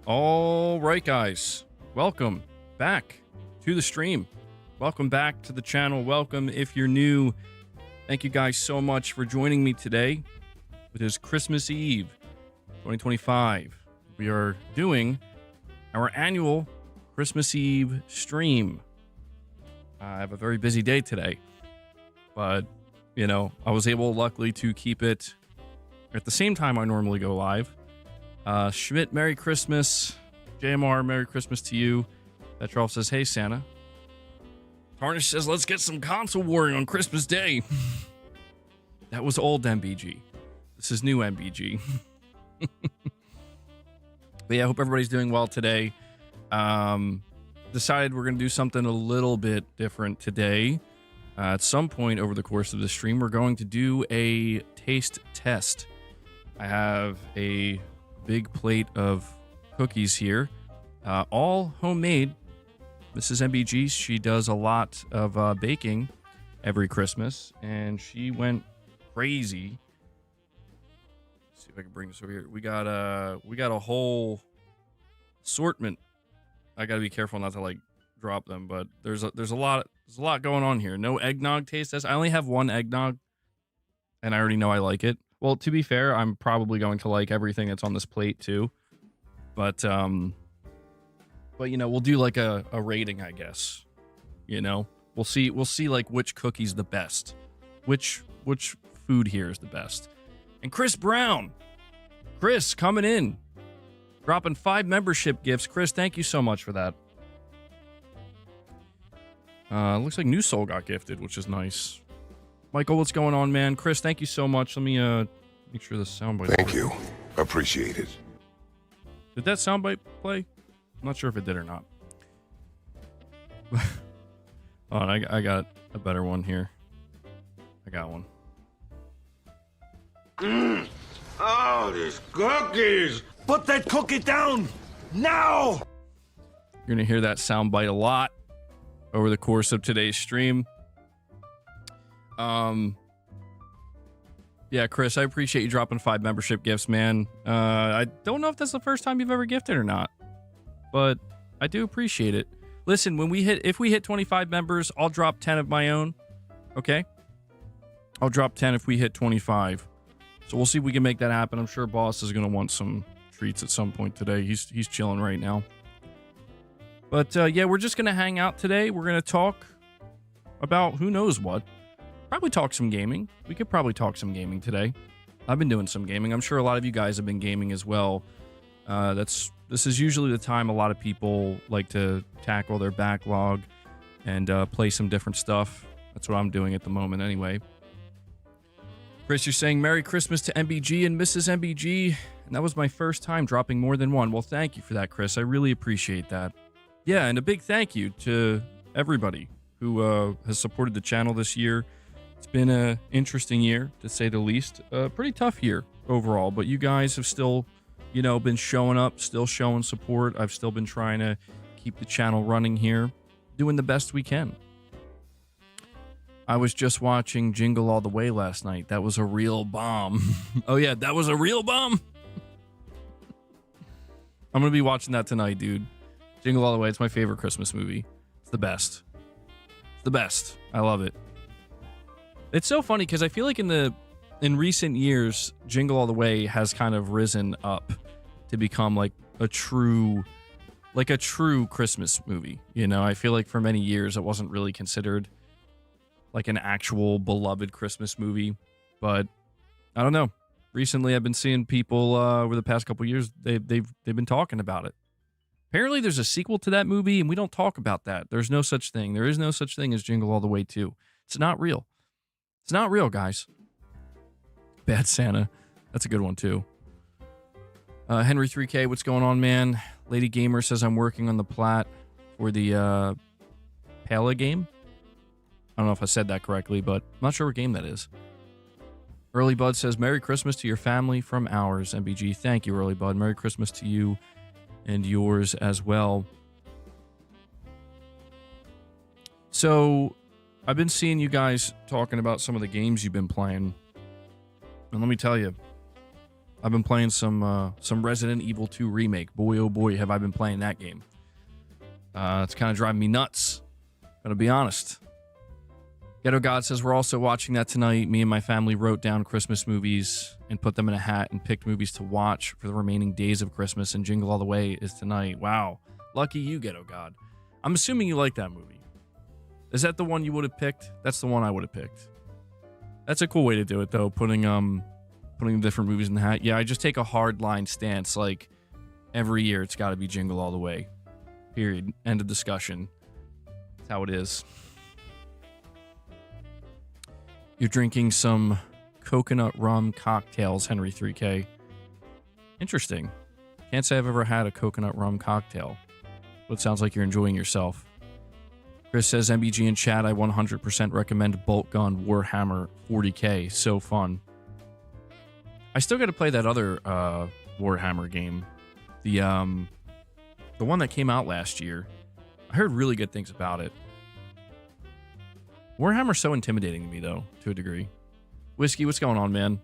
All right, guys, welcome back to the stream. Welcome back to the channel. Welcome if you're new. Thank you guys so much for joining me today. It is Christmas Eve 2025. We are doing our annual Christmas Eve stream. I have a very busy day today, but you know, I was able luckily to keep it at the same time I normally go live. Schmidt, Merry Christmas. JMR, Merry Christmas to you. Petrov says, hey, Santa. Tarnish says, let's get some console warring on Christmas Day. That was old MBG. This is new MBG. But yeah, I hope everybody's doing well today. Decided we're going to do something a little bit different today. At some point over the course of the stream, we're going to do a taste test. I have a big plate of cookies here, all homemade. Mrs. MBG, she does a lot of baking every Christmas, and she went crazy. Let's see if I can bring this over here. We got a whole assortment. I got to be careful not to like drop them, but there's a lot going on here. No eggnog taste test. I only have one eggnog, and I already know I like it. Well, to be fair, I'm probably going to like everything that's on this plate too. But you know, we'll do like a rating, I guess. You know, we'll see like which cookie's the best. Which food here is the best. And Chris Brown. Chris coming in. Dropping 5 membership gifts. Chris, thank you so much for that. Looks like New Soul got gifted, which is nice. Michael, what's going on, man? Chris, thank you so much. Let me make sure the soundbite. Thank you. Appreciate it. Did that soundbite play? I'm not sure if it did or not. Oh, and I got a better one here. I got one. Oh, these cookies! Put that cookie down now! You're gonna hear that soundbite a lot over the course of today's stream. Yeah, Chris, I appreciate you dropping 5 membership gifts, man. I don't know if that's the first time you've ever gifted or not, but I do appreciate it. Listen, if we hit 25 members, I'll drop 10 of my own. Okay? I'll drop 10 if we hit 25. So we'll see if we can make that happen. I'm sure Boss is going to want some treats at some point today. He's chilling right now. But yeah, we're just going to hang out today. We're going to talk about who knows what. Probably talk some gaming. We could probably talk some gaming today. I've been doing some gaming. I'm sure a lot of you guys have been gaming as well. This is usually the time a lot of people like to tackle their backlog and play some different stuff. That's what I'm doing at the moment anyway. Chris, you're saying Merry Christmas to MBG and Mrs. MBG. And that was my first time dropping more than one. Well, thank you for that, Chris. I really appreciate that. Yeah, and a big thank you to everybody who has supported the channel this year. It's been an interesting year, to say the least. A pretty tough year overall, but you guys have still, you know, been showing up, still showing support. I've still been trying to keep the channel running here, doing the best we can. I was just watching Jingle All the Way last night. That was a real bomb. Oh yeah, that was a real bomb. I'm going to be watching that tonight, dude. Jingle All the Way, it's my favorite Christmas movie. It's the best. It's the best. I love it. It's so funny because I feel like in recent years, Jingle All the Way has kind of risen up to become like a true Christmas movie. You know, I feel like for many years it wasn't really considered like an actual beloved Christmas movie, but I don't know. Recently, I've been seeing people over the past couple years. They've been talking about it. Apparently, there's a sequel to that movie, and we don't talk about that. There's no such thing. There is no such thing as Jingle All the Way 2. It's not real. It's not real, guys. Bad Santa. That's a good one, too. Henry 3K, what's going on, man? Lady Gamer says I'm working on the plat for the Pala game. I don't know if I said that correctly, but I'm not sure what game that is. Early Bud says, Merry Christmas to your family from ours, MBG. Thank you, Early Bud. Merry Christmas to you and yours as well. So I've been seeing you guys talking about some of the games you've been playing. And let me tell you, I've been playing some Resident Evil 2 remake. Boy, oh boy, have I been playing that game. It's kind of driving me nuts. Gonna be honest. Ghetto God says we're also watching that tonight. Me and my family wrote down Christmas movies and put them in a hat and picked movies to watch for the remaining days of Christmas, and Jingle All the Way is tonight. Wow. Lucky you, Ghetto God. I'm assuming you like that movie. Is that the one you would have picked? That's the one I would have picked. That's a cool way to do it, though, putting different movies in the hat. Yeah, I just take a hard line stance. Like, every year it's got to be Jingle All the Way. Period. End of discussion. That's how it is. You're drinking some coconut rum cocktails, Henry 3K. Interesting. Can't say I've ever had a coconut rum cocktail. But it sounds like you're enjoying yourself. Chris says, MBG in chat, I 100% recommend Bolt Gun Warhammer 40k. So fun. I still got to play that other Warhammer game. The one that came out last year. I heard really good things about it. Warhammer's so intimidating to me, though, to a degree. Whiskey, what's going on, man?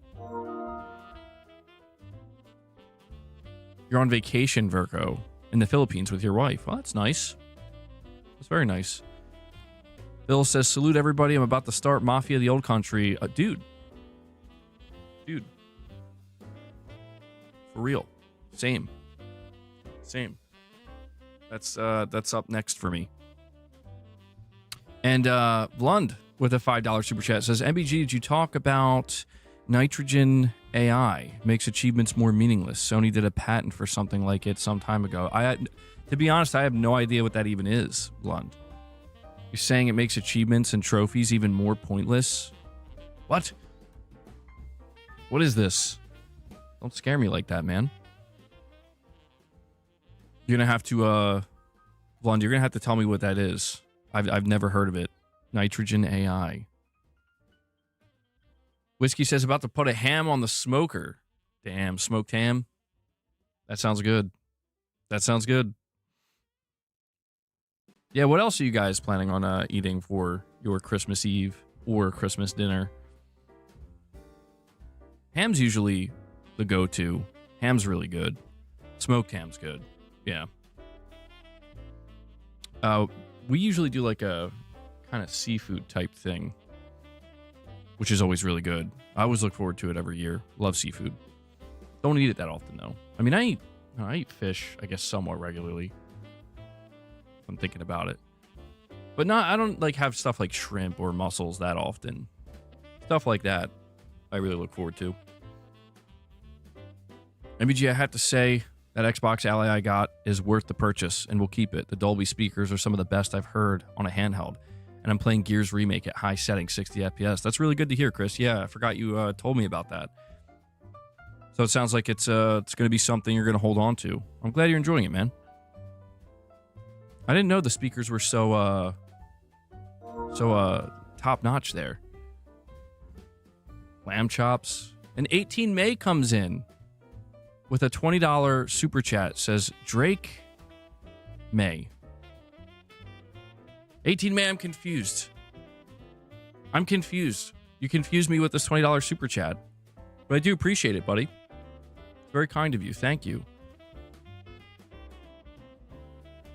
You're on vacation, Virgo, in the Philippines with your wife. Well, that's nice. That's very nice. Bill says, salute everybody. I'm about to start Mafia the Old Country. Dude. For real. Same. That's up next for me. And Lund with a $5 super chat says, MBG, did you talk about nitrogen AI? Makes achievements more meaningless. Sony did a patent for something like it some time ago. To be honest, I have no idea what that even is, Lund. You're saying it makes achievements and trophies even more pointless? What? What is this? Don't scare me like that, man. You're going to have to, Lund, you're going to have to tell me what that is. I've never heard of it. Nitrogen AI. Whiskey says about to put a ham on the smoker. Damn, smoked ham. That sounds good. Yeah, what else are you guys planning on eating for your Christmas Eve or Christmas dinner? Ham's usually the go-to. Ham's really good. Smoked ham's good. Yeah. We usually do like a kind of seafood type thing, which is always really good. I always look forward to it every year. Love seafood. Don't eat it that often, though. I mean, I eat fish, I guess, somewhat regularly. If I'm thinking about it. But I don't like have stuff like shrimp or mussels that often. Stuff like that, I really look forward to. MBG, I have to say, that Xbox Ally I got is worth the purchase, and we'll keep it. The Dolby speakers are some of the best I've heard on a handheld, and I'm playing Gears Remake at high settings, 60 FPS. That's really good to hear, Chris. Yeah, I forgot you told me about that. So it sounds like it's going to be something you're going to hold on to. I'm glad you're enjoying it, man. I didn't know the speakers were so top-notch there. Lamb chops. And 18 May comes in with a $20 super chat. Says Drake May. 18 May, I'm confused. You confused me with this $20 super chat. But I do appreciate it, buddy. It's very kind of you. Thank you.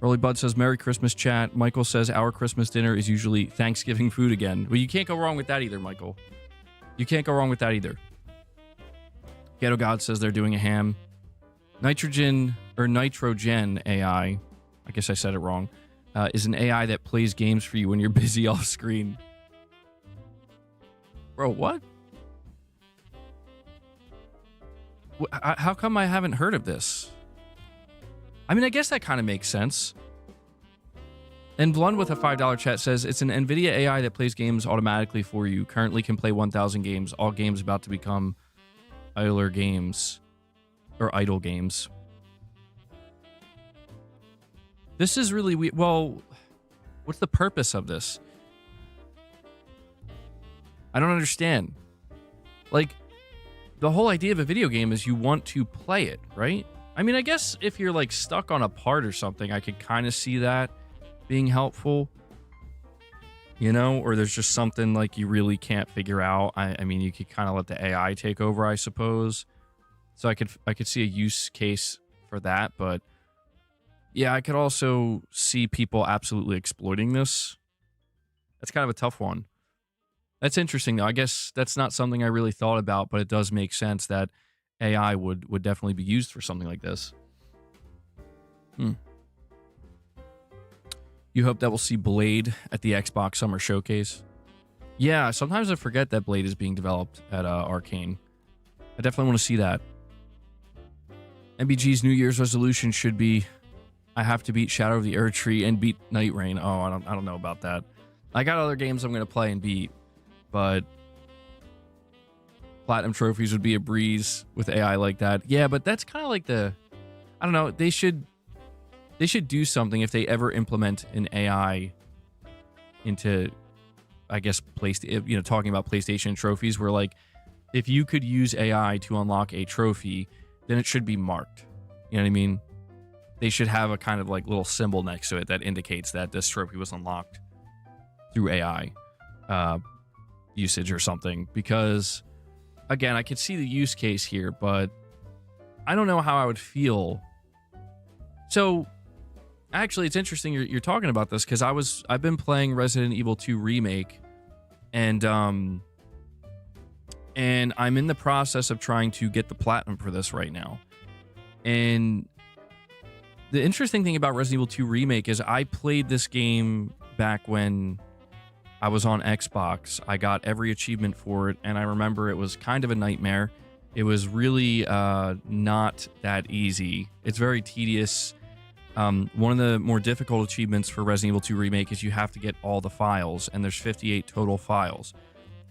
Early Bud says, Merry Christmas, chat. Michael says, our Christmas dinner is usually Thanksgiving food again. Well, you can't go wrong with that either, Michael. You can't go wrong with that either. Ghetto God says they're doing a ham. Nitrogen AI, I guess I said it wrong, is an AI that plays games for you when you're busy off screen. Bro, what? How come I haven't heard of this? I mean, I guess that kind of makes sense. And Blund with a $5 chat says, it's an NVIDIA AI that plays games automatically for you. Currently can play 1,000 games. All games about to become idle games. This is really weird. Well, what's the purpose of this? I don't understand. Like, the whole idea of a video game is you want to play it, right? I mean, I guess if you're like stuck on a part or something, I could kind of see that being helpful, you know, or there's just something like you really can't figure out. I mean, you could kind of let the AI take over, I suppose. So I could see a use case for that, but yeah, I could also see people absolutely exploiting this. That's kind of a tough one. That's interesting though. I guess that's not something I really thought about, but it does make sense that AI would definitely be used for something like this. You hope that we'll see Blade at the Xbox Summer Showcase? Yeah, sometimes I forget that Blade is being developed at Arcane. I definitely want to see that. MBG's New Year's resolution should be, I have to beat Shadow of the Erdtree and beat Night Rain. Oh, I don't know about that. I got other games I'm going to play and beat, but platinum trophies would be a breeze with AI like that. Yeah, but that's kind of like I don't know. They should do something if they ever implement an AI into, I guess, talking about PlayStation trophies, where like if you could use AI to unlock a trophy, then it should be marked. You know what I mean? They should have a kind of like little symbol next to it that indicates that this trophy was unlocked through AI usage or something. Because again, I could see the use case here, but I don't know how I would feel. So actually, it's interesting you're talking about this, because I've been playing Resident Evil 2 Remake, and I'm in the process of trying to get the platinum for this right now. And the interesting thing about Resident Evil 2 Remake is I played this game back when I was on Xbox. I got every achievement for it, and I remember it was kind of a nightmare. It was really not that easy. It's very tedious. One of the more difficult achievements for Resident Evil 2 Remake is you have to get all the files, and there's 58 total files.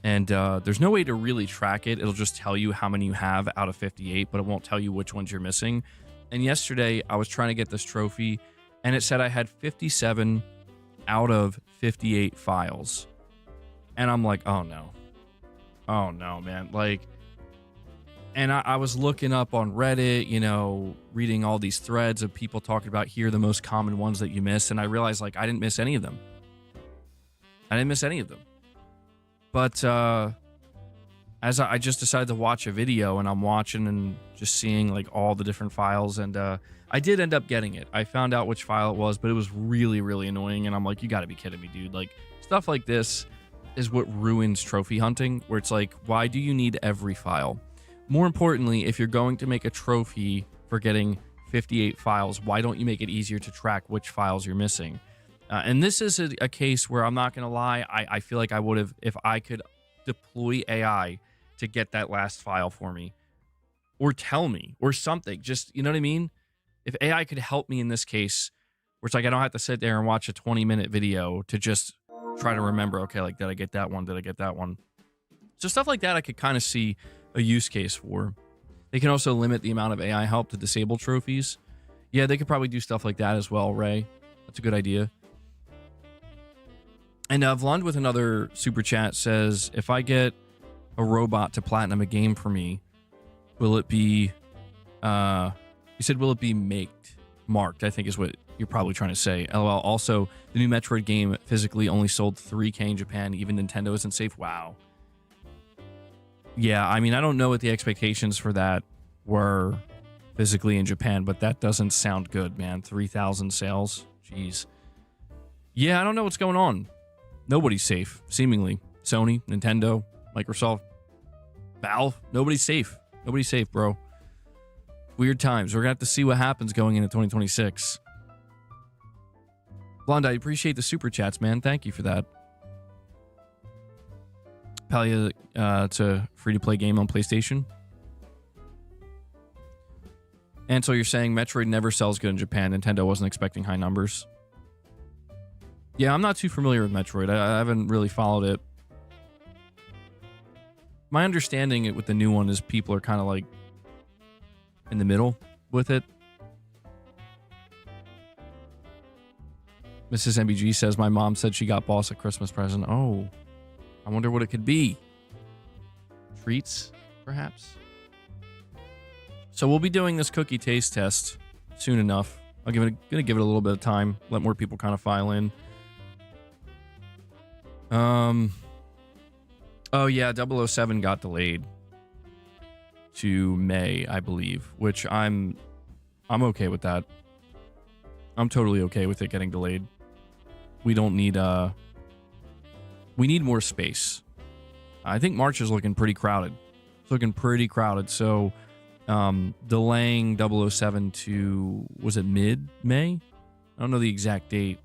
And there's no way to really track it. It'll just tell you how many you have out of 58, but it won't tell you which ones you're missing. And yesterday, I was trying to get this trophy, and it said I had 57 out of 58 files. And I'm like, oh no. Oh no, man. Like, and I was looking up on Reddit, reading all these threads of people talking about here are the most common ones that you miss. And I realized, like, I didn't miss any of them. But as I just decided to watch a video, and I'm watching and just seeing like all the different files, and I did end up getting it. I found out which file it was, but it was really, really annoying. And I'm like, you got to be kidding me, dude. Like, stuff like this is what ruins trophy hunting, where it's like, why do you need every file? More importantly, if you're going to make a trophy for getting 58 files, why don't you make it easier to track which files you're missing? And this is a case where I'm not going to lie. I feel like I would have, if I could deploy AI to get that last file for me, or tell me, or something. Just, you know what I mean? If AI could help me in this case, where it's like I don't have to sit there and watch a 20-minute video to just try to remember, okay, like, did I get that one? Did I get that one? So stuff like that I could kind of see a use case for. They can also limit the amount of AI help to disable trophies. Yeah, they could probably do stuff like that as well, Ray. That's a good idea. And Vlund with another super chat says, if I get a robot to platinum a game for me, will it be, you said, will it be marked, I think is what you're probably trying to say. LOL. Also, the new Metroid game physically only sold 3K in Japan. Even Nintendo isn't safe. Wow. Yeah, I mean, I don't know what the expectations for that were physically in Japan, but that doesn't sound good, man. 3,000 sales. Jeez. Yeah, I don't know what's going on. Nobody's safe, seemingly. Sony, Nintendo, Microsoft, Valve. Nobody's safe. Nobody's safe, bro. Weird times. We're going to have to see what happens going into 2026. Blonde, I appreciate the super chats, man. Thank you for that. Palia, it's a free-to-play game on PlayStation. And so you're saying Metroid never sells good in Japan. Nintendo wasn't expecting high numbers. Yeah, I'm not too familiar with Metroid. I haven't really followed it. My understanding with the new one is people are kind of like in the middle with it. Mrs. MBG says, my mom said she got boss a Christmas present. Oh, I wonder what it could be. Treats, perhaps? So we'll be doing this cookie taste test soon enough. Gonna give it a little bit of time. Let more people kind of file in. Oh yeah, 007 got delayed. to May, I believe, which I'm okay with that. I'm totally okay with it getting delayed. We don't need we need more space. I think March is looking pretty crowded. It's looking pretty crowded. So delaying 007 to, was it mid-May? I don't know the exact date.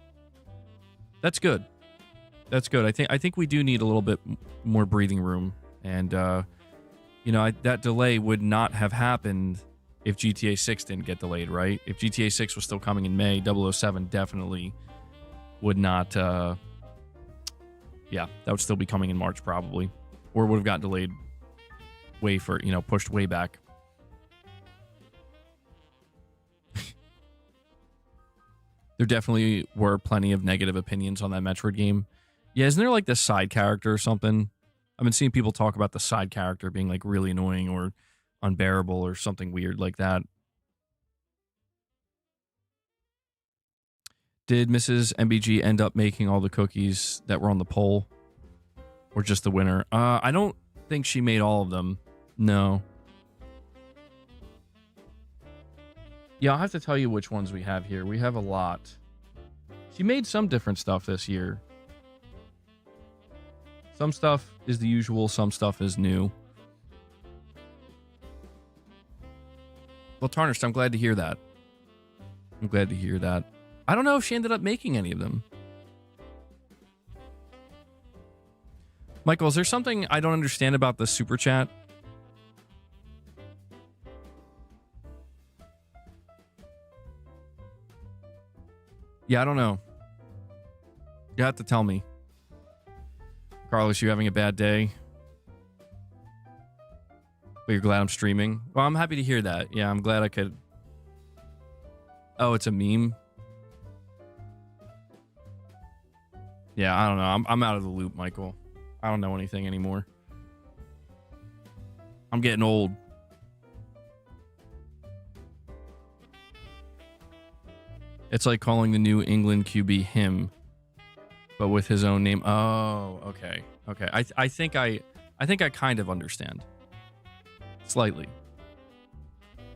That's good. That's good. I think we do need a little bit more breathing room. And you know, that delay would not have happened if GTA 6 didn't get delayed, right? If GTA 6 was still coming in May, 007 definitely would not, yeah, that would still be coming in March probably. Or would have got delayed way for, you know, pushed way back. There definitely were plenty of negative opinions on that Metroid game. Yeah, isn't there like this side character or something? I've been seeing people talk about the side character being like really annoying or unbearable or something weird like that. Did Mrs. MBG end up making all the cookies that were on the poll? Or just the winner? I don't think she made all of them. No. Yeah, I'll have to tell you which ones we have here. We have a lot. She made some different stuff this year. Some stuff is the usual, some stuff is new. Well, Tarnished, I'm glad to hear that. I'm glad to hear that. I don't know if she ended up making any of them. Michael, is there something I don't understand about the super chat? Yeah, I don't know. You have to tell me. Carlos, you having a bad day? But you're glad I'm streaming? Well, I'm happy to hear that. Yeah, I'm glad I could... Oh, it's a meme? Yeah, I don't know. I'm out of the loop, Michael. I don't know anything anymore. I'm getting old. It's like calling the New England QB him, but with his own name. Oh, okay. Okay. I think I kind of understand. Slightly.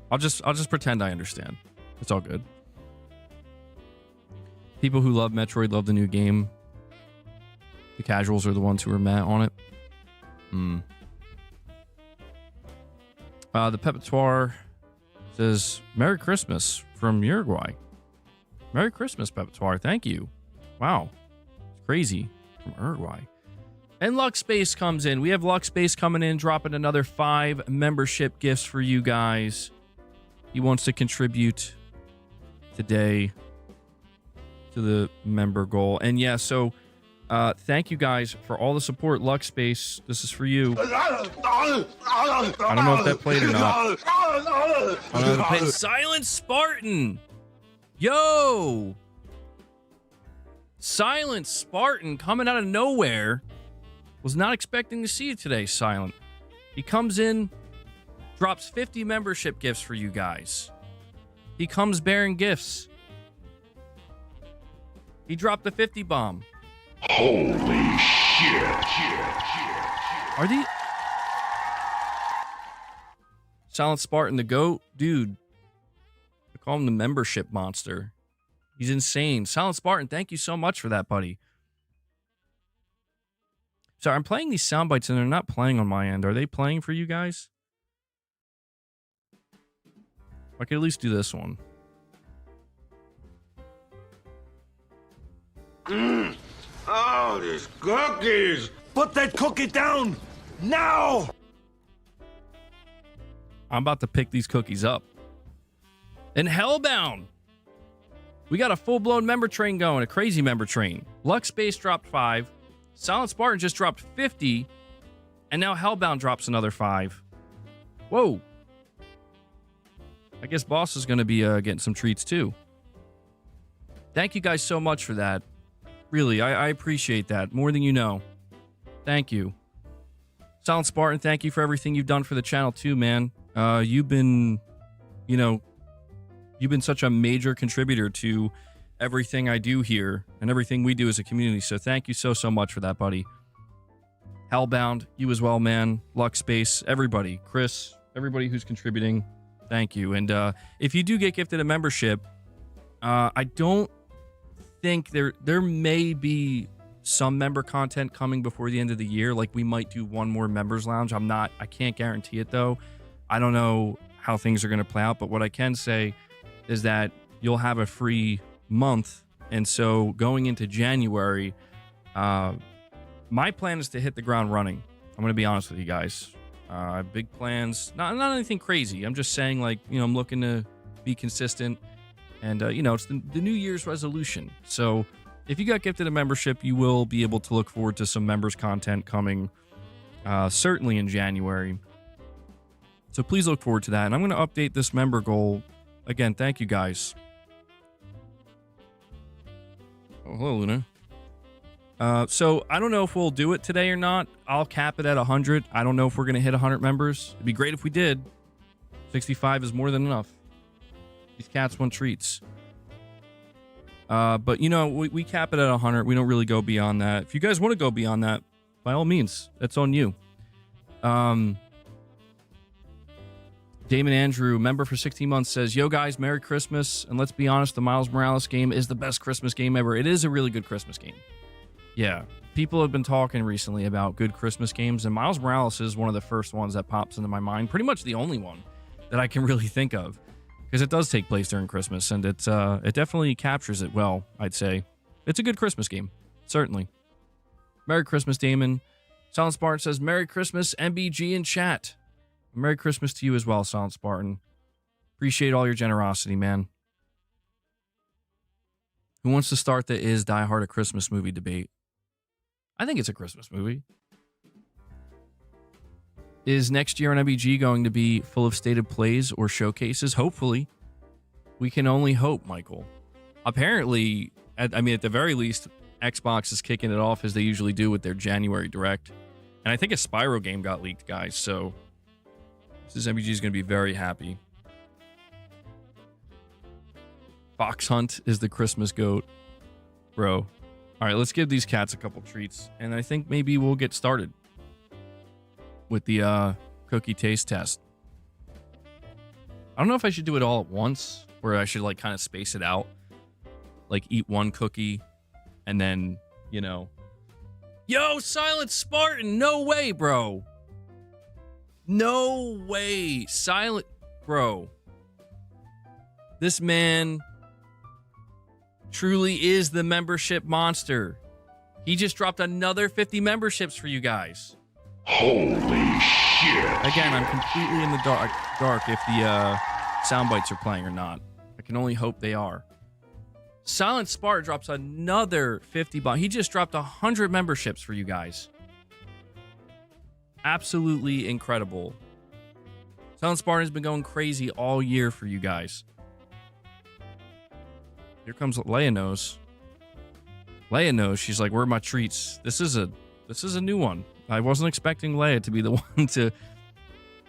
I'll just pretend I understand. It's all good. People who love Metroid love the new game. The casuals are the ones who are mad on it. The Pepitoir says, Merry Christmas from Uruguay. Merry Christmas, Pepitoir. Thank you. Wow. It's crazy. From Uruguay. And Luckspace comes in. We have Luckspace coming in, dropping another 5 membership gifts for you guys. He wants to contribute today to the member goal. And yeah, so thank you guys for all the support. Luckspace, this is for you. I don't know if that played or not. I don't know if it played. Silent Spartan. Yo. Silent Spartan coming out of nowhere. Was not expecting to see you today, Silent. He comes in, drops 50 membership gifts for you guys. He comes bearing gifts. He dropped the 50 bomb. Holy shit. Are these... Silent Spartan, the GOAT? Dude. I call him the membership monster. He's insane. Silent Spartan, thank you so much for that, buddy. Sorry, I'm playing these sound bites and they're not playing on my end. Are they playing for you guys? I could at least do this one. Oh, these cookies! Put that cookie down! Now! I'm about to pick these cookies up. And Hellbound! We got a full-blown member train going, a crazy member train. Luckspace dropped 5. Silent Spartan just dropped 50. And now Hellbound drops another 5. Whoa. I guess Boss is going to be getting some treats too. Thank you guys so much for that. Really, I appreciate that more than you know. Thank you. Silent Spartan, thank you for everything you've done for the channel too, man. You've been, you've been such a major contributor to everything I do here and everything we do as a community. So thank you so much for that, buddy. Hellbound, you as well, man. Luckspace, everybody. Chris, everybody who's contributing, thank you. And if you do get gifted a membership, I don't think there may be some member content coming before the end of the year. Like we might do one more members lounge. I can't guarantee it though. I don't know how things are going to play out, but what I can say is that you'll have a free month. And so going into January, my plan is to hit the ground running. I'm going to be honest with you guys. I have big plans, not anything crazy. I'm just saying, like, you know, I'm looking to be consistent, and you know, it's the New Year's resolution. So if you got gifted a membership, you will be able to look forward to some members content coming certainly in January. So please look forward to that. And I'm going to update this member goal. Again, thank you guys. Oh, hello, Luna. So I don't know if we'll do it today or not. I'll cap it at 100. I don't know if we're going to hit 100 members. It'd be great if we did. 65 is more than enough. These cats want treats. But, you know, we cap it at 100. We don't really go beyond that. If you guys want to go beyond that, by all means, that's on you. Damon Andrew, member for 16 months, says, yo, guys, Merry Christmas. And let's be honest, the Miles Morales game is the best Christmas game ever. It is a really good Christmas game. Yeah, people have been talking recently about good Christmas games, and Miles Morales is one of the first ones that pops into my mind. Pretty much the only one that I can really think of, because it does take place during Christmas, and it definitely captures it well, I'd say. It's a good Christmas game, certainly. Merry Christmas, Damon. Silent Spartan says, Merry Christmas, MBG in chat. Merry Christmas to you as well, Silent Spartan. Appreciate all your generosity, man. Who wants to start the Is Die Hard a Christmas movie debate? I think it's a Christmas movie. Is next year on MBG going to be full of stated plays or showcases? Hopefully. We can only hope, Michael. Apparently, at the very least, Xbox is kicking it off as they usually do with their January Direct. And I think a Spyro game got leaked, guys, so this MBG is going to be very happy. Fox Hunt is the Christmas goat. Bro. All right, let's give these cats a couple treats, and I think maybe we'll get started with the cookie taste test. I don't know if I should do it all at once, or I should like kind of space it out, like eat one cookie, and then, you know, yo, Silent Spartan, no way, bro. No way, Silent, bro. This man truly is the membership monster. He just dropped another 50 memberships for you guys. Holy shit. Again, I'm completely in the dark if the sound bites are playing or not. I can only hope they are. Silent Spartan drops another 50 bomb. He just dropped 100 memberships for you guys. Absolutely incredible. Silent Spartan has been going crazy all year for you guys. Here comes Leia knows. Leia knows. She's like, where are my treats? This is a new one. I wasn't expecting Leia to be the one to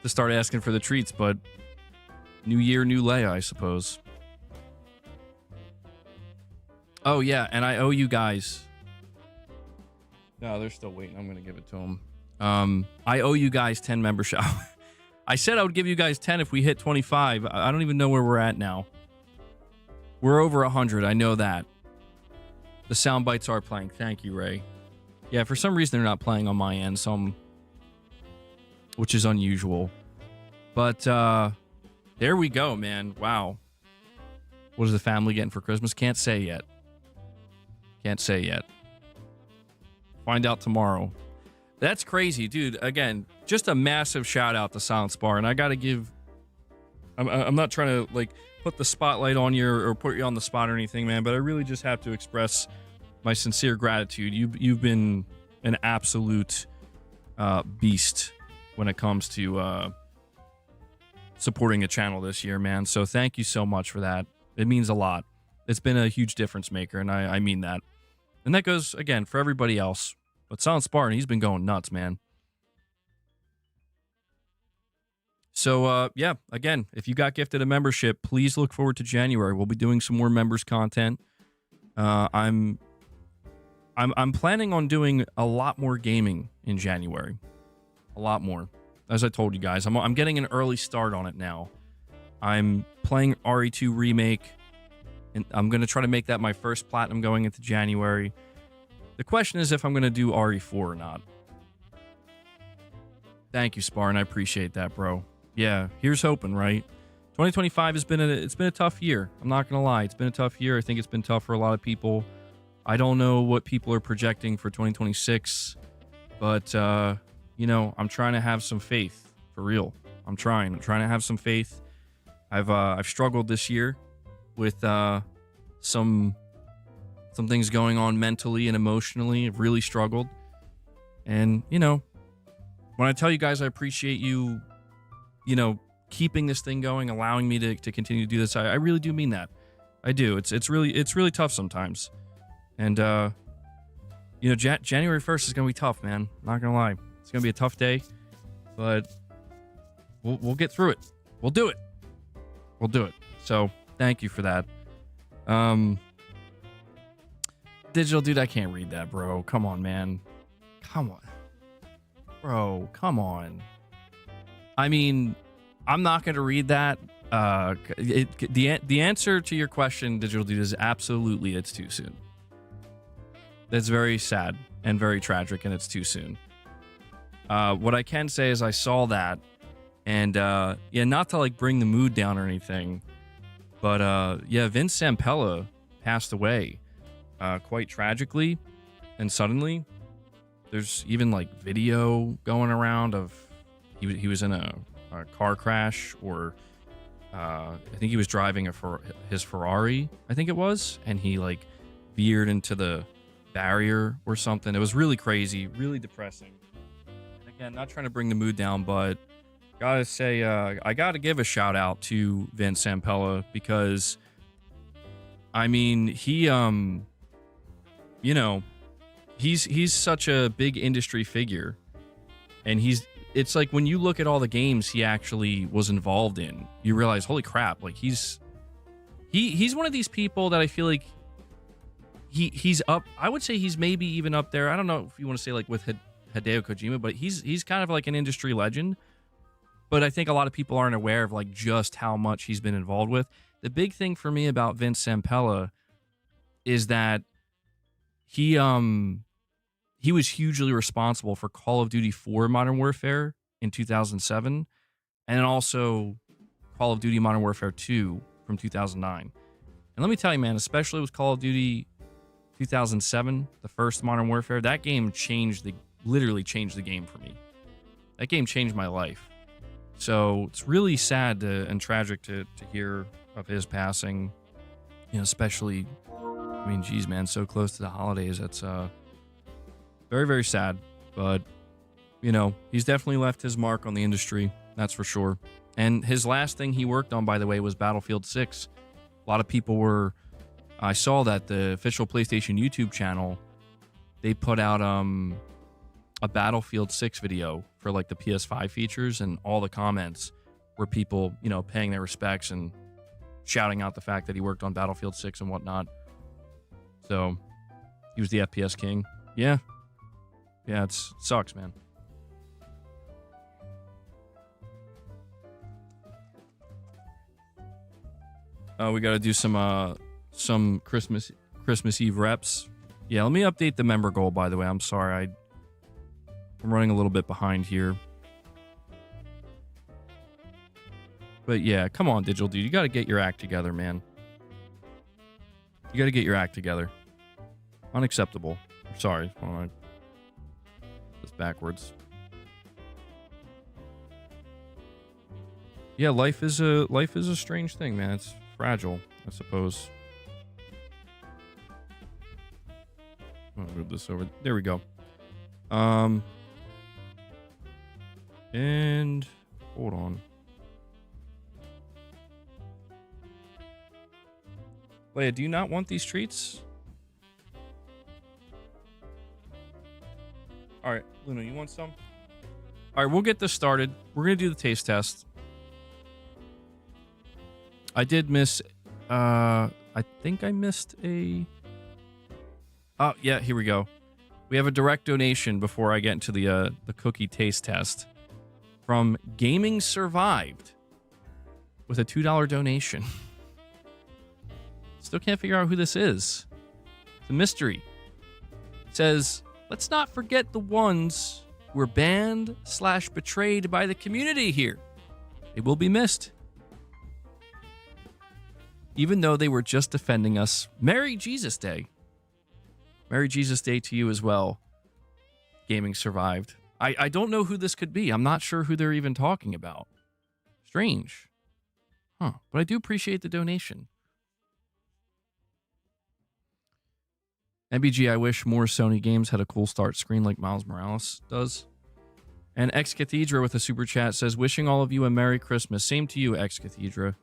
start asking for the treats, but new year, new Leia, I suppose. Oh, yeah, and I owe you guys. No, they're still waiting. I'm going to give it to them. I owe you guys 10 membership. I said I would give you guys 10 if we hit 25. I don't even know where we're at now. We're over 100. I know that. The sound bites are playing. Thank you, Ray. Yeah, for some reason they're not playing on my end, which is unusual. But there we go, man. Wow. What is the family getting for Christmas? Can't say yet. Can't say yet. Find out tomorrow. That's crazy, dude. Again, just a massive shout out to Silent Spartan. I got to give... I'm not trying to, like, put the spotlight on you or put you on the spot or anything, man, but I really just have to express my sincere gratitude. You've been an absolute beast when it comes to supporting a channel this year, man. So thank you so much for that. It means a lot. It's been a huge difference maker, and I mean that. And that goes, again, for everybody else. But Silent Spartan, he's been going nuts, man. So, yeah, again, if you got gifted a membership, please look forward to January. We'll be doing some more members content. I'm planning on doing a lot more gaming in January. A lot more. as I told you guys, I'm getting an early start on it now. I'm playing RE2 Remake, and I'm going to try to make that my first platinum going into January. The question is if I'm going to do RE4 or not. Thank you, Sparn. I appreciate that, bro. Yeah, here's hoping, right? 2025 has been a tough year. I'm not going to lie. It's been a tough year. I think it's been tough for a lot of people. I don't know what people are projecting for 2026, but you know, I'm trying to have some faith, for real. I'm trying to have some faith. I've struggled this year with some things going on mentally and emotionally. I've really struggled. And, you know, when I tell you guys I appreciate you, you know, keeping this thing going, allowing me to continue to do this, I really do mean that. I do. It's really tough sometimes. And you know, January 1st is gonna be tough, man. Not gonna lie. It's gonna be a tough day, but we'll get through it. We'll do it. We'll do it. So thank you for that. Digital dude, I can't read that, bro. Come on, man. Come on. Bro, come on. I mean, I'm not going to read that. The answer to your question, Digital Dude, is absolutely it's too soon. That's very sad and very tragic, and it's too soon. What I can say is I saw that, and yeah, not to like bring the mood down or anything, but yeah, Vince Zampella passed away quite tragically and suddenly. There's even like video going around of he was in a car crash, or I think he was driving his Ferrari, I think it was, and he like veered into the barrier or something. It was really crazy, really depressing. And again, not trying to bring the mood down, but gotta say, I gotta give a shout out to Vince Zampella, because I mean, he you know, he's such a big industry figure, and it's like when you look at all the games he actually was involved in, you realize, holy crap, like he's one of these people that I feel like he's up. I would say he's maybe even up there. I don't know if you want to say like with Hideo Kojima, but he's kind of like an industry legend. But I think a lot of people aren't aware of like just how much he's been involved with. The big thing for me about Vince Zampella is that he was hugely responsible for Call of Duty 4 Modern Warfare in 2007, and also Call of Duty Modern Warfare 2 from 2009. And let me tell you, man, especially with Call of Duty 2007, the first Modern Warfare, that game literally changed the game for me. That game changed my life. So it's really sad and tragic to hear of his passing, you know, especially, I mean, geez, man, so close to the holidays. That's very, very sad. But, you know, he's definitely left his mark on the industry. That's for sure. And his last thing he worked on, by the way, was Battlefield 6. A lot of people I saw that the official PlayStation YouTube channel, they put out a Battlefield 6 video for like the PS5 features, and all the comments were people, you know, paying their respects and shouting out the fact that he worked on Battlefield 6 and whatnot. So he was the FPS king. Yeah, it sucks, man. We got to do some Christmas Eve reps. Yeah, let me update the member goal, by the way. I'm sorry, I'm running a little bit behind here. But yeah, come on, Digital Dude. You got to get your act together, man. You got to get your act together. Unacceptable. I'm sorry. It's backwards. Yeah, life is a strange thing, man. It's fragile, I suppose. I'll move this over. There we go. And hold on. Leia, do you not want these treats? All right, Luna, you want some? All right, we'll get this started. We're going to do the taste test. I did miss, I think I missed a... Oh, yeah, here we go. We have a direct donation before I get into the cookie taste test from Gaming Survived with a $2 donation. Still can't figure out who this is. It's a mystery. It says, let's not forget the ones who were banned/betrayed by the community here. They will be missed. Even though they were just defending us. Merry Jesus Day. Merry Jesus Day to you as well. Gaming Survived. I don't know who this could be. I'm not sure who they're even talking about. Strange. Huh. But I do appreciate the donation. MBG, I wish more Sony games had a cool start screen like Miles Morales does. And Ex Cathedra with a super chat says, wishing all of you a Merry Christmas. Same to you, Ex Cathedra.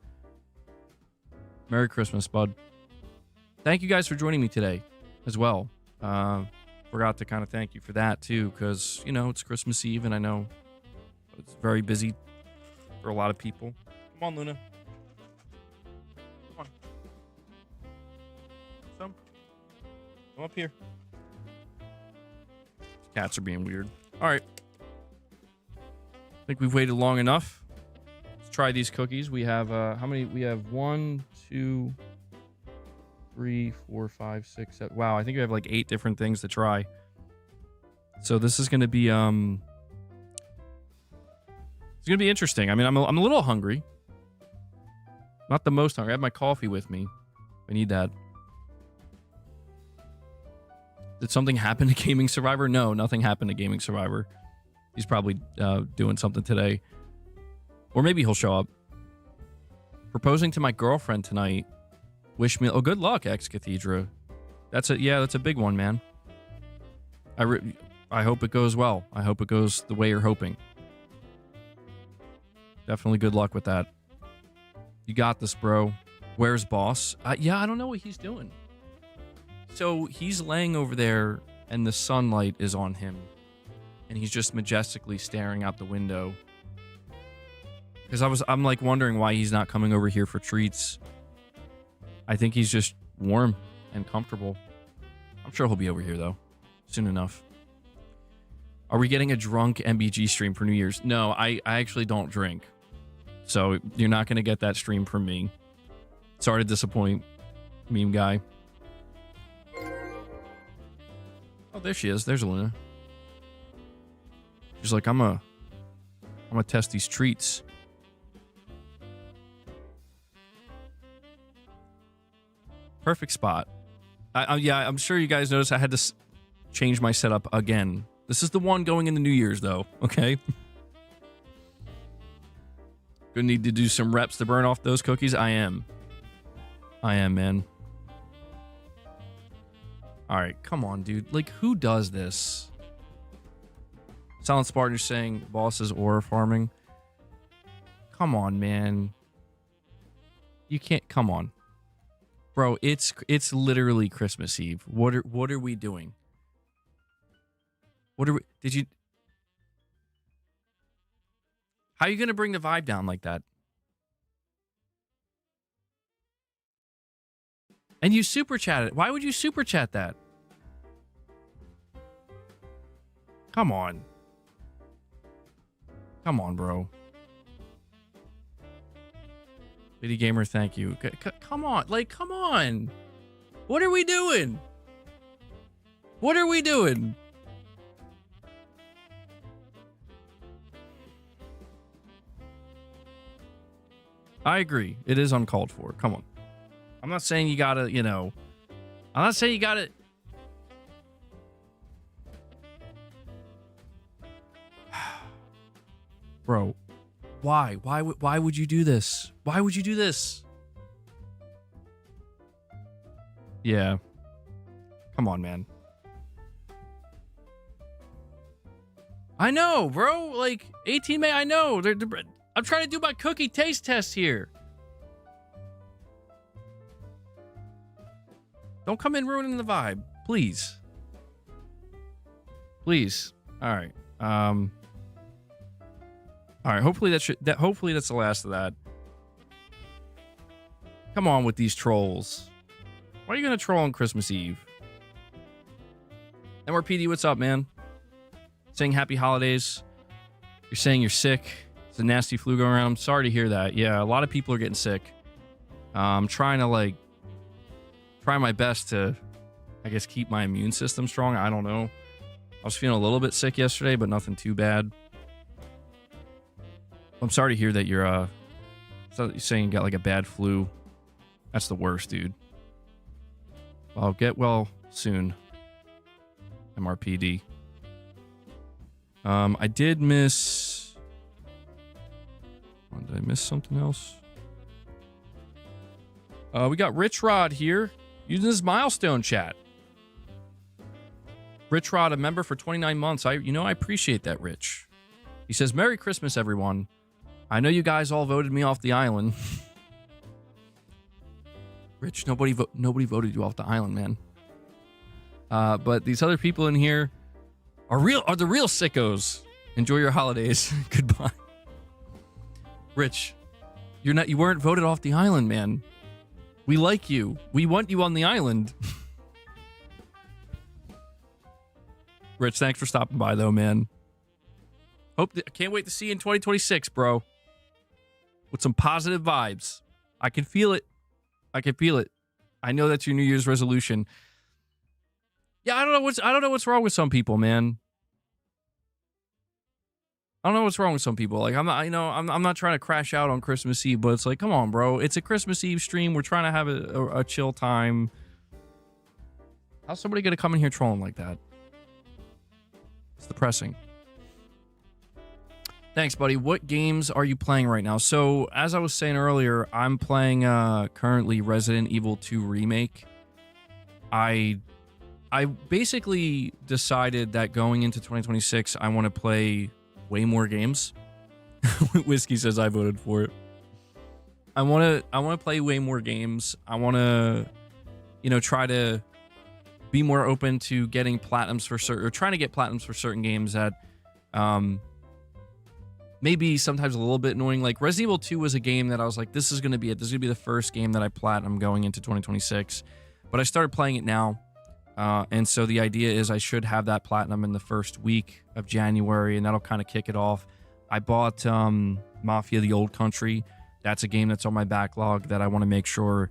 Merry Christmas, bud. Thank you guys for joining me today as well. Forgot to kind of thank you for that too, because, you know, it's Christmas Eve and I know it's very busy for a lot of people. Come on, Luna. Come on. Come up here. Cats are being weird. All right. I think we've waited long enough. Let's try these cookies. We have, how many? We have 1, 2, 3, 4, 5, 6, 7. Wow, I think we have like 8 different things to try. So this is going to be, it's going to be interesting. I mean, I'm a little hungry. Not the most hungry. I have my coffee with me. I need that. Did something happen to Gaming Survivor? No, nothing happened to Gaming Survivor. He's probably doing something today. Or maybe he'll show up. Proposing to my girlfriend tonight. Wish me... Oh, good luck, Ex Cathedra. That's a big one, man. I hope it goes well. I hope it goes the way you're hoping. Definitely good luck with that. You got this, bro. Where's boss? Yeah, I don't know what he's doing. So he's laying over there and the sunlight is on him. And he's just majestically staring out the window. Because I'm like wondering why he's not coming over here for treats. I think he's just warm and comfortable. I'm sure he'll be over here though. Soon enough. Are we getting a drunk MBG stream for New Year's? No, I actually don't drink. So you're not going to get that stream from me. Sorry to disappoint, meme guy. Oh, there she is. There's Luna. She's like, I'm gonna test these treats. Perfect spot. Yeah, I'm sure you guys noticed I had to change my setup again. This is the one going into New Year's, though. Okay. Gonna need to do some reps to burn off those cookies. I am, man. All right, come on, dude. Like, who does this? Silent Spartan is saying boss is aura farming. Come on, man. You can't. Come on, bro. It's literally Christmas Eve. What are we doing? What are we? Did you? How are you gonna bring the vibe down like that? And you super chat it. Why would you super chat that? Come on. Come on, bro. Lady Gamer, thank you. Come on. Like, come on. What are we doing? What are we doing? I agree. It is uncalled for. Come on. I'm not saying you gotta, you know. I'm not saying you gotta. Bro, why? Why would you do this? Why would you do this? Yeah. Come on, man. I know, bro. Like, 18 May, I know. I'm trying to do my cookie taste test here. Don't come in ruining the vibe, please. Please. All right. All right. Hopefully hopefully that's the last of that. Come on with these trolls. Why are you gonna troll on Christmas Eve? MRPD, what's up, man? Saying happy holidays. You're saying you're sick. It's a nasty flu going around. I'm sorry to hear that. Yeah, a lot of people are getting sick. I'm trying to try my best to, I guess, keep my immune system strong. I don't know. I was feeling a little bit sick yesterday, but nothing too bad. I'm sorry to hear that you're saying you got like a bad flu. That's the worst, dude. Well, get well soon. MRPD. I did miss. Oh, did I miss something else? We got Rich Rod here using his milestone chat. Rich Rod, a member for 29 months. I appreciate that, Rich. He says, "Merry Christmas, everyone. I know you guys all voted me off the island." Rich, nobody voted you off the island, man. But these other people in here are the real sickos. Enjoy your holidays. Goodbye. Rich, you weren't voted off the island, man. We like you. We want you on the island. Rich, thanks for stopping by though, man. Can't wait to see you in 2026, bro. With some positive vibes. I can feel it. I know that's your New Year's resolution. Yeah, I don't know what's wrong with some people, man. I don't know what's wrong with some people. Like, I'm not trying to crash out on Christmas Eve, but it's like, come on, bro. It's a Christmas Eve stream. We're trying to have a chill time. How's somebody gonna come in here trolling like that? It's depressing. Thanks, buddy. What games are you playing right now? So, as I was saying earlier, I'm playing currently Resident Evil 2 Remake. I basically decided that going into 2026, I want to play way more games. Whiskey says I voted for it. I want to play way more games. I want to, try to be more open to getting platinums for certain, or trying to get platinums for certain games that, maybe sometimes a little bit annoying. Like Resident Evil 2 was a game that I was like, this is going to be it. This is going to be the first game that I platinum going into 2026. But I started playing it now. And so the idea is I should have that platinum in the first week of January, and that'll kind of kick it off. I bought Mafia: The Old Country. That's a game that's on my backlog that I want to make sure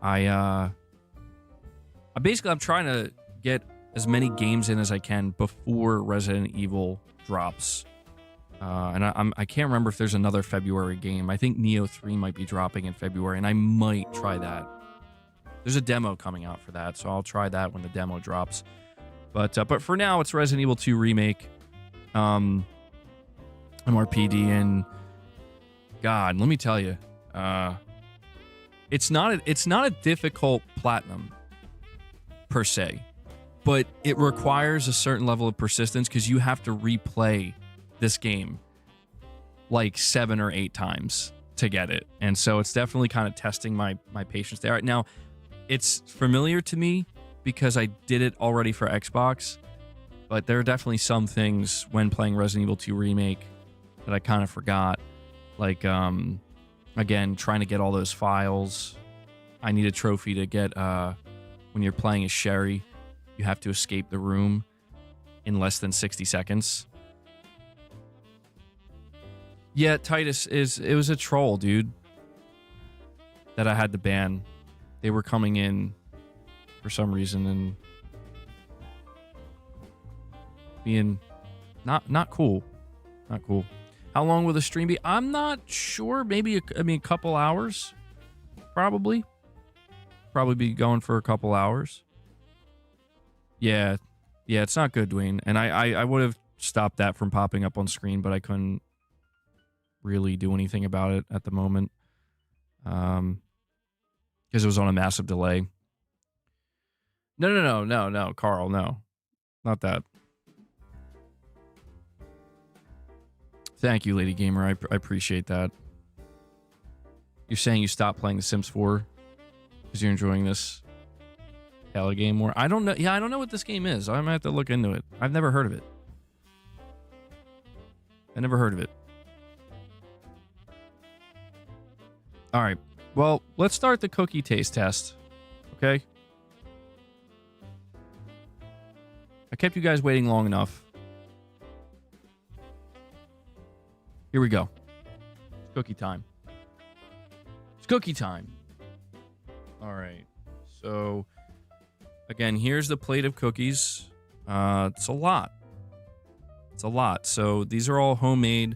I'm trying to get as many games in as I can before Resident Evil drops. And I can't remember if there's another February game. I think Neo 3 might be dropping in February, and I might try that. There's a demo coming out for that, so I'll try that when the demo drops. But for now, it's Resident Evil 2 Remake, MRPD, and God, let me tell you, it's not a difficult platinum per se, but it requires a certain level of persistence because you have to replay this game like 7 or 8 times to get it, and so it's definitely kind of testing my patience there. Right now, it's familiar to me because I did it already for Xbox, but there are definitely some things when playing Resident Evil 2 Remake that I kind of forgot. Like, again, trying to get all those files. I need a trophy to get, when you're playing as Sherry, you have to escape the room in less than 60 seconds. Yeah, Titus, it was a troll, dude, that I had to ban. They were coming in for some reason and being not cool. Not cool. How long will the stream be? I'm not sure. Maybe a couple hours. Probably be going for a couple hours. Yeah, it's not good, Dwayne. And I would have stopped that from popping up on screen, but I couldn't really do anything about it at the moment. Because it was on a massive delay. No, Carl, no. Not that. Thank you, Lady Gamer. I appreciate that. You're saying you stopped playing The Sims 4 because you're enjoying this Halo game more? I don't know. Yeah, I don't know what this game is. I might have to look into it. I've never heard of it. All right. Well, let's start the cookie taste test, okay? I kept you guys waiting long enough. Here we go. It's cookie time. It's cookie time. All right. So, again, here's the plate of cookies. It's a lot. It's a lot. So these are all homemade.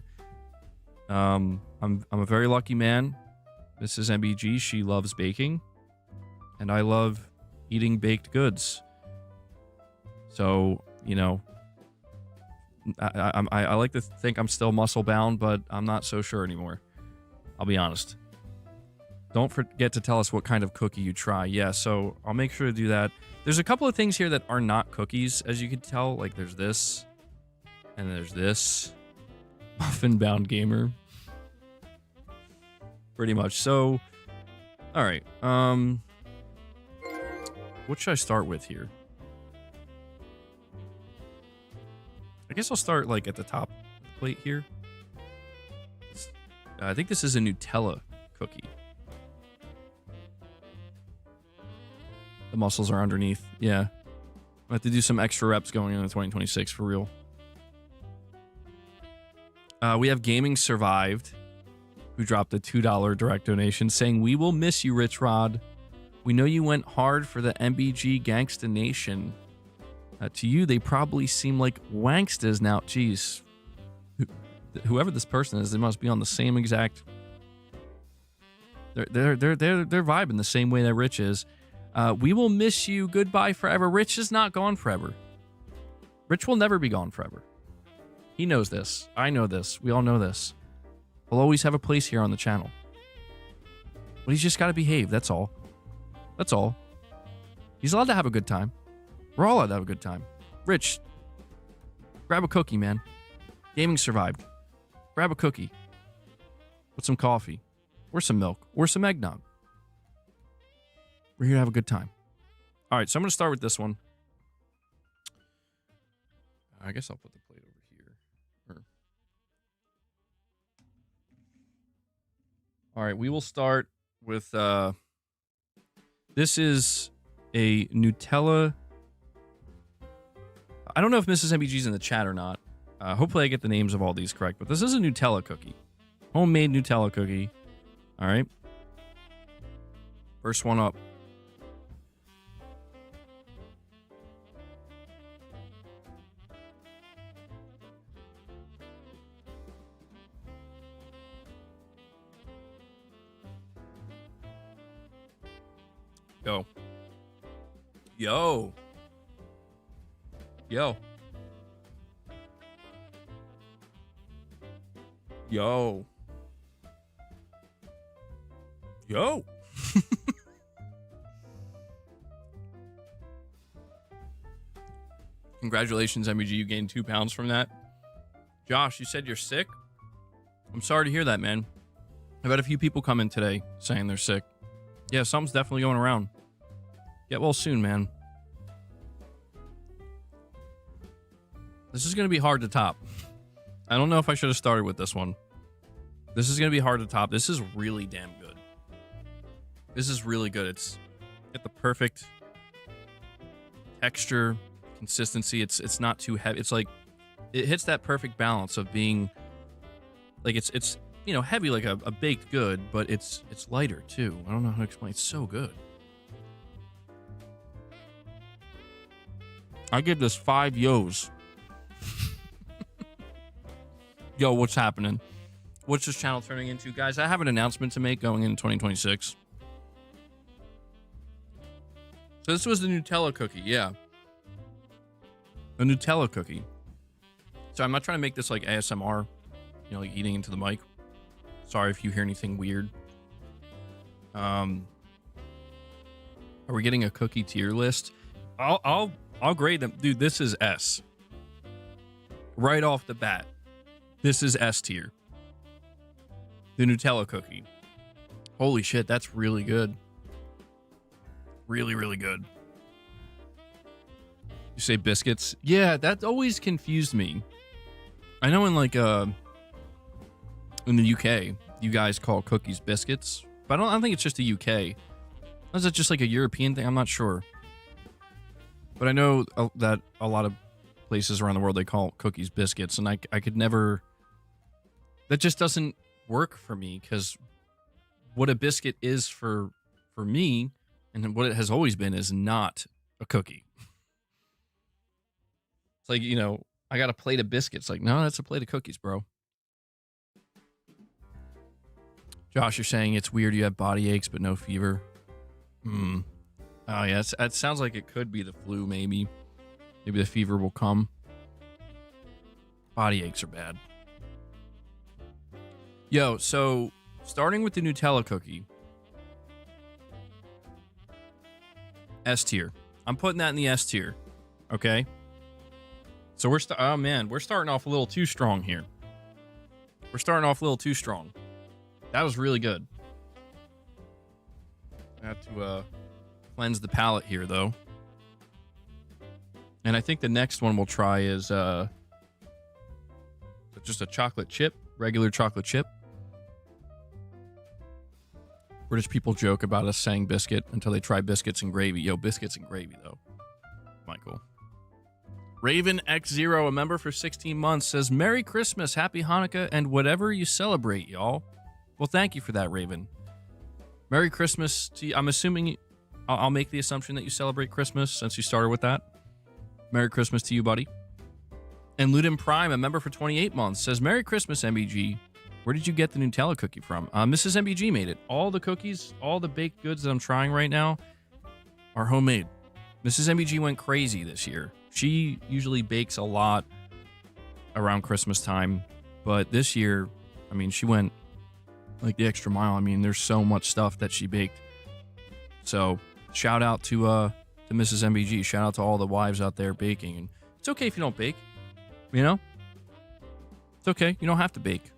I'm a very lucky man. Mrs. MBG, she loves baking, and I love eating baked goods. So, you know, I like to think I'm still muscle bound, but I'm not so sure anymore. I'll be honest. Don't forget to tell us what kind of cookie you try. Yeah, so I'll make sure to do that. There's a couple of things here that are not cookies, as you can tell. Like there's this, and there's this. Muffin bound gamer. Pretty much. So, all right. What should I start with here? I guess I'll start like at the top of the plate here. I think this is a Nutella cookie. The muscles are underneath. Yeah. I have to do some extra reps going into 2026 for real. We have Gaming Survived, who dropped a $2 direct donation saying, "We will miss you, Rich Rod. We know you went hard for the MBG Gangsta Nation. To you, they probably seem like wangstas now." Jeez. Whoever this person is, they must be on the same exact... They're vibing the same way that Rich is. "We will miss you. Goodbye forever." Rich is not gone forever. Rich will never be gone forever. He knows this. I know this. We all know this. He'll always have a place here on the channel. But he's just got to behave. That's all. That's all. He's allowed to have a good time. We're all allowed to have a good time. Rich, grab a cookie, man. Gaming Survived. Grab a cookie. With some coffee. Or some milk. Or some eggnog. We're here to have a good time. All right, so I'm going to start with this one. I guess I'll put the plate over here. All right, we will start with... this is a Nutella... I don't know if Mrs. MBG's in the chat or not. Hopefully I get the names of all these correct, but this is a Nutella cookie. Homemade Nutella cookie. All right. First one up. Yo. Yo. Yo. Yo. Yo. Congratulations, MBG. You gained 2 pounds from that. Josh, you said you're sick? I'm sorry to hear that, man. I've had a few people come in today saying they're sick. Yeah, something's definitely going around. Get well soon, man. This is going to be hard to top. I don't know if I should have started with this one. This is going to be hard to top. This is really damn good. This is really good. It's got the perfect texture, consistency. It's not too heavy. It's like it hits that perfect balance of being like it's you know, heavy like a baked good, but it's lighter too. I don't know how to explain. It's so good. I give this 5 yos. Yo, what's happening? What's this channel turning into? Guys, I have an announcement to make going into 2026. So this was the Nutella cookie, yeah. A Nutella cookie. So I'm not trying to make this like ASMR, you know, like eating into the mic. Sorry if you hear anything weird. Are we getting a cookie tier list? I'll grade them. Dude, this is S. Right off the bat. This is S tier. The Nutella cookie. Holy shit, that's really good. Really, really good. You say biscuits? Yeah, that always confused me. I know in like in the UK, you guys call cookies biscuits, but I don't think it's just a UK. Is it just like a European thing? I'm not sure. But I know that a lot of places around the world, they call cookies biscuits, and I could never That just doesn't work for me, because what a biscuit is for me, and what it has always been, is not a cookie. It's like, I got a plate of biscuits. Like, no, that's a plate of cookies, bro. Josh, you're saying it's weird you have body aches but no fever. Oh, yeah, it sounds like it could be the flu, maybe. Maybe the fever will come. Body aches are bad. Yo, so starting with the Nutella cookie. S tier. I'm putting that in the S tier. Okay? So we're starting off a little too strong here. We're starting off a little too strong. That was really good. I have to cleanse the palate here, though. And I think the next one we'll try is just a chocolate chip, regular chocolate chip. British people joke about us saying biscuit until they try biscuits and gravy. Yo, biscuits and gravy, though. Michael. Raven X0, a member for 16 months, says, Merry Christmas, Happy Hanukkah, and whatever you celebrate, y'all. Well, thank you for that, Raven. Merry Christmas to you. I'm assuming, I'll make the assumption that you celebrate Christmas since you started with that. Merry Christmas to you, buddy. And Ludin Prime, a member for 28 months, says, Merry Christmas, MBG. Where did you get the Nutella cookie from? Mrs. MBG made it. All the cookies, all the baked goods that I'm trying right now are homemade. Mrs. MBG went crazy this year. She usually bakes a lot around Christmas time, but this year, I mean, she went like the extra mile. I mean, there's so much stuff that she baked. So shout out to Mrs. MBG. Shout out to all the wives out there baking. And it's okay if you don't bake, It's okay. You don't have to bake.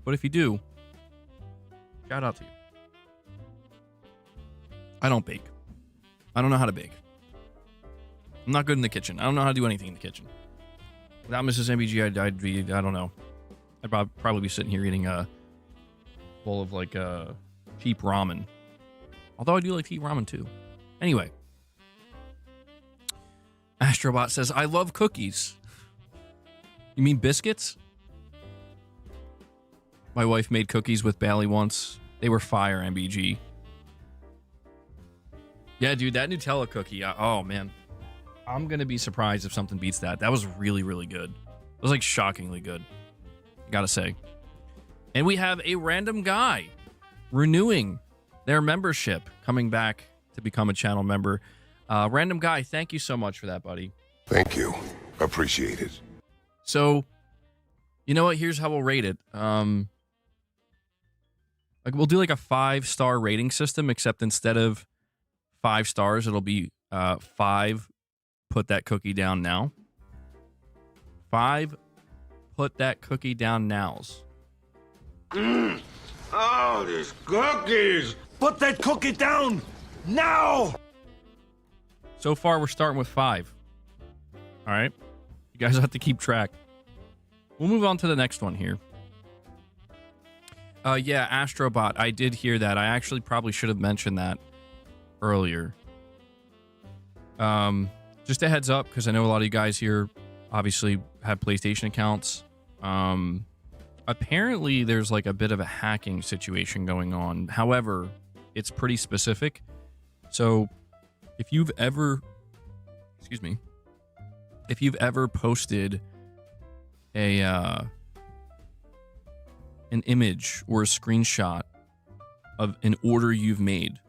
But if you do, shout out to you. I don't bake. I don't know how to bake. I'm not good in the kitchen. I don't know how to do anything in the kitchen. Without Mrs. MBG, I'd be, I don't know. I'd probably be sitting here eating a bowl of like cheap ramen. Although I do like to eat ramen too. Anyway. Astrobot says, I love cookies. You mean biscuits? My wife made cookies with Bailey once. They were fire, MBG. Yeah, dude, that Nutella cookie. Oh, man. I'm going to be surprised if something beats that. That was really, really good. It was like shockingly good. Gotta say. And we have a random guy renewing their membership, coming back to become a channel member. Random guy, thank you so much for that, buddy. Thank you. Appreciate it. So, you know what? Here's how we'll rate it. Like we'll do like a 5-star rating system, except instead of 5 stars, it'll be 5. Put that cookie down now. 5. Put that cookie down nows. Oh, these cookies! Put that cookie down now! So far, we're starting with 5. All right, you guys have to keep track. We'll move on to the next one here. Yeah, Astrobot, I did hear that. I actually probably should have mentioned that earlier. Just a heads up, because I know a lot of you guys here obviously have PlayStation accounts. Apparently, there's like a bit of a hacking situation going on. However, it's pretty specific. So, if you've ever posted an image or a screenshot of an order you've made,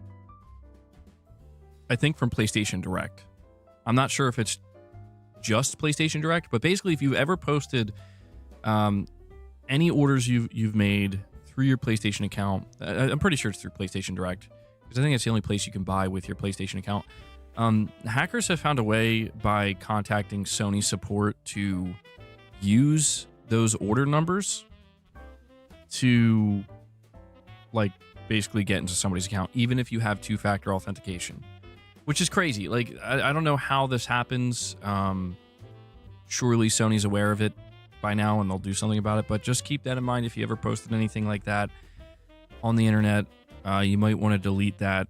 I think from PlayStation Direct. I'm not sure if it's just PlayStation Direct, but basically if you've ever posted any orders you've made through your PlayStation account, I'm pretty sure it's through PlayStation Direct, because I think it's the only place you can buy with your PlayStation account. Hackers have found a way by contacting Sony support to use those order numbers to like basically get into somebody's account, even if you have 2-factor authentication, which is crazy. Like, I don't know how this happens. Surely Sony's aware of it by now and they'll do something about it, but just keep that in mind if you ever posted anything like that on the internet. You might want to delete that,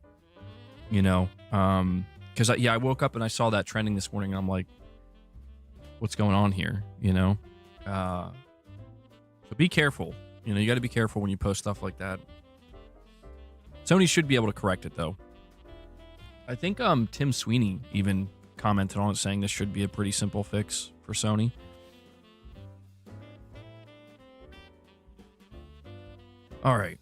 because I woke up and I saw that trending this morning and I'm like, what's going on here? So So be careful. You got to be careful when you post stuff like that. Sony should be able to correct it, though. I think Tim Sweeney even commented on it, saying this should be a pretty simple fix for Sony. All right.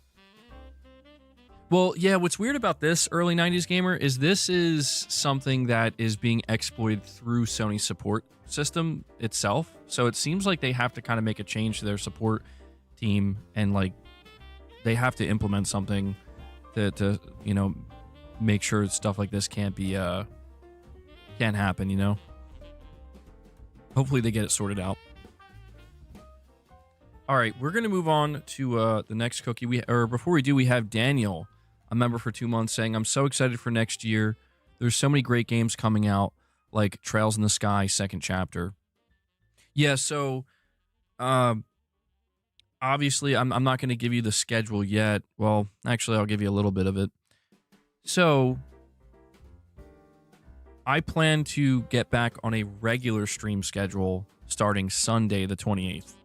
Well, yeah, what's weird about this early 90s gamer is this is something that is being exploited through Sony's support system itself. So it seems like they have to kind of make a change to their support team, and like they have to implement something to make sure stuff like this can't happen. Hopefully they get it sorted out. All right, we're going to move on to the next cookie. Before we do, we have Daniel, a member for 2 months, saying, I'm so excited for next year. There's so many great games coming out, like Trails in the Sky, second chapter. Yeah, so obviously I'm not going to give you the schedule yet. Well, actually, I'll give you a little bit of it. So I plan to get back on a regular stream schedule starting Sunday the 28th.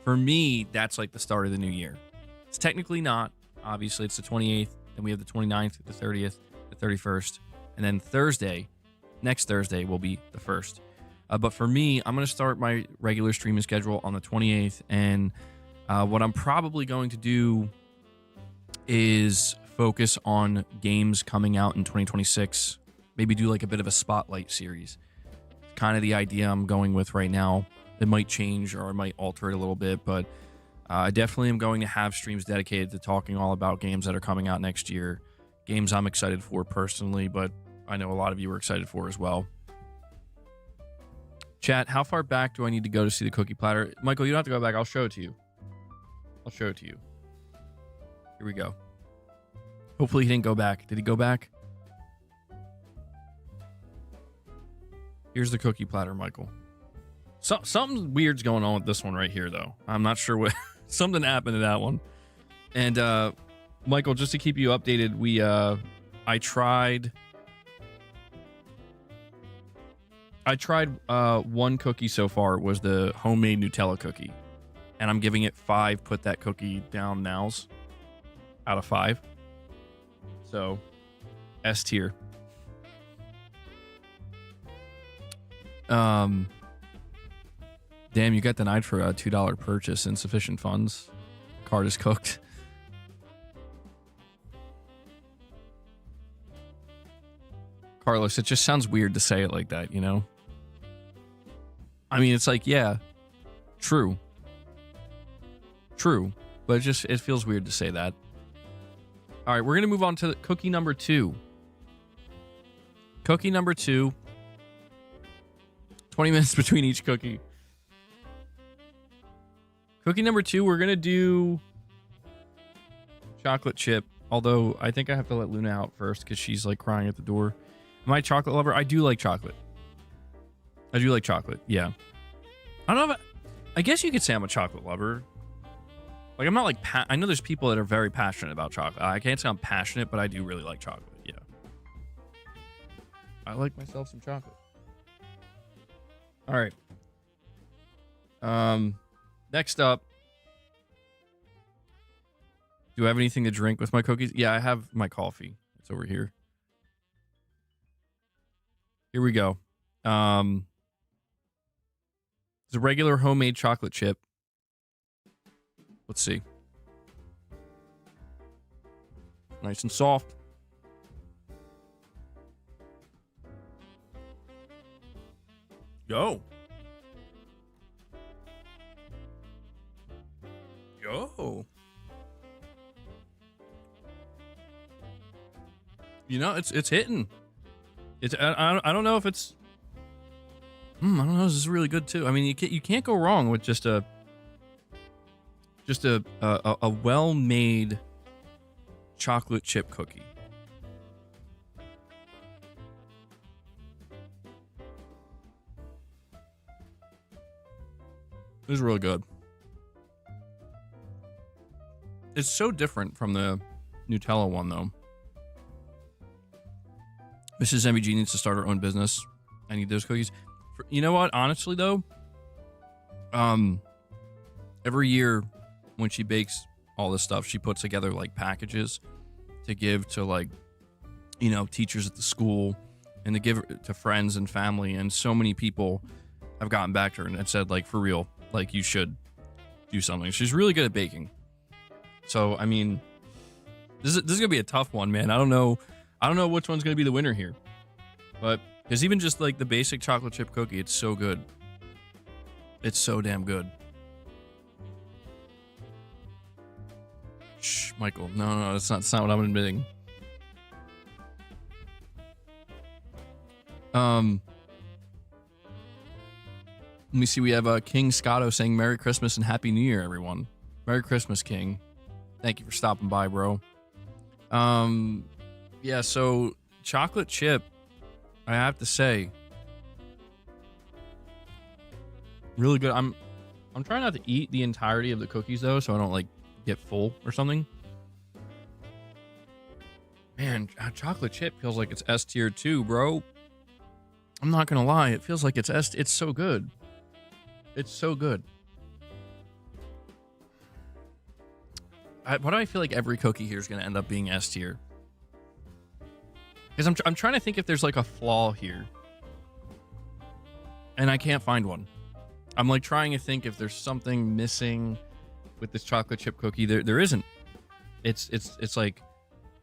For me, that's like the start of the new year. It's technically not. Obviously, it's the 28th. Then we have the 29th, the 30th, the 31st. And then next Thursday, will be the 1st. But for me, I'm going to start my regular streaming schedule on the 28th. And what I'm probably going to do is focus on games coming out in 2026. Maybe do like a bit of a spotlight series. Kind of the idea I'm going with right now. It might change or I might alter it a little bit, but I definitely am going to have streams dedicated to talking all about games that are coming out next year. Games I'm excited for personally, but I know a lot of you are excited for as well. Chat, how far back do I need to go to see the cookie platter? Michael, you don't have to go back. I'll show it to you. Here we go. Hopefully he didn't go back. Did he go back? Here's the cookie platter, Michael. Something weird's going on with this one right here, though. I'm not sure what. Something happened to that one. And Michael, just to keep you updated, I tried one cookie so far. It was the homemade Nutella cookie, and I'm giving it 5 put that cookie down nows out of 5. So S tier. Damn, you got denied for a $2 purchase. Insufficient funds. Card is cooked. Carlos, it just sounds weird to say it like that, I mean, it's like, yeah, true, but it feels weird to say that. All right, we're gonna move on to cookie number 2. Cookie number 2. 20 minutes between each cookie. Cookie number 2, we're going to do chocolate chip. Although, I think I have to let Luna out first because she's like crying at the door. Am I a chocolate lover? I do like chocolate. Yeah. I don't know I guess you could say I'm a chocolate lover. Like, I'm not like... I know there's people that are very passionate about chocolate. I can't say I'm passionate, but I do really like chocolate. Yeah. I like myself some chocolate. All right. Next up, do I have anything to drink with my cookies? Yeah, I have my coffee. It's over here. Here we go. It's a regular homemade chocolate chip. Let's see. Nice and soft. Yo. It's hitting. I don't know if it's. I don't know. This is really good too. I mean, you can't go wrong with just a well-made chocolate chip cookie. This is really good. It's so different from the Nutella one, though. Mrs. MVG needs to start her own business. I need those cookies. You know what? Honestly, though, every year when she bakes all this stuff, she puts together like packages to give to like, you know, teachers at the school and to give to friends and family. And so many people have gotten back to her and said, like, for real, like, you should do something. She's really good at baking. So, I mean, this is gonna be a tough one, man. I don't know which one's gonna be the winner here, but because even just like the basic chocolate chip cookie, it's so good. It's so damn good. Shh, Michael. No, that's not what I'm admitting. Let me see. We have King Scotto saying Merry Christmas and Happy New Year, everyone. Merry Christmas, King. Thank you for stopping by, bro. Yeah, so chocolate chip, I have to say, really good. I'm trying not to eat the entirety of the cookies though, so I don't like get full or something. Man, chocolate chip feels like it's S tier too, bro. I'm not gonna lie, it feels like it's S. It's so good. It's so good. Why do I feel like every cookie here is gonna end up being S tier? Because I'm trying to think if there's like a flaw here, and I can't find one. I'm like trying to think if there's something missing with this chocolate chip cookie. There isn't. It's like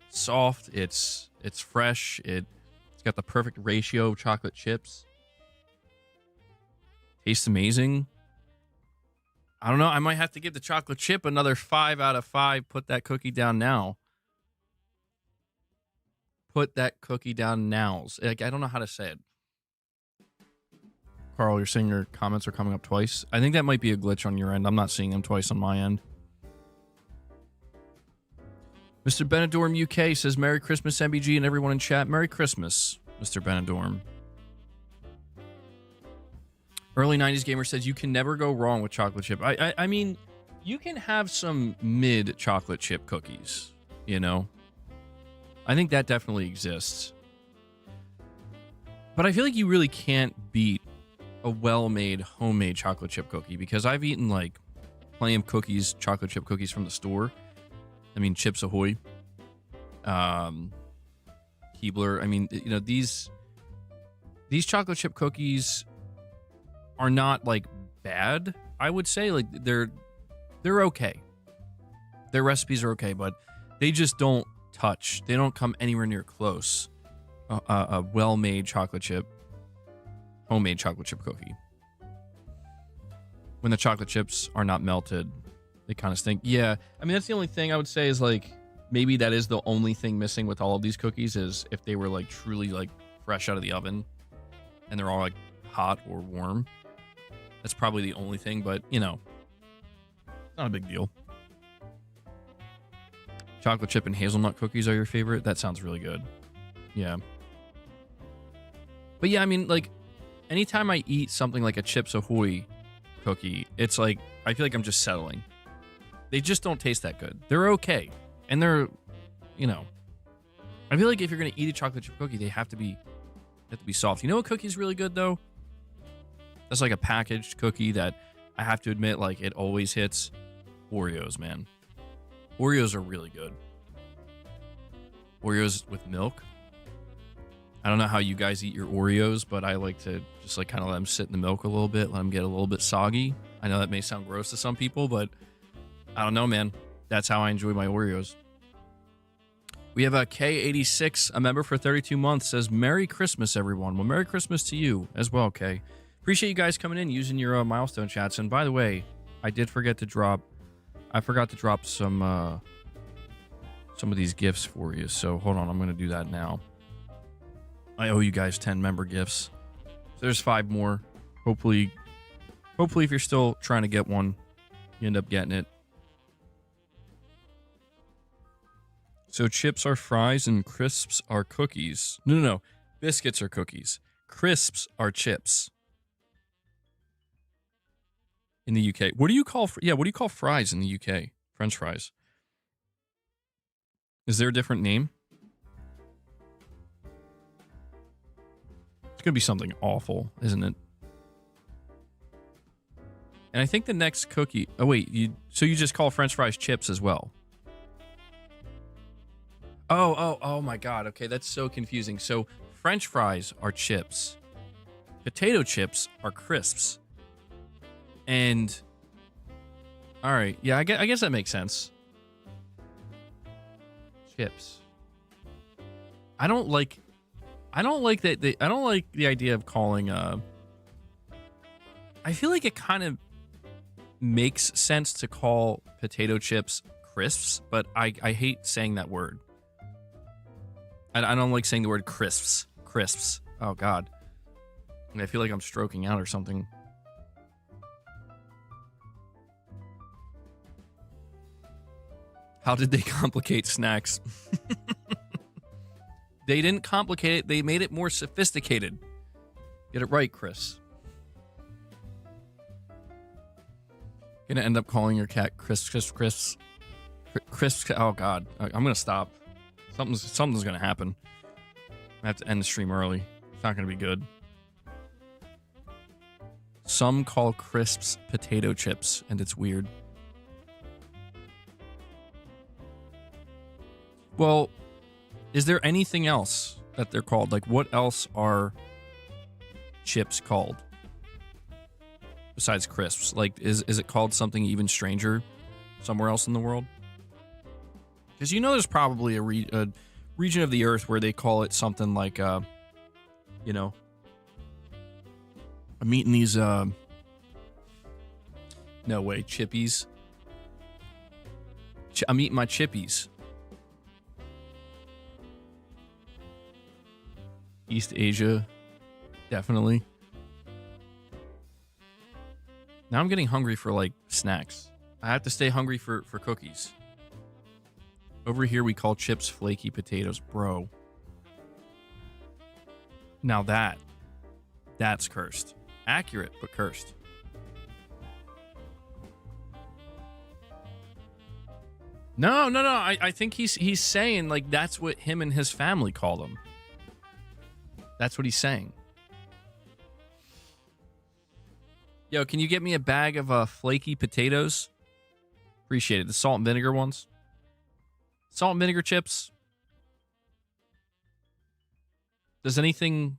soft. It's fresh. It's got the perfect ratio of chocolate chips. Tastes amazing. I don't know. I might have to give the chocolate chip another 5 out of 5. Put that cookie down now. Put that cookie down now. Like, I don't know how to say it. Carl, you're saying your comments are coming up twice. I think that might be a glitch on your end. I'm not seeing them twice on my end. Mr. Benidorm UK says, Merry Christmas, MBG, and everyone in chat. Merry Christmas, Mr. Benidorm. Early 90s Gamer says, you can never go wrong with chocolate chip. I mean, you can have some mid chocolate chip cookies, you know? I think that definitely exists. But I feel like you really can't beat a well-made homemade chocolate chip cookie, because I've eaten like plenty of cookies, chocolate chip cookies from the store. I mean, Chips Ahoy, Keebler. I mean, you know, these chocolate chip cookies are not like bad. I would say like they're okay. Their recipes are okay, but they just don't touch. They don't come anywhere near close. A well-made chocolate chip, homemade chocolate chip cookie. When the chocolate chips are not melted, they kind of stink. Yeah, I mean, that's the only thing I would say is like, maybe that is the only thing missing with all of these cookies, is if they were like truly like fresh out of the oven and they're all like hot or warm. That's probably the only thing, but you know, not a big deal. Chocolate chip and hazelnut cookies are your favorite? That sounds really good. Yeah. But yeah, I mean, like, anytime I eat something like a Chips Ahoy cookie, it's like, I feel like I'm just settling. They just don't taste that good. They're okay. And they're, you know, I feel like if you're going to eat a chocolate chip cookie, they have to be soft. You know what cookie's really good, though? That's like a packaged cookie that I have to admit, like, it always hits. Oreos, man. Oreos are really good. Oreos with milk. I don't know how you guys eat your Oreos, but I like to just like kind of let them sit in the milk a little bit, let them get a little bit soggy. I know that may sound gross to some people, but I don't know, man. That's how I enjoy my Oreos. We have a K86, a member for 32 months, says, Merry Christmas, everyone. Well, Merry Christmas to you as well, Kay. Appreciate you guys coming in, using your milestone chats. And by the way, I forgot to drop some of these gifts for you. So hold on, I'm going to do that now. I owe you guys 10 member gifts. So there's 5 more. Hopefully if you're still trying to get one, you end up getting it. So chips are fries and crisps are cookies. No. Biscuits are cookies. Crisps are chips. In the UK. What do you call fries in the UK? French fries. Is there a different name? It's going to be something awful, isn't it? And I think the next cookie... Oh, wait. So you just call French fries chips as well? Oh my God. Okay, that's so confusing. So French fries are chips. Potato chips are crisps. And... All right. Yeah, I guess that makes sense. Chips. I don't like that. I don't like the idea of calling... I feel like it kind of makes sense to call potato chips crisps, but I hate saying that word. I don't like saying the word crisps. Crisps. Oh, God. I feel like I'm stroking out or something. How did they complicate snacks? They didn't complicate it. They made it more sophisticated. Get it right, Chris. Gonna end up calling your cat Chris. Oh God, I'm gonna stop. Something's gonna happen. I have to end the stream early. It's not gonna be good. Some call crisps potato chips, and it's weird. Well, is there anything else that they're called? Like, what else are chips called besides crisps? Like, is it called something even stranger somewhere else in the world? Because you know there's probably a region of the earth where they call it something like, you know, I'm eating these, no way, chippies. I'm eating my chippies. East Asia, definitely. Now I'm getting hungry for, like, snacks. I have to stay hungry for cookies. Over here, we call chips flaky potatoes. Bro. Now that's cursed. Accurate, but cursed. No. I think he's saying, like, that's what him and his family call them. That's what he's saying. Yo, can you get me a bag of flaky potatoes? Appreciate it. The salt and vinegar ones. Salt and vinegar chips. Does anything...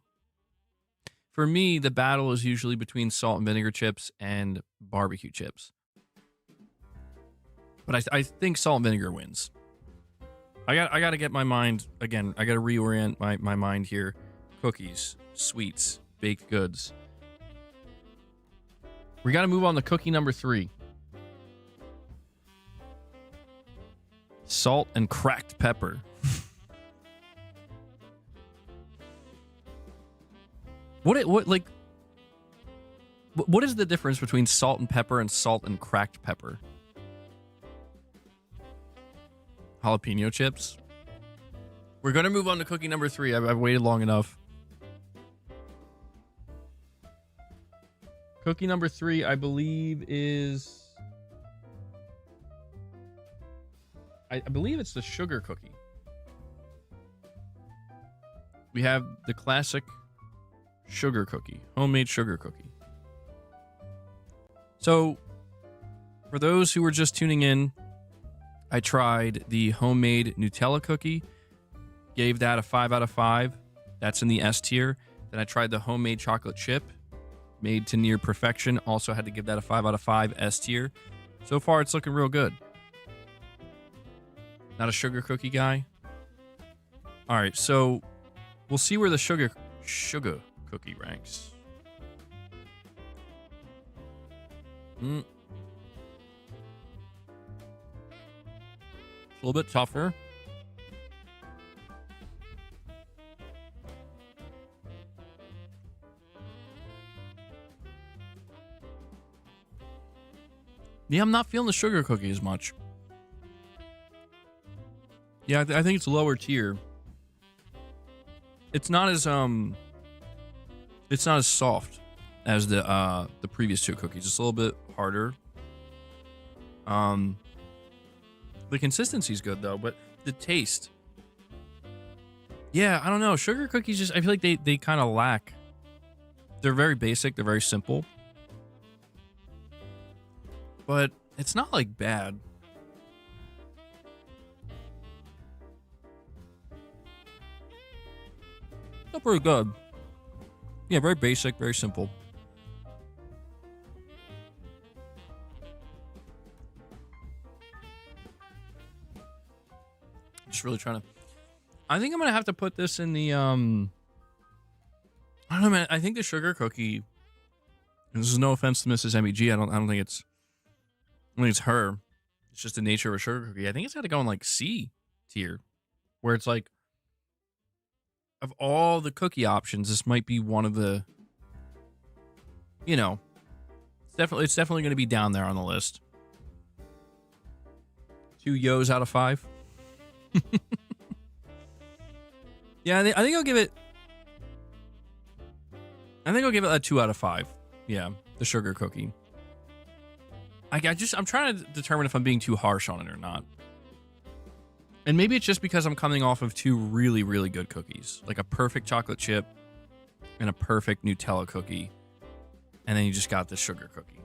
For me, the battle is usually between salt and vinegar chips and barbecue chips. But I think salt and vinegar wins. I got to get my mind... Again, I got to reorient my mind here. Cookies, sweets, baked goods. We got to move on to cookie number 3. Salt and cracked pepper. What is the difference between salt and pepper and salt and cracked pepper? Jalapeno chips. We're going to move on to cookie number 3. I've waited long enough. Cookie number 3, I believe, is... I believe it's the sugar cookie. We have the classic sugar cookie, homemade sugar cookie. So, for those who were just tuning in, I tried the homemade Nutella cookie, gave that a 5 out of 5. That's in the S tier. Then I tried the homemade chocolate chip, made to near perfection. Also had to give that a 5 out of 5, S tier. So far, it's looking real good. Not a sugar cookie guy. All right, so we'll see where the sugar cookie ranks. A little bit tougher. Yeah, I'm not feeling the sugar cookie as much. Yeah, I think it's lower tier. It's not as soft as the previous 2 cookies. It's a little bit harder. The consistency's good though, but the taste. Yeah, I don't know. Sugar cookies just, I feel like they kind of lack. They're very basic, they're very simple. but it's not like bad. Still pretty good. Yeah, very basic, very simple. Just really trying to. I think I'm gonna have to put this in the I don't know, man. I think the sugar cookie. And this is no offense to Mrs. MEG. I don't think it's. I think it's her. It's just the nature of a sugar cookie. I think it's got to go in like C tier, where it's like, of all the cookie options, this might be one of the. You know, it's definitely going to be down there on the list. 2 yos out of 5. Yeah, I think I'll give it. I think I'll give it a 2 out of 5. Yeah, the sugar cookie. I'm trying to determine if I'm being too harsh on it or not. And maybe it's just because I'm coming off of 2 really, really good cookies, like a perfect chocolate chip and a perfect Nutella cookie, and then you just got the sugar cookie.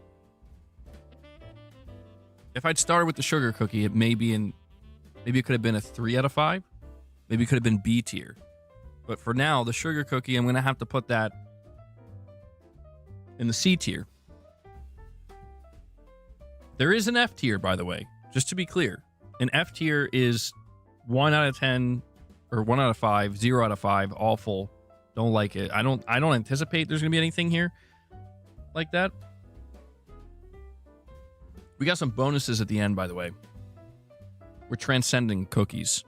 If I'd started with the sugar cookie, maybe it could have been a 3 out of 5. Maybe it could have been B tier. But for now, the sugar cookie, I'm going to have to put that in the C tier. There is an F tier, by the way, just to be clear. An F tier is 1 out of 10 or 1 out of 5, 0 out of 5, awful. Don't like it. I don't anticipate there's going to be anything here like that. We got some bonuses at the end, by the way. We're transcending cookies.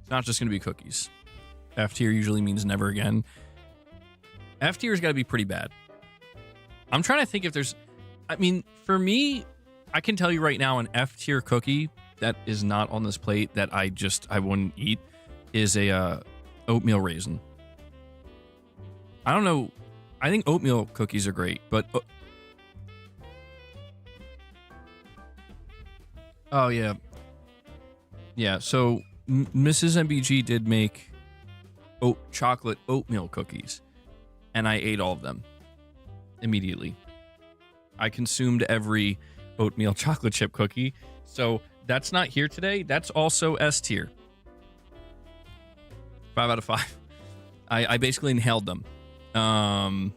It's not just going to be cookies. F tier usually means never again. F tier's got to be pretty bad. I'm trying to think if there's. I mean, for me, I can tell you right now, an F tier cookie that is not on this plate that I wouldn't eat is a oatmeal raisin. I don't know. I think oatmeal cookies are great, but oh yeah, yeah. So Mrs. MBG did make chocolate oatmeal cookies, and I ate all of them immediately. I consumed every oatmeal chocolate chip cookie. So that's not here today. That's also S tier. 5 out of 5. I basically inhaled them. Shadowlink,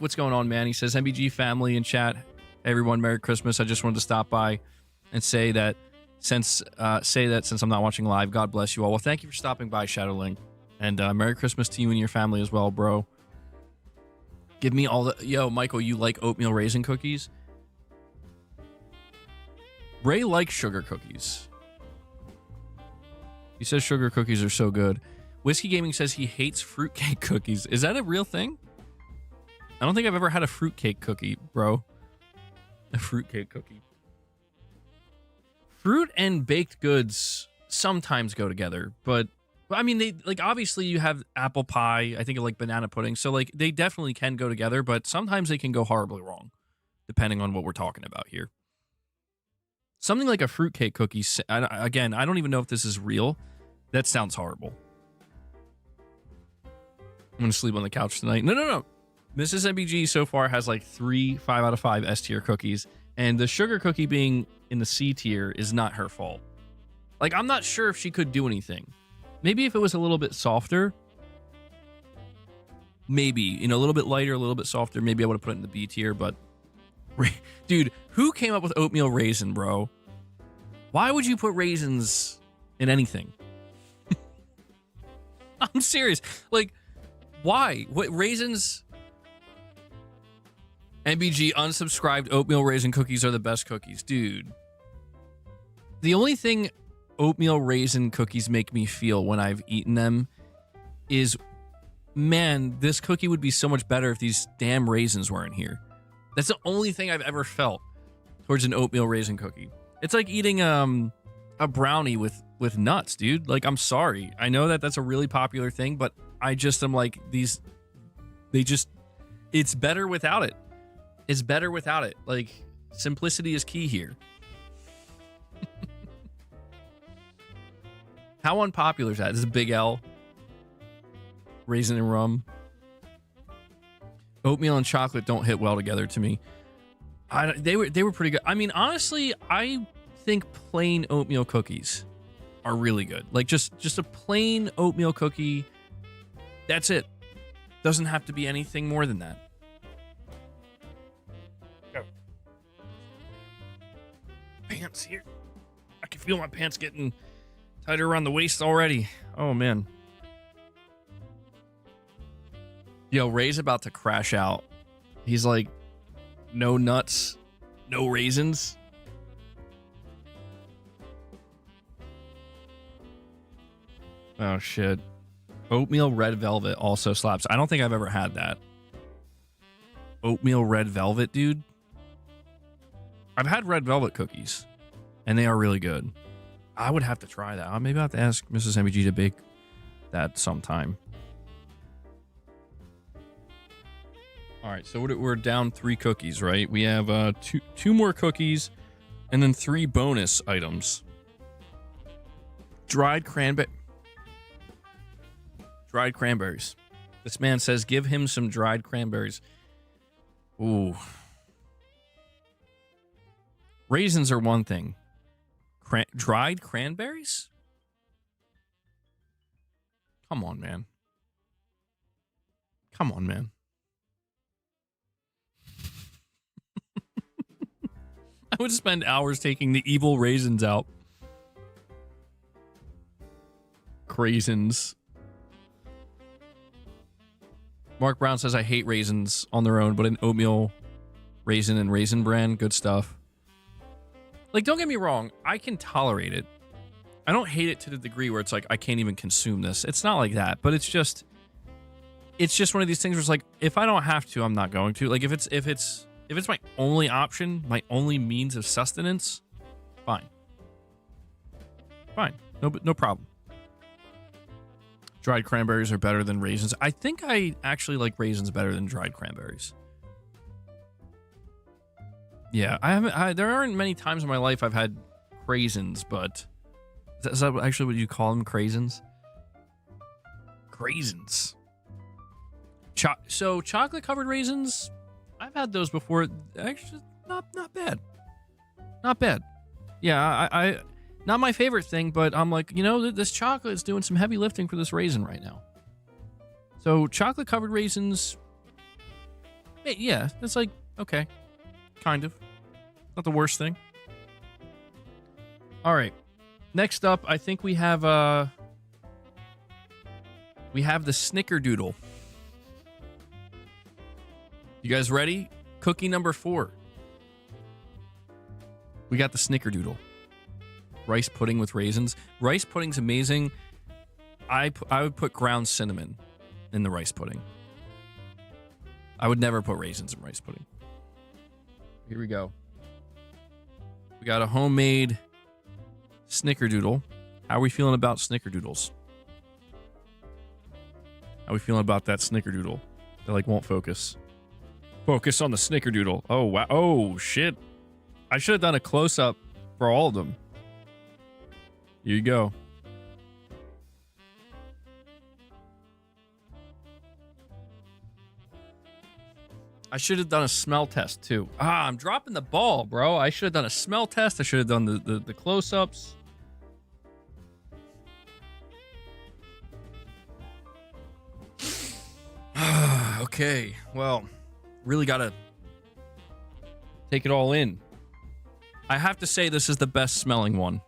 what's going on, man? He says, MBG family in chat, everyone, Merry Christmas. I just wanted to stop by and say that since I'm not watching live, God bless you all. Well, thank you for stopping by, Shadowlink. And Merry Christmas to you and your family as well, bro. Give me all the... Yo, Michael, you like oatmeal raisin cookies? Ray likes sugar cookies. He says sugar cookies are so good. Whiskey Gaming says he hates fruitcake cookies. Is that a real thing? I don't think I've ever had a fruitcake cookie, bro. A fruitcake cookie. Fruit and baked goods sometimes go together, but I mean, they like obviously you have apple pie. I think of like banana pudding, so like they definitely can go together, but sometimes they can go horribly wrong, depending on what we're talking about here. Something like a fruitcake cookie. Again, I don't even know if this is real. That sounds horrible. I'm gonna sleep on the couch tonight. No. Mrs. MBG so far has like 3 5 out of 5 S tier cookies, and the sugar cookie being in the C tier is not her fault. Like, I'm not sure if she could do anything. Maybe if it was a little bit softer, maybe, a little bit lighter, a little bit softer, maybe I would have put it in the B tier, but dude, who came up with oatmeal raisin, bro? Why would you put raisins in anything? I'm serious. Like, why? What raisins? MBG unsubscribed. Oatmeal raisin cookies are the best cookies. Dude. The only thing oatmeal raisin cookies make me feel when I've eaten them is, man, this cookie would be so much better if these damn raisins weren't here. That's the only thing I've ever felt towards an oatmeal raisin cookie. It's like eating a brownie with nuts, dude. Like, I'm sorry. I know that that's a really popular thing, but I just am like, it's better without it. It's better without it. Like, simplicity is key here. How unpopular is that? This is a big L. Raisin and rum. Oatmeal and chocolate don't hit well together to me. They were pretty good. I mean, honestly, I think plain oatmeal cookies are really good. Like just a plain oatmeal cookie. That's it. Doesn't have to be anything more than that. Go. Pants here. I can feel my pants getting tighter around the waist already. Oh man. Yo, Ray's about to crash out. He's like, no nuts, no raisins. Oh shit. Oatmeal red velvet also slaps. I don't think I've ever had that. Oatmeal red velvet, dude. I've had red velvet cookies, and they are really good. I would have to try that. Maybe I'll have to ask Mrs. MBG to bake that sometime. All right, so we're down 3 cookies, right? We have two more cookies, and then 3 bonus items. Dried cranberries. This man says, give him some dried cranberries. Ooh. Raisins are one thing. Dried cranberries? Come on, man. Come on, man. I would spend hours taking the evil raisins out. Craisins. Mark Brown says, I hate raisins on their own, but an oatmeal raisin and Raisin Bran, good stuff. Like, don't get me wrong, I can tolerate it. I don't hate it to the degree where it's like, I can't even consume this. It's not like that, but it's just one of these things where it's like, if I don't have to, I'm not going to. Like, if it's my only option, my only means of sustenance, fine. Fine. No problem. Dried cranberries are better than raisins. I think I actually like raisins better than dried cranberries. Yeah, there aren't many times in my life I've had craisins, but is that actually what you call them? Craisins? Craisins. So chocolate covered raisins, I've had those before. Actually, not bad. Not bad. Yeah, I not my favorite thing, but I'm like, this chocolate is doing some heavy lifting for this raisin right now. So chocolate covered raisins, yeah, it's like, okay, kind of. Not the worst thing. All right. Next up, I think we have the Snickerdoodle. You guys ready? Cookie number 4. We got the Snickerdoodle. Rice pudding with raisins. Rice pudding's amazing. I would put ground cinnamon in the rice pudding. I would never put raisins in rice pudding. Here we go. We got a homemade Snickerdoodle. How are we feeling about Snickerdoodles? How are we feeling about that Snickerdoodle? They won't focus. Focus on the Snickerdoodle. Oh, wow. Oh, shit. I should have done a close-up for all of them. Here you go. I should have done a smell test, too. I'm dropping the ball, bro. I should have done a smell test. I should have done the close-ups. Okay, well, really got to take it all in. I have to say this is the best smelling one.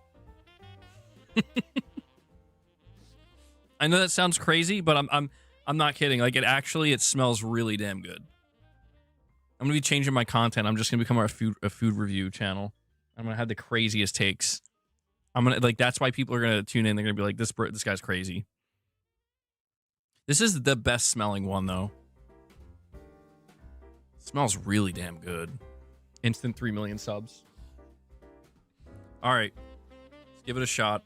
I know that sounds crazy, but I'm not kidding. Like, it smells really damn good. I'm gonna be changing my content. I'm just gonna become a food review channel. I'm gonna have the craziest takes. I'm gonna that's why people are gonna tune in. They're gonna be like, this guy's crazy. This is the best smelling one though. It smells really damn good. Instant 3 million subs. All right, let's give it a shot.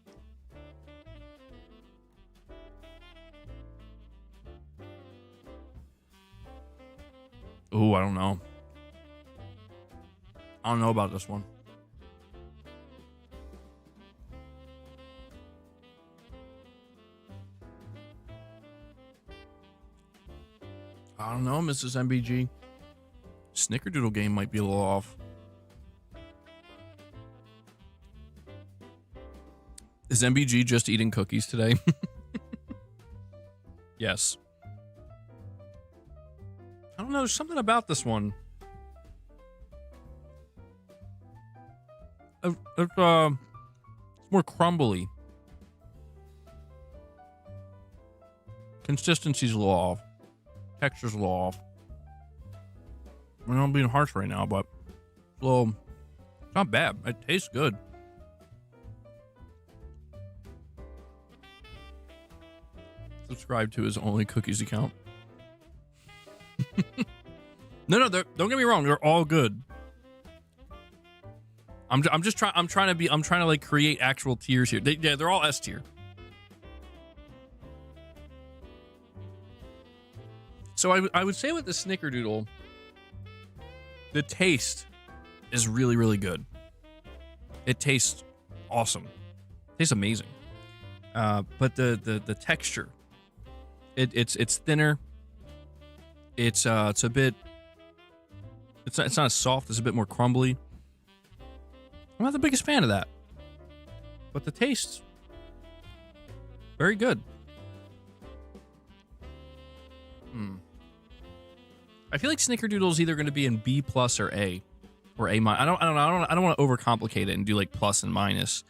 Ooh, I don't know. I don't know about this one. I don't know, Mrs. MBG. Snickerdoodle game might be a little off. Is MBG just eating cookies today? Yes. I don't know. There's something about this one. It's more crumbly. Consistency's a little off. Texture's a little off. I mean, I'm being harsh right now, but it's a little. It's not bad. It tastes good. Subscribe to his Only Cookies account. No, don't get me wrong. They're all good. I'm trying to like create actual tiers here. They're all S tier. So I would say with the Snickerdoodle, the taste is really, really good. It tastes awesome. It tastes amazing. But the texture, it's thinner. It's a bit. It's not as soft. It's a bit more crumbly. I'm not the biggest fan of that, but the taste, very good. I feel like Snickerdoodle is either going to be in B+ or A, or A-. I don't want to overcomplicate it and do like plus and minus.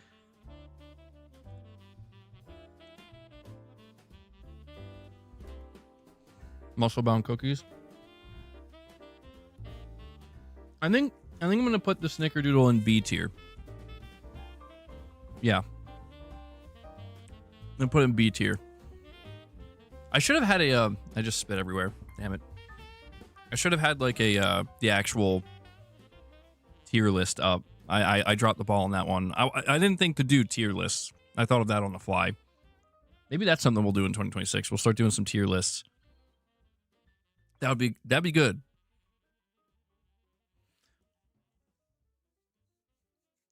Muscle bound cookies. I think I'm going to put the Snickerdoodle in B tier. Yeah. I'm going to put it in B tier. I should have had a, I just spit everywhere. Damn it. I should have had like a, the actual tier list up. I dropped the ball on that one. I didn't think to do tier lists. I thought of that on the fly. Maybe that's something we'll do in 2026. We'll start doing some tier lists. That'd be good.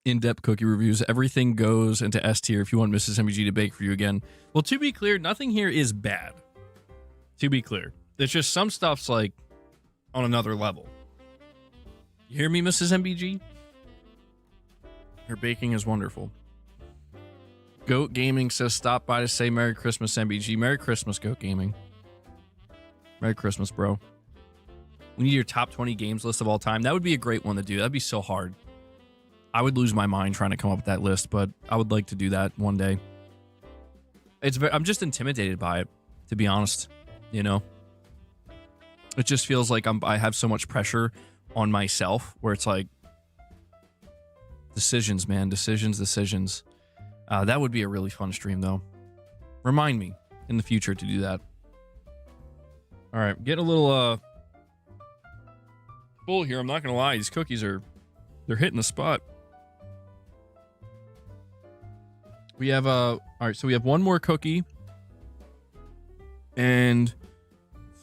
In-depth cookie reviews. Everything goes into S tier if you want Mrs. MBG to bake for you again. Well, to be clear, nothing here is bad. To be clear. It's just some stuff's like on another level. You hear me, Mrs. MBG? Her baking is wonderful. Goat Gaming says stop by to say Merry Christmas, MBG. Merry Christmas, Goat Gaming. Merry Christmas, bro. We need your top 20 games list of all time. That would be a great one to do. That'd be so hard. I would lose my mind trying to come up with that list, but I would like to do that one day. I'm just intimidated by it, to be honest. You know, it just feels like I have so much pressure on myself, where it's like decisions, man, decisions. That would be a really fun stream, though. Remind me in the future to do that. All right, getting a little full here. I'm not gonna lie, these cookies they're hitting the spot. We have all right, so we have one more cookie and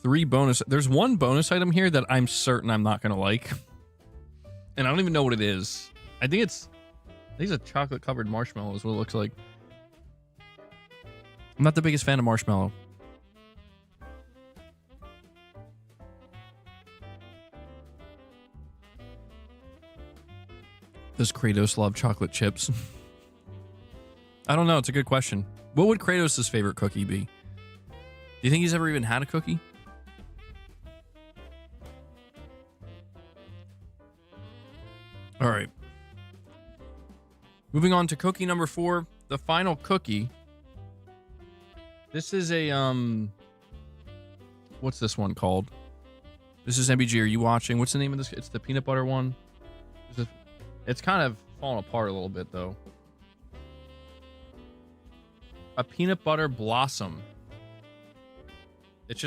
3 bonus. There's one bonus item here that I'm certain I'm not gonna like, and I don't even know what it is. I think it's a chocolate covered marshmallow is what it looks like. I'm not the biggest fan of marshmallow. Does Kratos love chocolate chips? I don't know. It's a good question. What would Kratos' favorite cookie be? Do you think he's ever even had a cookie? All right. Moving on to cookie number 4, the final cookie. This is a, what's this one called? This is MBG. Are you watching? What's the name of this? It's the peanut butter one. It's kind of falling apart a little bit, though. A peanut butter blossom. It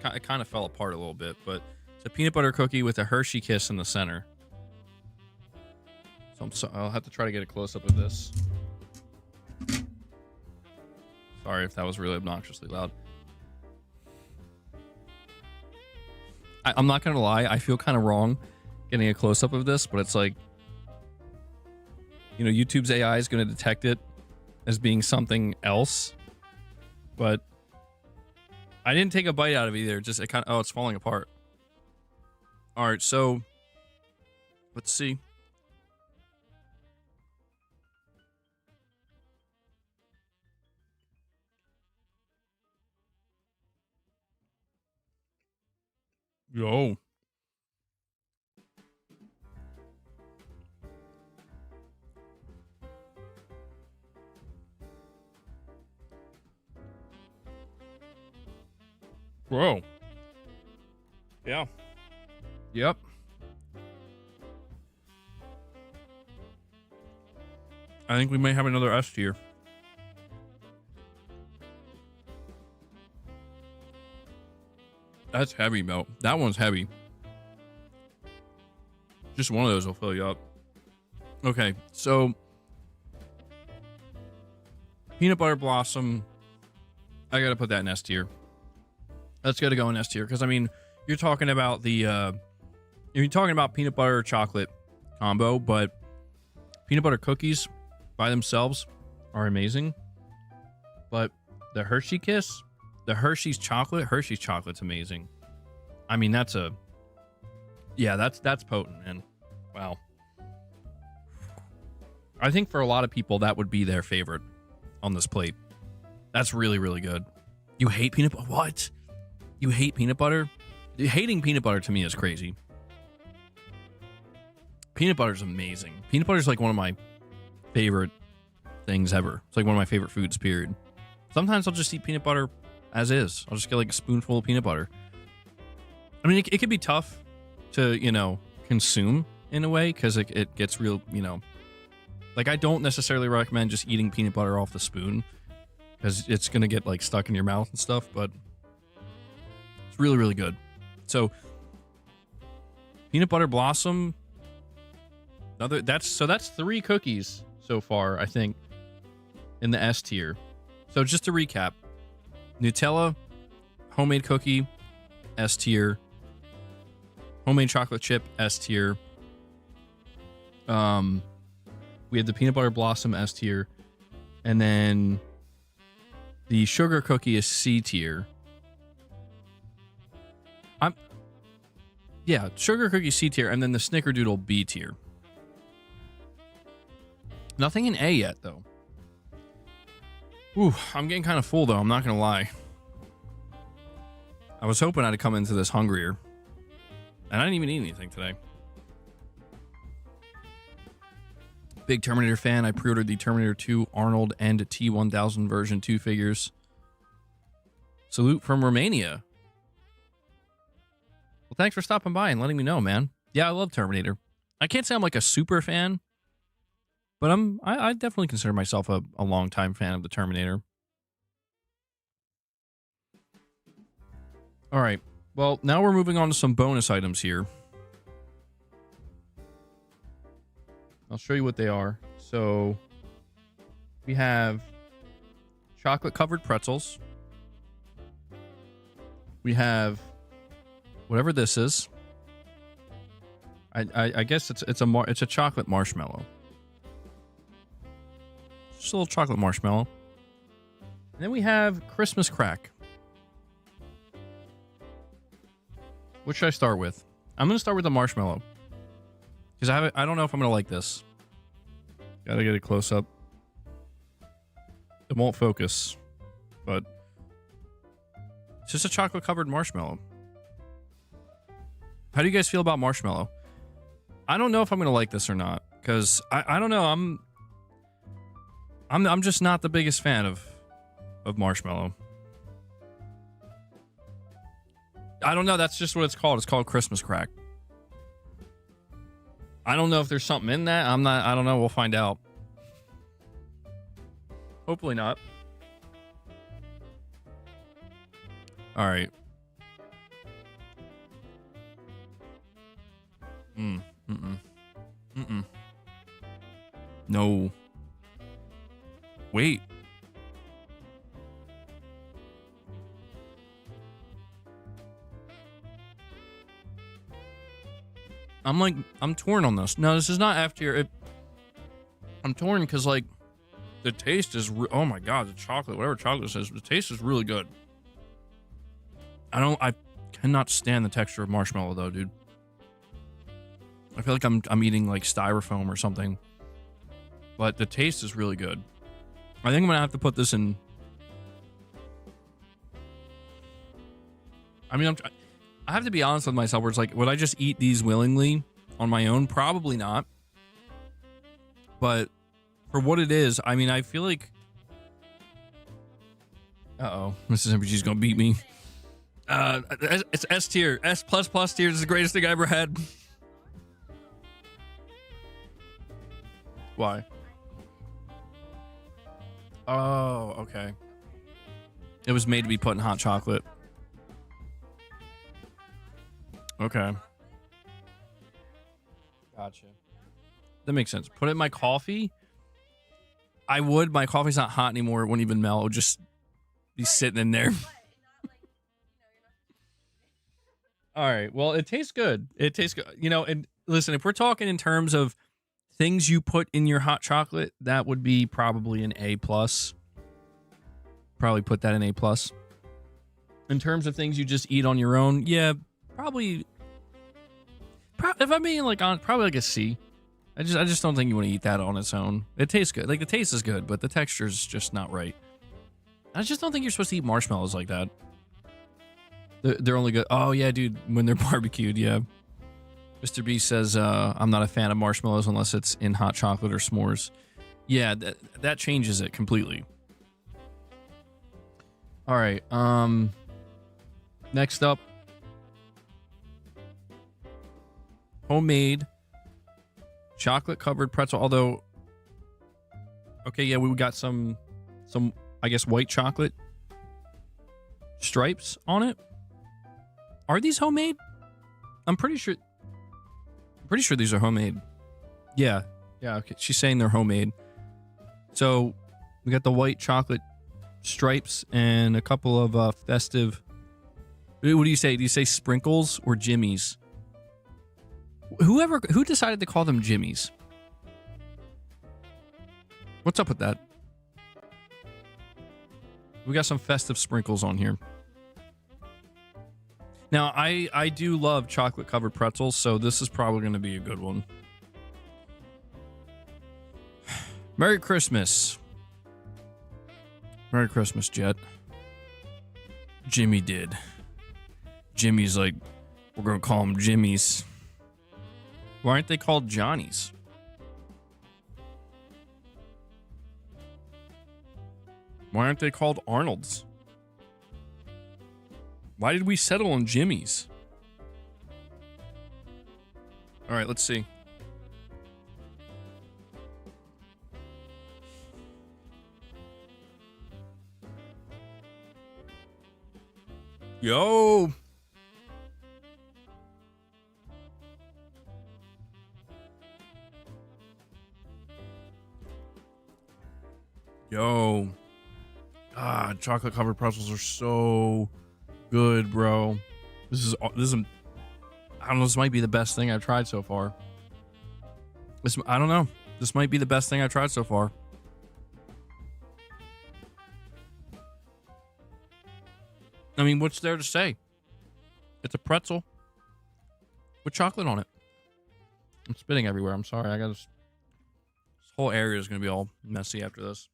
kind of fell apart a little bit, but it's a peanut butter cookie with a Hershey kiss in the center. So I'll have to try to get a close-up of this. Sorry if that was really obnoxiously loud. I'm not going to lie. I feel kind of wrong getting a close-up of this, but it's like, you know, YouTube's AI is going to detect it as being something else, but I didn't take a bite out of it either. Just it's falling apart. All right, so let's see. Yo. Bro. Yeah. Yep. I think we may have another S tier. That's heavy, Mel. That one's heavy. Just one of those will fill you up. Okay, so peanut butter blossom. I gotta put that in S tier. That's gotta go in S tier because I mean, you're talking about the you're talking about peanut butter chocolate combo, but peanut butter cookies by themselves are amazing. But the Hershey Kiss, the Hershey's chocolate's amazing. I mean, that's potent, man. Wow. I think for a lot of people that would be their favorite on this plate. That's really, really good. You hate peanut butter? What? You hate peanut butter? Hating peanut butter to me is crazy. Peanut butter is amazing. Peanut butter is like one of my favorite things ever. It's like one of my favorite foods, period. Sometimes I'll just eat peanut butter as is. I'll just get like a spoonful of peanut butter. I mean, it can be tough to, consume in a way because it gets real, like I don't necessarily recommend just eating peanut butter off the spoon because it's going to get like stuck in your mouth and stuff, but it's really, really good. So peanut butter blossom, that's 3 cookies so far, I think, in the S tier. So just to recap, Nutella, homemade cookie, S tier. Homemade chocolate chip, S tier. We had the peanut butter blossom, S tier. And then the sugar cookie is C tier. Sugar cookie C tier, and then the snickerdoodle B tier. Nothing in A yet, though. Ooh, I'm getting kind of full, though. I'm not going to lie. I was hoping I'd come into this hungrier. And I didn't even eat anything today. Big Terminator fan. I pre-ordered the Terminator 2 Arnold and T-1000 version 2 figures. Salute from Romania. Well, thanks for stopping by and letting me know, man. Yeah, I love Terminator. I can't say I'm like a super fan, but I definitely consider myself a longtime fan of the Terminator. All right. Well, now we're moving on to some bonus items here. I'll show you what they are. So we have chocolate covered pretzels. We have whatever this is. I guess it's a chocolate marshmallow. Just a little chocolate marshmallow. And then we have Christmas crack. What should I start with? I'm going to start with the marshmallow. Because I don't know if I'm going to like this. Gotta get a close up. It won't focus. But it's just a chocolate covered marshmallow. How do you guys feel about marshmallow? I don't know if I'm going to like this or not. Because I don't know. I'm just not the biggest fan of marshmallow. I don't know. That's just what it's called. It's called Christmas crack. I don't know if there's something in that. I don't know. We'll find out. Hopefully not. All right. No. Wait. I'm torn on this. No, this is not F tier. I'm torn because like the taste is oh my god, the chocolate, whatever chocolate is, the taste is really good. I cannot stand the texture of marshmallow though, dude. I feel like I'm eating like styrofoam or something. But the taste is really good. I think I'm gonna have to put this in. I have to be honest with myself, where it's like, would I just eat these willingly on my own? Probably not. But for what it is, I mean, I feel like... Uh-oh. Mrs. MPG's gonna beat me. It's S tier. S++ tier is the greatest thing I ever had. Why? Oh, okay. It was made to be put in hot chocolate. Okay. Gotcha. That makes sense. Put it in my coffee. I would. My coffee's not hot anymore. It wouldn't even melt. It would just be sitting in there. All right. Well, it tastes good. It tastes good. You know, and listen, if we're talking in terms of things you put in your hot chocolate, that would be probably an A+. Probably put that in A+. In terms of things you just eat on your own, yeah, probably. If I'm being like on, probably like a C. I just don't think you want to eat that on its own. It tastes good. Like the taste is good, but the texture is just not right. I just don't think you're supposed to eat marshmallows like that. They're only good. Oh yeah, dude, when they're barbecued, yeah. Mr. B says, I'm not a fan of marshmallows unless it's in hot chocolate or s'mores. Yeah, that changes it completely. All right. Next up, homemade chocolate covered pretzel. Although, okay, yeah, we got some, I guess, white chocolate stripes on it. Are these homemade? I'm pretty sure these are homemade. Yeah. Okay. She's saying they're homemade. So we got the white chocolate stripes and a couple of festive. What do you say? Do you say sprinkles or jimmies? Who decided to call them jimmies? What's up with that? We got some festive sprinkles on here. Now, I do love chocolate covered pretzels, so this is probably going to be a good one. Merry Christmas. Merry Christmas, Jet. Jimmy did. Jimmy's like, we're going to call them Jimmys. Why aren't they called Johnnies? Why aren't they called Arnold's? Why did we settle on Jimmy's? All right, let's see. Yo. Yo. Chocolate covered pretzels are so good, bro. This is I don't know, this might be the best thing I've tried so far. I don't know. This might be the best thing I've tried so far. I mean, what's there to say? It's a pretzel with chocolate on it. I'm spitting everywhere. I'm sorry. This whole area is going to be all messy after this.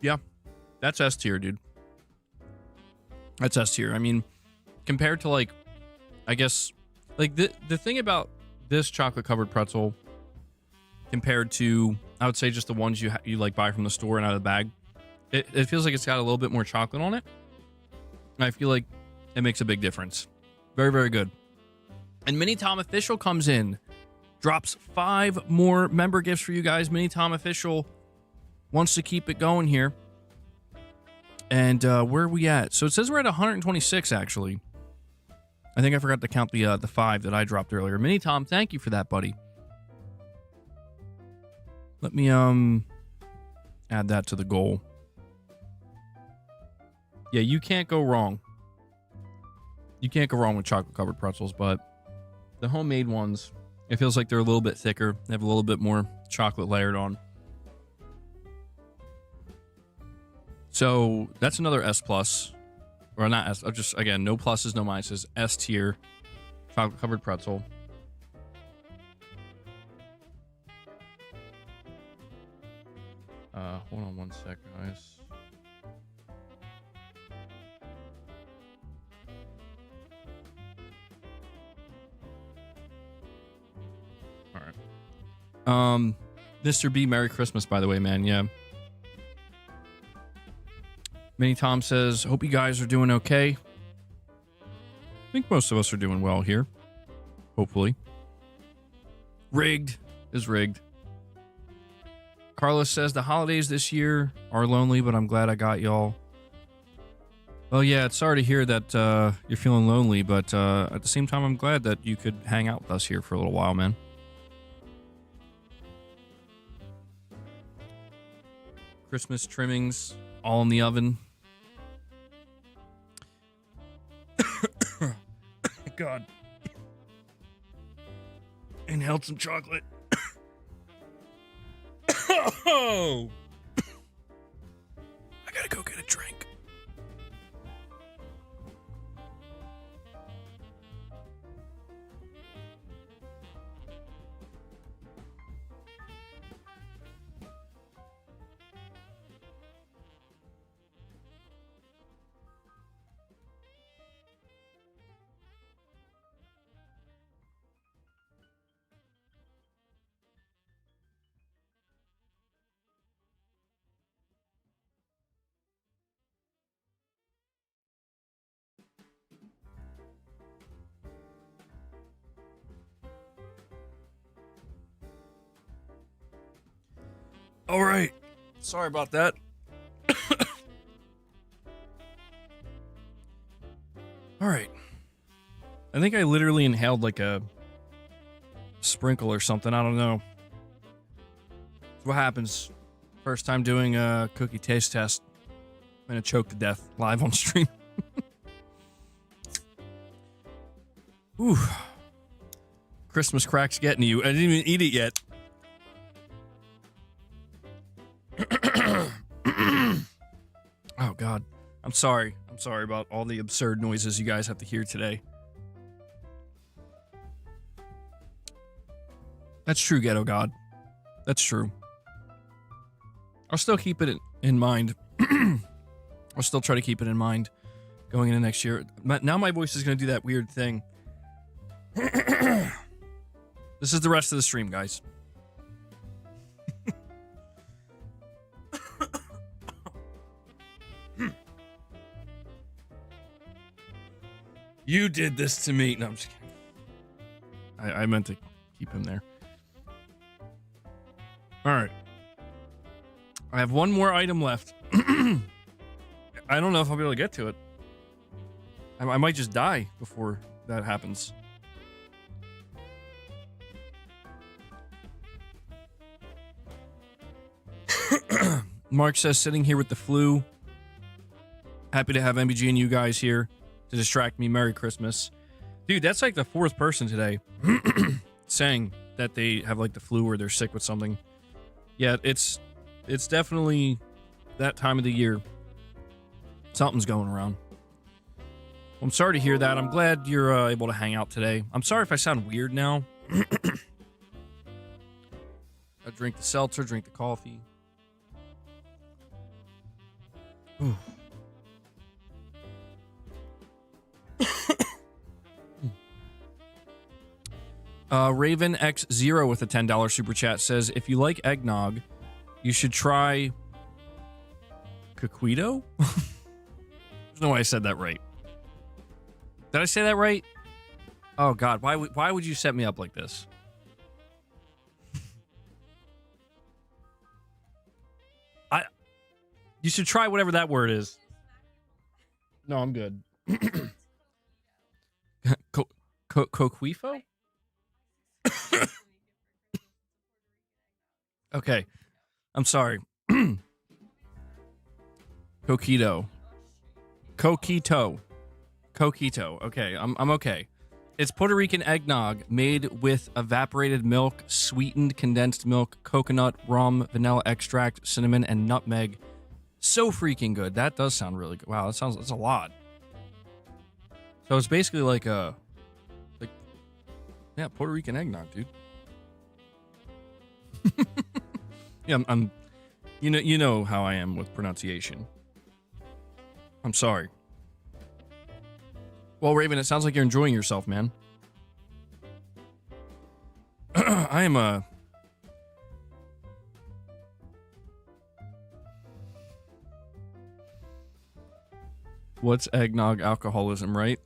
Yeah. That's S tier, dude. That's S tier. I mean, compared to like, I guess, like the thing about this chocolate covered pretzel compared to, I would say, just the ones you like buy from the store and out of the bag, it feels like it's got a little bit more chocolate on it. And I feel like it makes a big difference. Very, very good. And Mini Tom Official comes in, drops 5 more member gifts for you guys. Mini Tom Official wants to keep it going here. And where are we at? So it says we're at 126, actually. I think I forgot to count the 5 that I dropped earlier. Mini Tom, thank you for that, buddy. Let me add that to the goal. Yeah, you can't go wrong. You can't go wrong with chocolate covered pretzels, but the homemade ones, it feels like they're a little bit thicker. They have a little bit more chocolate layered on. So that's another S+, or not S, just again, no pluses, no minuses, S tier. Chocolate covered pretzel. Hold on one sec, guys. All right. Mr. B, Merry Christmas, by the way, man. Yeah. Minnie Tom says, hope you guys are doing okay. I think most of us are doing well here. Hopefully. Rigged is rigged. Carlos says, the holidays this year are lonely, but I'm glad I got y'all. Well, yeah, it's sorry to hear that you're feeling lonely, but at the same time, I'm glad that you could hang out with us here for a little while, man. Christmas trimmings all in the oven. God. Inhaled some chocolate. Oh! I gotta go get a drink. All right. Sorry about that. All right. I think I literally inhaled like a sprinkle or something. I don't know. That's what happens. First time doing a cookie taste test. I'm going to choke to death live on stream. Ooh. Christmas crack's getting you. I didn't even eat it yet. Oh, God. I'm sorry. I'm sorry about all the absurd noises you guys have to hear today. That's true, Ghetto God. That's true. I'll still keep it in mind. I'll still try to keep it in mind going into next year. Now my voice is going to do that weird thing. This is the rest of the stream, guys. You did this to me. No, I'm just kidding. I meant to keep him there. All right. I have one more item left. I don't know if I'll be able to get to it. I might just die before that happens. Mark says, sitting here with the flu. Happy to have MBG and you guys here to distract me. Merry Christmas. Dude, that's like the fourth person today saying that they have like the flu or they're sick with something. Yeah, it's definitely that time of the year. Something's going around. I'm sorry to hear that. I'm glad you're able to hang out today. I'm sorry if I sound weird now. I drink the seltzer, drink the coffee. Ooh. Raven X0 with a $10 super chat says, if you like eggnog, you should try Coquito? There's no way I said that right. Did I say that right? Oh God, why would you set me up like this? You should try whatever that word is. No, I'm good. Coquifo? Okay. I'm sorry. Coquito. Okay, I'm okay. It's Puerto Rican eggnog made with evaporated milk, sweetened condensed milk, coconut, rum, vanilla extract, cinnamon, and nutmeg. So freaking good. That does sound really good. Wow, that's a lot. So it's basically like Yeah, Puerto Rican eggnog, dude. Yeah, I'm you know how I am with pronunciation. I'm sorry. Well, Raven, it sounds like you're enjoying yourself, man. I am a What's eggnog alcoholism, right?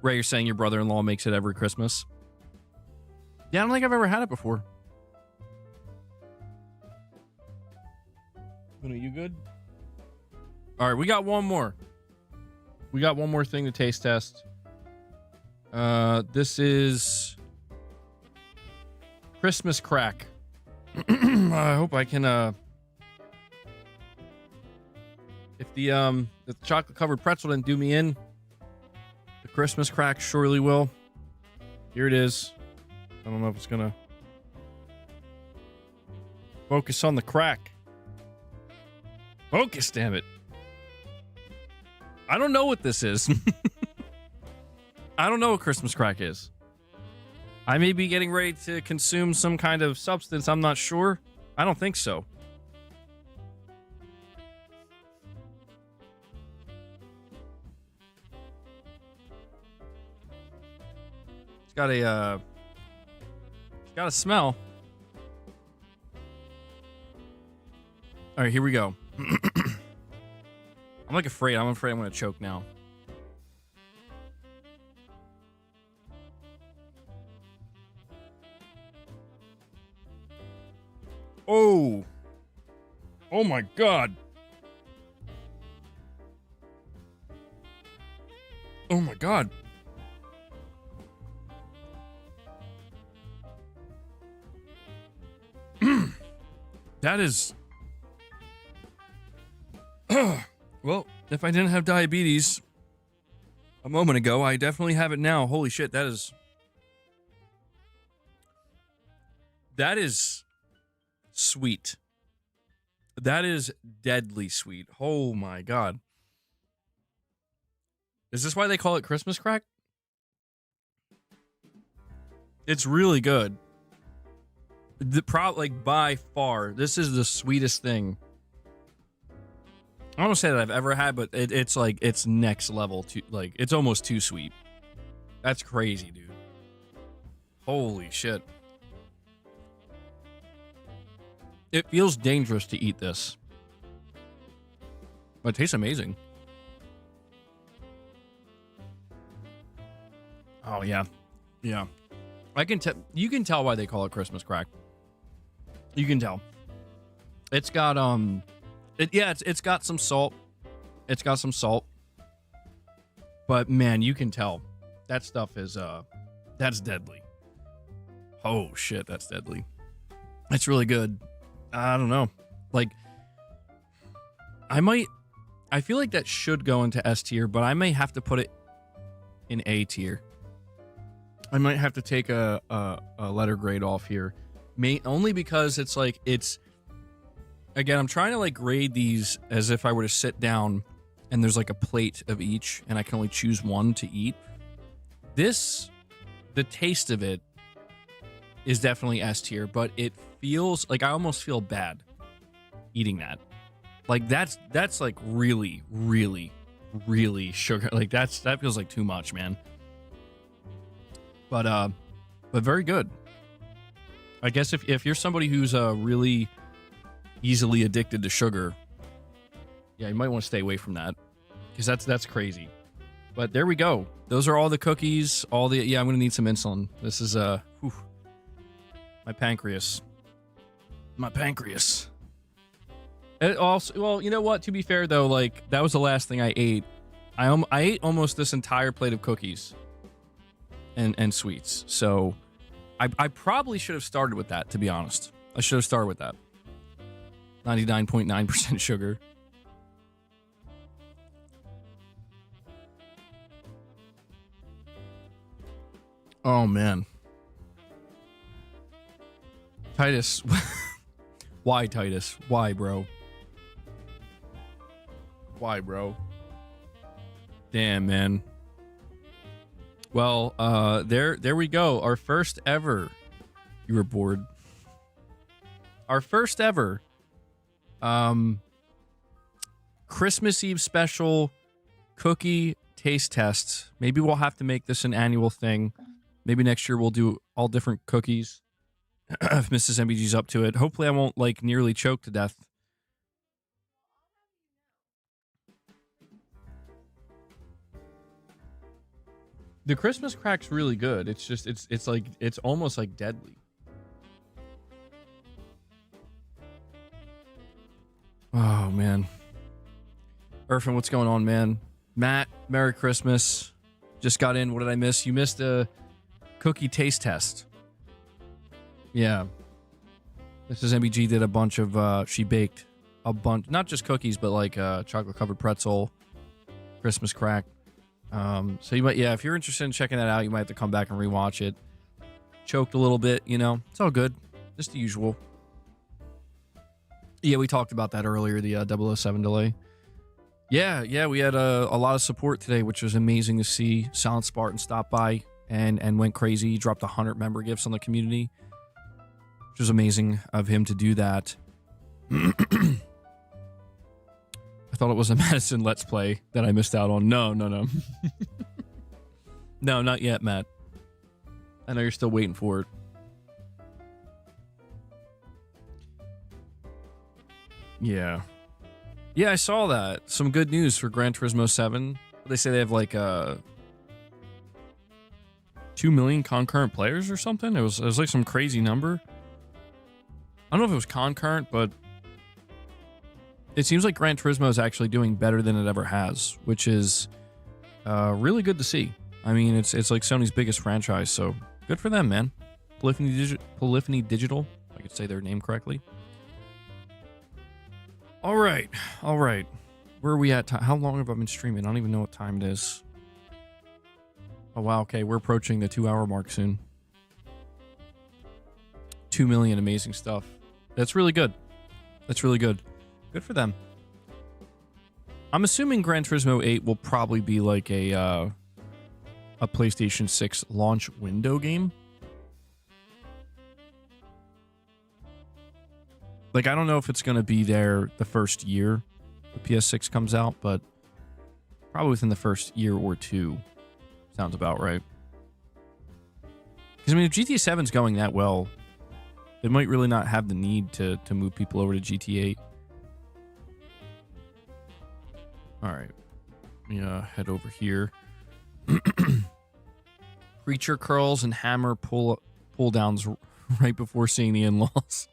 Ray, you're saying your brother-in-law makes it every Christmas? Yeah, I don't think I've ever had it before. Are you good? All right, we got one more. We got one more thing to taste test. This is Christmas crack. I hope I can if the chocolate covered pretzel didn't do me in, the Christmas crack surely will. Here it is. I don't know if it's gonna focus on the crack. Focus, damn it. I don't know what this is. I don't know what Christmas crack is. I may be getting ready to consume some kind of substance. I'm not sure. I don't think so. It's got a smell. All right, here we go. I'm like afraid. I'm afraid I'm going to choke now. Oh. Oh my God. Oh my God. That is... Well, if I didn't have diabetes a moment ago, I definitely have it now. Holy shit, that is sweet. That is deadly sweet. Oh my God. Is this why they call it Christmas crack? It's really good. Like by far, this is the sweetest thing I don't say that I've ever had, but it's like, it's next level. Like, it's almost too sweet. That's crazy, dude. Holy shit. It feels dangerous to eat this, but it tastes amazing. Oh, yeah. Yeah. You can tell why they call it Christmas crack. You can tell. It's got, it's got some salt. It's got some salt. But, man, you can tell. That stuff is, that's deadly. Oh, shit, that's deadly. It's really good. I don't know. Like, I feel like that should go into S tier, but I may have to put it in A tier. I might have to take a letter grade off here. Only because it's like, again, I'm trying to like grade these as if I were to sit down and there's like a plate of each and I can only choose one to eat. The taste of it is definitely S tier, but it feels like I almost feel bad eating that. Like that's like really, really, really sugar. Like that feels like too much, man. But very good. I guess if you're somebody who's really easily addicted to sugar, yeah, you might want to stay away from that because that's crazy. But there we go. Those are all the cookies. Yeah, I'm gonna need some insulin. This is my pancreas. It also, well, you know what? To be fair though, like that was the last thing I ate. I ate almost this entire plate of cookies and sweets. So I probably should have started with that, to be honest. I should have started with that. 99.9% sugar. Oh, man. Titus. Why, Titus? Why, bro? Why, bro? Damn, man. Well, there we go. Our first ever. You were bored. Our first ever Christmas Eve special cookie taste test. Maybe we'll have to make this an annual thing. Maybe next year we'll do all different cookies if Mrs. MBG's up to it. Hopefully I won't like nearly choke to death. The Christmas crack's really good. It's just it's like it's almost like deadly. Oh man. Irfan, what's going on, man? Matt, Merry Christmas. Just got in. What did I miss? You missed a cookie taste test. Yeah. Mrs. MBG did a bunch of she baked a bunch, not just cookies, but like chocolate covered pretzel, Christmas crack. So you might, yeah, if you're interested in checking that out, you might have to come back and rewatch it. Choked a little bit, you know, it's all good. Just the usual. Yeah, we talked about that earlier, the 007 delay. Yeah, we had a lot of support today, which was amazing to see. Silent Spartan stopped by and went crazy. He dropped 100 member gifts on the community, which was amazing of him to do that. I thought it was a Madison Let's Play that I missed out on. No. No, not yet, Matt. I know you're still waiting for it. Yeah, I saw that. Some good news for Gran Turismo 7. They say they have like 2 million concurrent players or something. It was like some crazy number. I don't know if it was concurrent, but it seems like Gran Turismo is actually doing better than it ever has, which is really good to see. I mean, it's like Sony's biggest franchise, so good for them, man. Polyphony Digital, if I could say their name correctly. All right. Where are we at? How long have I been streaming? I don't even know what time it is. Oh, wow. Okay, we're approaching the 2-hour mark soon. 2 million, amazing stuff. That's really good. Good for them. I'm assuming Gran Turismo 8 will probably be like a PlayStation 6 launch window game. Like, I don't know if it's going to be there the first year the PS6 comes out, but probably within the first year or two. Sounds about right. Because, I mean, if GTA 7's going that well, they might really not have the need to move people over to GTA 8. All right. Let me head over here. Creature curls and hammer pull downs right before seeing the in-laws.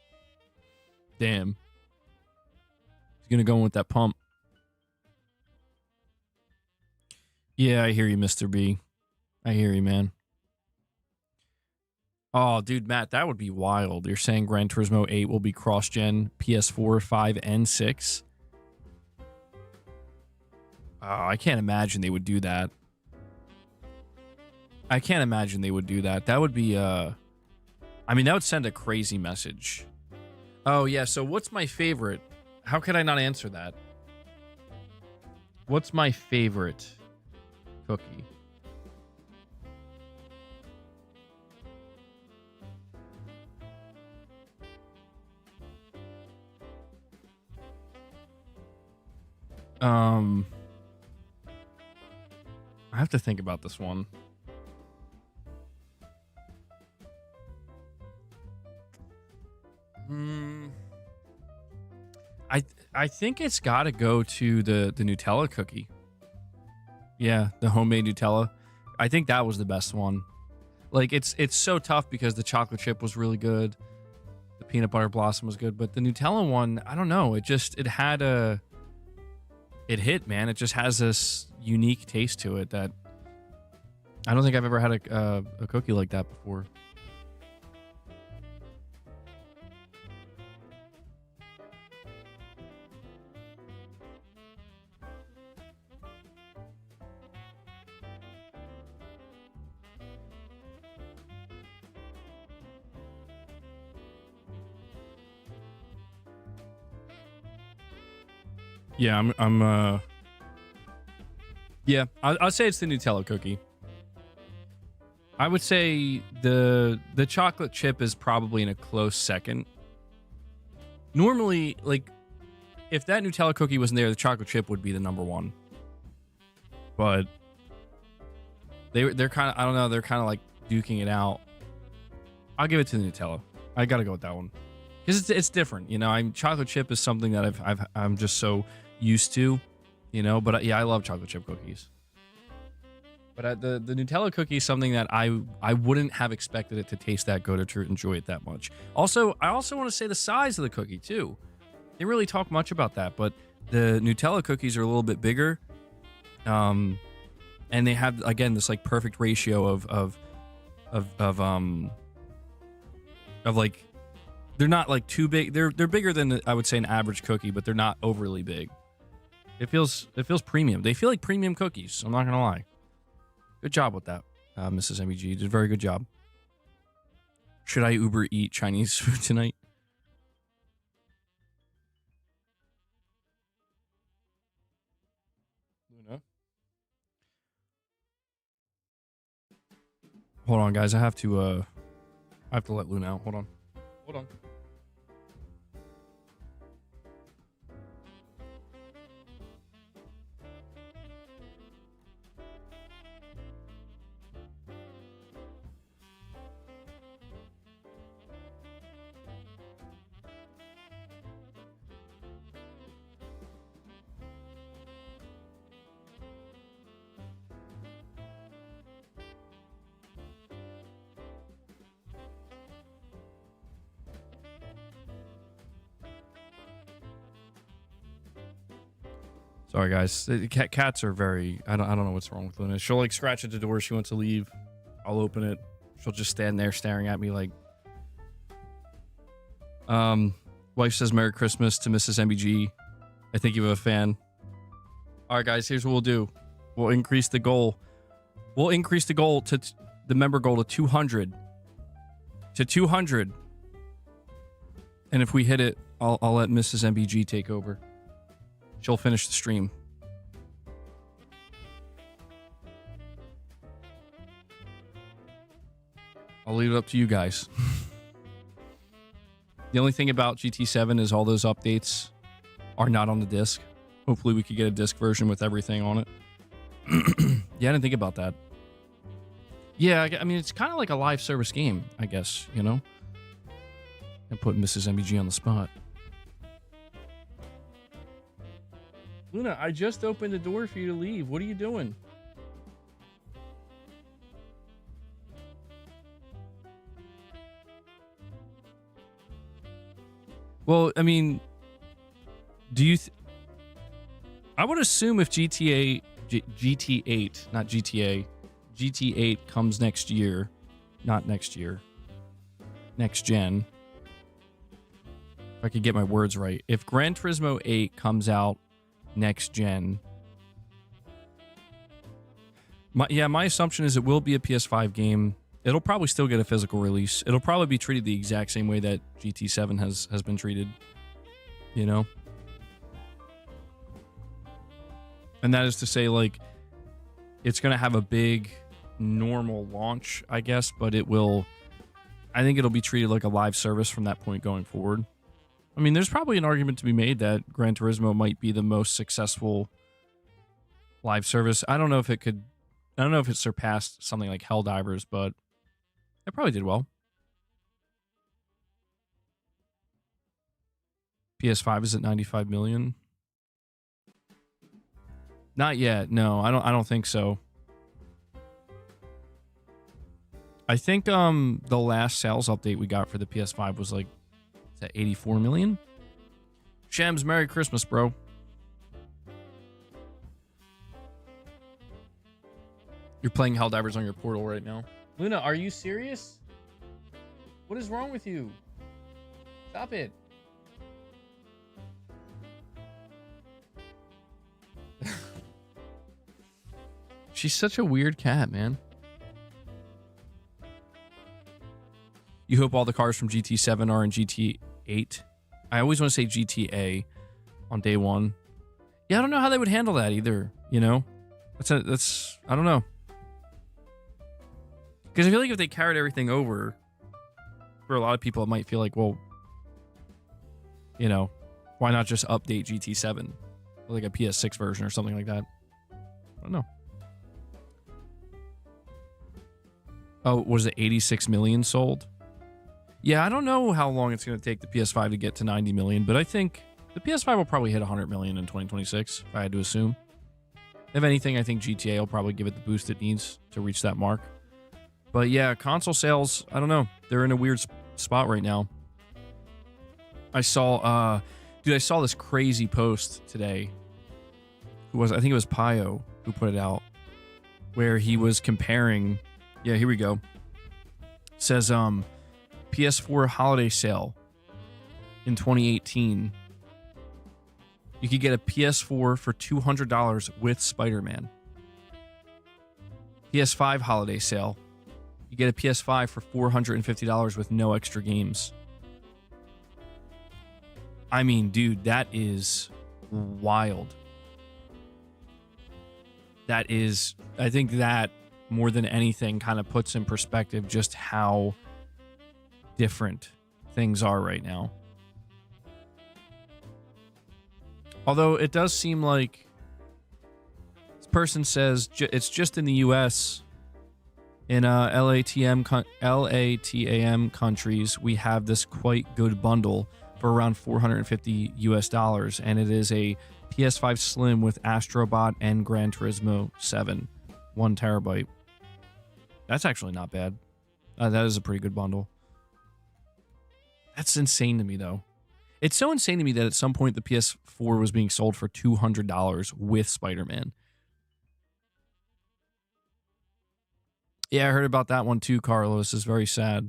Damn. He's going to go in with that pump. Yeah, I hear you, Mr. B. I hear you, man. Oh, dude, Matt, that would be wild. You're saying Gran Turismo 8 will be cross-gen PS4, 5, and 6? Oh, I can't imagine they would do that. That would be, I mean, that would send a crazy message. Oh, yeah, so what's my favorite? How could I not answer that? What's my favorite cookie? I have to think about this one. I think it's got to go to the Nutella cookie. Yeah, the homemade Nutella. I think that was the best one. Like, it's so tough because the chocolate chip was really good. The peanut butter blossom was good, but the Nutella one, I don't know. It hit, man. It just has this unique taste to it that I don't think I've ever had a cookie like that before. Yeah, I'll say it's the Nutella cookie. I would say the chocolate chip is probably in a close second. Normally, like, if that Nutella cookie wasn't there, the chocolate chip would be the number one. But they're kind of, I don't know, they're kind of like duking it out. I'll give it to the Nutella. I gotta go with that one because it's different, you know. Chocolate chip is something that I'm just so used to, you know. But yeah, I love chocolate chip cookies. But the Nutella cookie is something that I wouldn't have expected it to taste that good or to enjoy it that much. Also, I also want to say the size of the cookie too. They didn't really talk much about that, but the Nutella cookies are a little bit bigger, and they have again this like perfect ratio of like they're not like too big. They're bigger than I would say an average cookie, but they're not overly big. It feels premium. They feel like premium cookies. I'm not gonna lie. Good job with that, Mrs. MEG. You did a very good job. Should I Uber eat Chinese food tonight? Luna? Hold on, guys. I have to let Luna out. Hold on. Hold on. Sorry, guys. Cats are very. I don't know what's wrong with Luna. She'll like scratch at the door. She wants to leave. I'll open it. She'll just stand there staring at me like. Wife says Merry Christmas to Mrs. MBG. I think you have a fan. All right, guys. Here's what we'll do. We'll increase the goal. We'll increase the goal to the member goal to 200. To 200. And if we hit it, I'll let Mrs. MBG take over. She'll finish the stream. I'll leave it up to you guys. The only thing about GT7 is all those updates are not on the disc. Hopefully we could get a disc version with everything on it. Yeah, I didn't think about that. Yeah, I mean, it's kind of like a live service game, I guess, you know? And put Mrs. MBG on the spot. Luna, I just opened the door for you to leave. What are you doing? Well, I mean, do you... I would assume if GT8, not GTA, GT8 comes next year, not next year, next gen. If I could get my words right. If Gran Turismo 8 comes out next gen, my assumption is it will be a PS5 game. It'll probably still get a physical release. It'll probably be treated the exact same way that GT7 has been treated, you know? And that is to say, like, it's going to have a big normal launch, I guess, but I think it'll be treated like a live service from that point going forward. I mean, there's probably an argument to be made that Gran Turismo might be the most successful live service. I don't know if it surpassed something like Helldivers, but it probably did well. PS5 is at 95 million. Not yet. No, I don't think so. I think the last sales update we got for the PS5 was like, is that 84 million? Shams, Merry Christmas, bro. You're playing Helldivers on your Portal right now. Luna, are you serious? What is wrong with you? Stop it. She's such a weird cat, man. You hope all the cars from GT7 are in GT8. I always want to say GTA on day one. Yeah, I don't know how they would handle that either, you know? That's I don't know. Because I feel like if they carried everything over, for a lot of people, it might feel like, well, you know, why not just update GT7? Like a PS6 version or something like that. I don't know. Oh, was it 86 million sold? Yeah, I don't know how long it's going to take the PS5 to get to 90 million, but I think the PS5 will probably hit 100 million in 2026, if I had to assume. If anything, I think GTA will probably give it the boost it needs to reach that mark. But yeah, console sales, I don't know. They're in a weird spot right now. I saw this crazy post today. I think it was Pio who put it out, where he was comparing. Yeah, here we go. It says PS4 holiday sale in 2018. You could get a PS4 for $200 with Spider-Man. PS5 holiday sale. You get a PS5 for $450 with no extra games. I mean, dude, that is wild. That is, I think that more than anything kind of puts in perspective just how different things are right now. Although it does seem like this person says it's just in the US. In LATAM countries, we have this quite good bundle for around $450 US, and it is a PS5 Slim with Astrobot and Gran Turismo 7, 1 terabyte. That's actually not bad. That is a pretty good bundle. That's insane to me, though. It's so insane to me that at some point the PS4 was being sold for $200 with Spider-Man. Yeah, I heard about that one too, Carlos. It's very sad.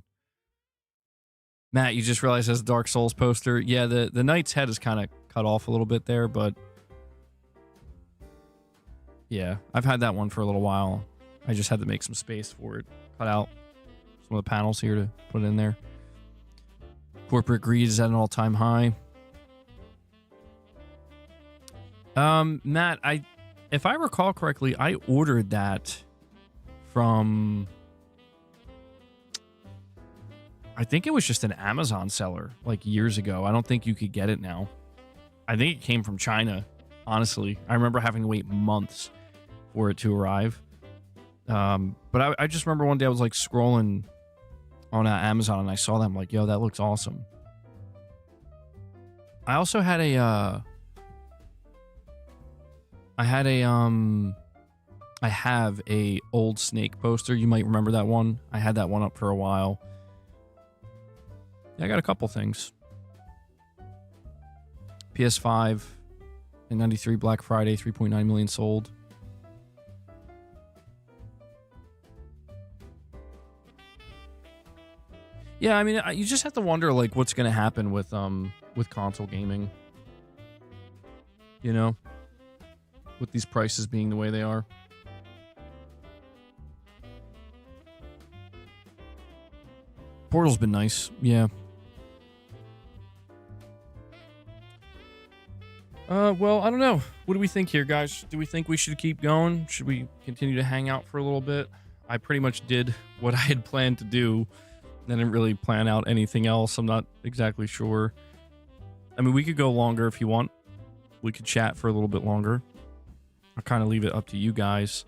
Matt, you just realized that's a Dark Souls poster. Yeah, the knight's head is kind of cut off a little bit there, but yeah, I've had that one for a little while. I just had to make some space for it. Cut out some of the panels here to put in there. Corporate greed is at an all-time high. Matt, if I recall correctly, I ordered that from, I think it was just an Amazon seller like years ago. I don't think you could get it now. I think it came from China, honestly. I remember having to wait months for it to arrive. But I just remember one day I was like scrolling on Amazon and I saw them, like, yo, that looks awesome. I also had I have a old Snake poster. You might remember that one. I had that one up for a while. Yeah, I got a couple things. PS5 in 93 Black Friday, 3.9 million sold. Yeah, I mean, you just have to wonder, like, what's going to happen with console gaming. You know? With these prices being the way they are. Portal's been nice, yeah. Well, I don't know. What do we think here, guys? Do we think we should keep going? Should we continue to hang out for a little bit? I pretty much did what I had planned to do. I didn't really plan out anything else. I'm not exactly sure. I mean, we could go longer if you want. We could chat for a little bit longer. I'll kind of leave it up to you guys.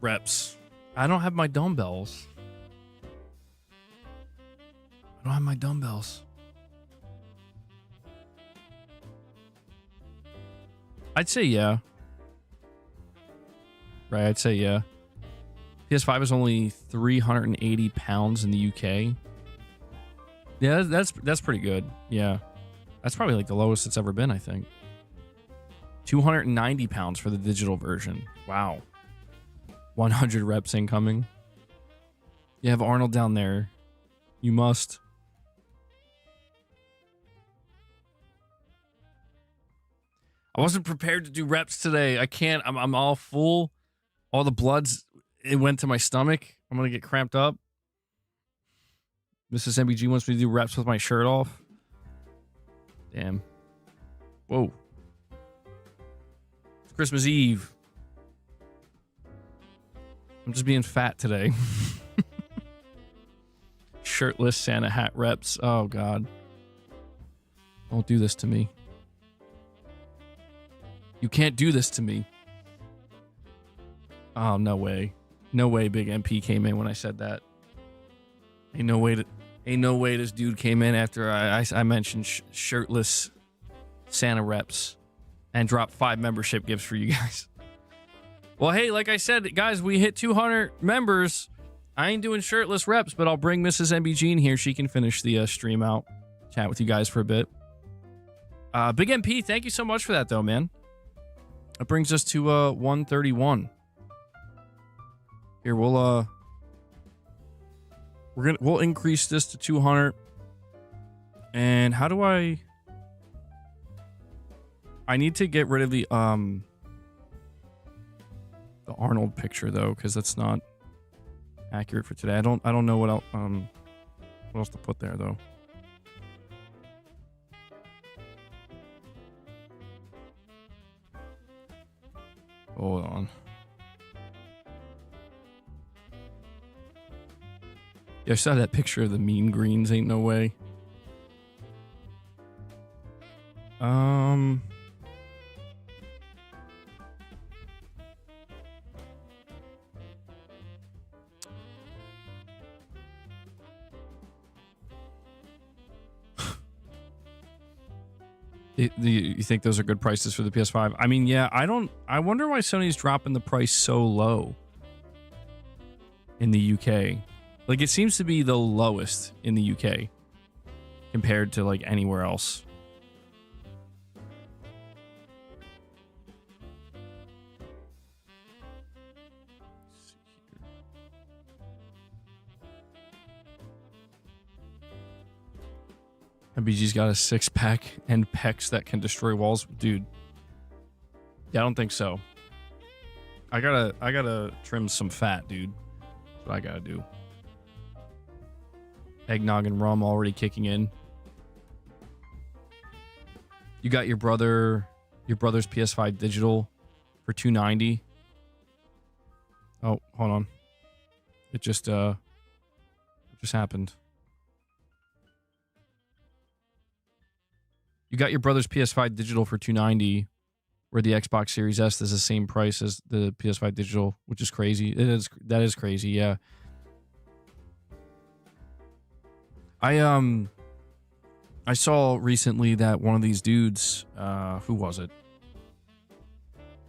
Reps. I don't have my dumbbells. I don't have my dumbbells. I'd say yeah. Right, I'd say yeah. PS5 is only 380 pounds in the UK. Yeah, that's pretty good. Yeah. That's probably like the lowest it's ever been, I think. 290 pounds for the digital version. Wow. 100 reps incoming. You have Arnold down there. You must. I wasn't prepared to do reps today. I can't. I'm all full. All the blood's, it went to my stomach. I'm going to get cramped up. Mrs. MBG wants me to do reps with my shirt off. Damn. Whoa. It's Christmas Eve. I'm just being fat today. Shirtless Santa hat reps. Oh, God. Don't do this to me. You can't do this to me. Oh, no way. No way Big MP came in when I said that. Ain't no way this dude came in after I mentioned shirtless Santa reps and dropped 5 membership gifts for you guys. Well, hey, like I said, guys, we hit 200 members. I ain't doing shirtless reps, but I'll bring Mrs. MBG in here. She can finish the stream out, chat with you guys for a bit. Big MP, thank you so much for that, though, man. That brings us to 131. Here, we'll increase this to 200. And how do I need to get rid of the Arnold picture though, because that's not accurate for today. I don't know what else to put there though. Hold on. Yeah, I saw that picture of the Mean Greens. Ain't no way. You think those are good prices for the PS5? I mean, yeah, I wonder why Sony's dropping the price so low in the UK. Like, it seems to be the lowest in the UK compared to, like, anywhere else. MBG's got a 6-pack and pecs that can destroy walls. Dude. Yeah, I don't think so. I gotta trim some fat, dude. That's what I gotta do. Eggnog and rum already kicking in. You got your brother's PS5 digital for $290. Oh, hold on. It just happened. You got your brother's PS5 digital for $290, where the Xbox Series S is the same price as the PS5 digital, which is crazy. That is crazy, yeah. I saw recently that one of these dudes, who was it?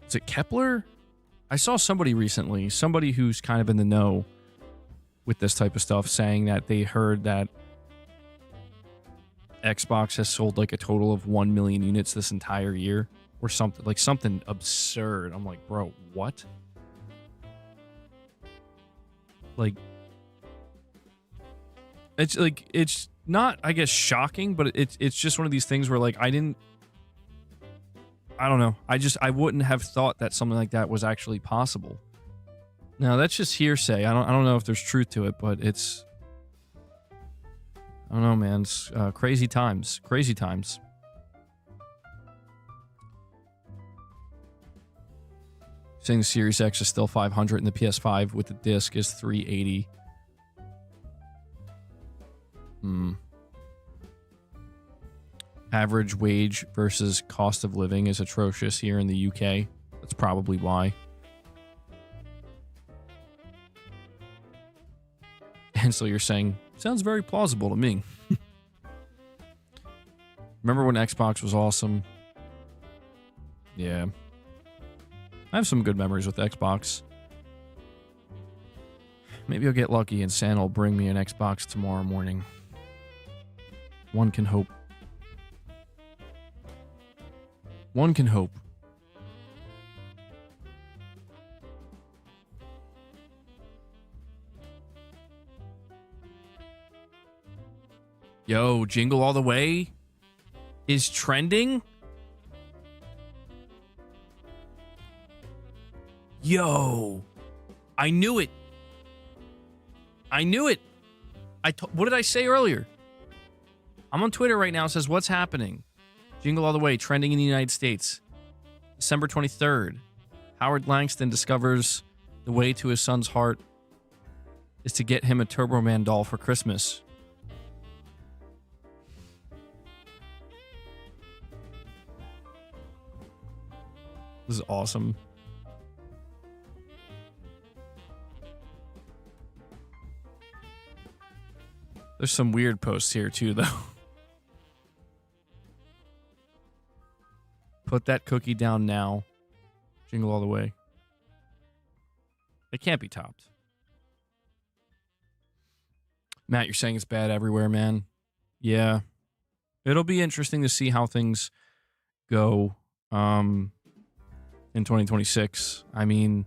Is it Kepler? I saw somebody recently, somebody who's kind of in the know with this type of stuff, saying that they heard that Xbox has sold like a total of 1 million units this entire year or something, like something absurd. I'm like, bro, what? Like, it's not, I guess, shocking, but it's just one of these things where, like, I don't know. I wouldn't have thought that something like that was actually possible. Now, that's just hearsay. I don't know if there's truth to it, but it's, I don't know, man. It's crazy times. Crazy times. Saying the Series X is still $500 and the PS5 with the disc is $380. Average wage versus cost of living is atrocious here in the UK. That's probably why. And so you're saying, sounds very plausible to me. Remember when Xbox was awesome? Yeah. I have some good memories with Xbox. Maybe I'll get lucky and Santa will bring me an Xbox tomorrow morning. One can hope. One can hope. Yo, Jingle All the Way is trending. Yo, I knew it. I knew it. What did I say earlier? I'm on Twitter right now. It says, what's happening? Jingle All the Way, trending in the United States. December 23rd, Howard Langston discovers the way to his son's heart is to get him a Turbo Man doll for Christmas. This is awesome. There's some weird posts here too, though. Put that cookie down now. Jingle all the way. It can't be topped. Matt, you're saying it's bad everywhere, man. Yeah. It'll be interesting to see how things go in 2026. I mean,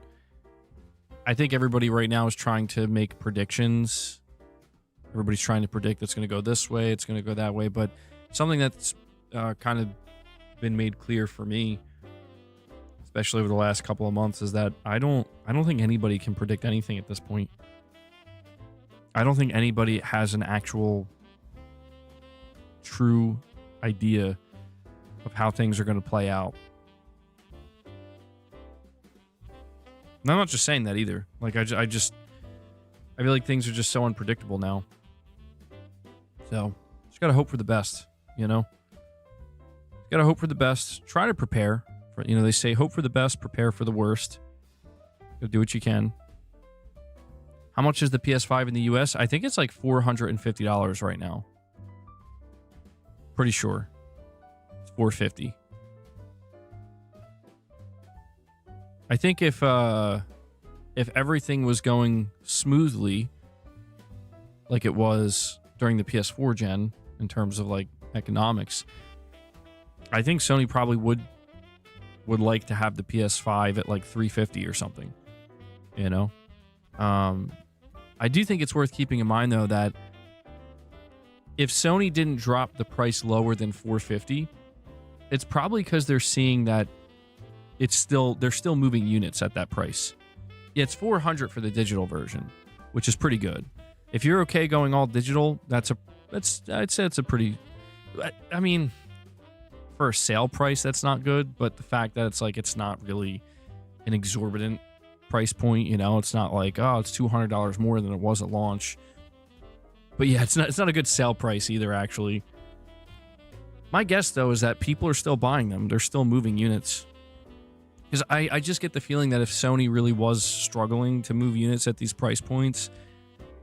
I think everybody right now is trying to make predictions. Everybody's trying to predict it's going to go this way, it's going to go that way. But something that's kind of been made clear for me, especially over the last couple of months, is that I don't think anybody can predict anything at this point. I don't think anybody has an actual true idea of how things are going to play out. And I'm not just saying that either. Like I feel like things are just so unpredictable now. So just gotta hope for the best, you know. Gotta hope for the best. Try to prepare. For, you know, they say hope for the best, prepare for the worst. Gotta do what you can. How much is the PS5 in the US? I think it's like $450 right now. Pretty sure. It's $450. I think if everything was going smoothly, like it was during the PS4 gen in terms of like economics, I think Sony probably would like to have the PS5 at like $350 or something. You know, I do think it's worth keeping in mind though that if Sony didn't drop the price lower than $450, it's probably because they're seeing that they're still moving units at that price. Yeah, it's $400 for the digital version, which is pretty good. If you're okay going all digital, I'd say it's a pretty, I mean, for a sale price, that's not good, but the fact that it's not really an exorbitant price point, you know, it's not like, oh, it's $200 more than it was at launch. But yeah, it's not a good sale price either, actually. My guess, though, is that people are still buying them. They're still moving units. Because I just get the feeling that if Sony really was struggling to move units at these price points,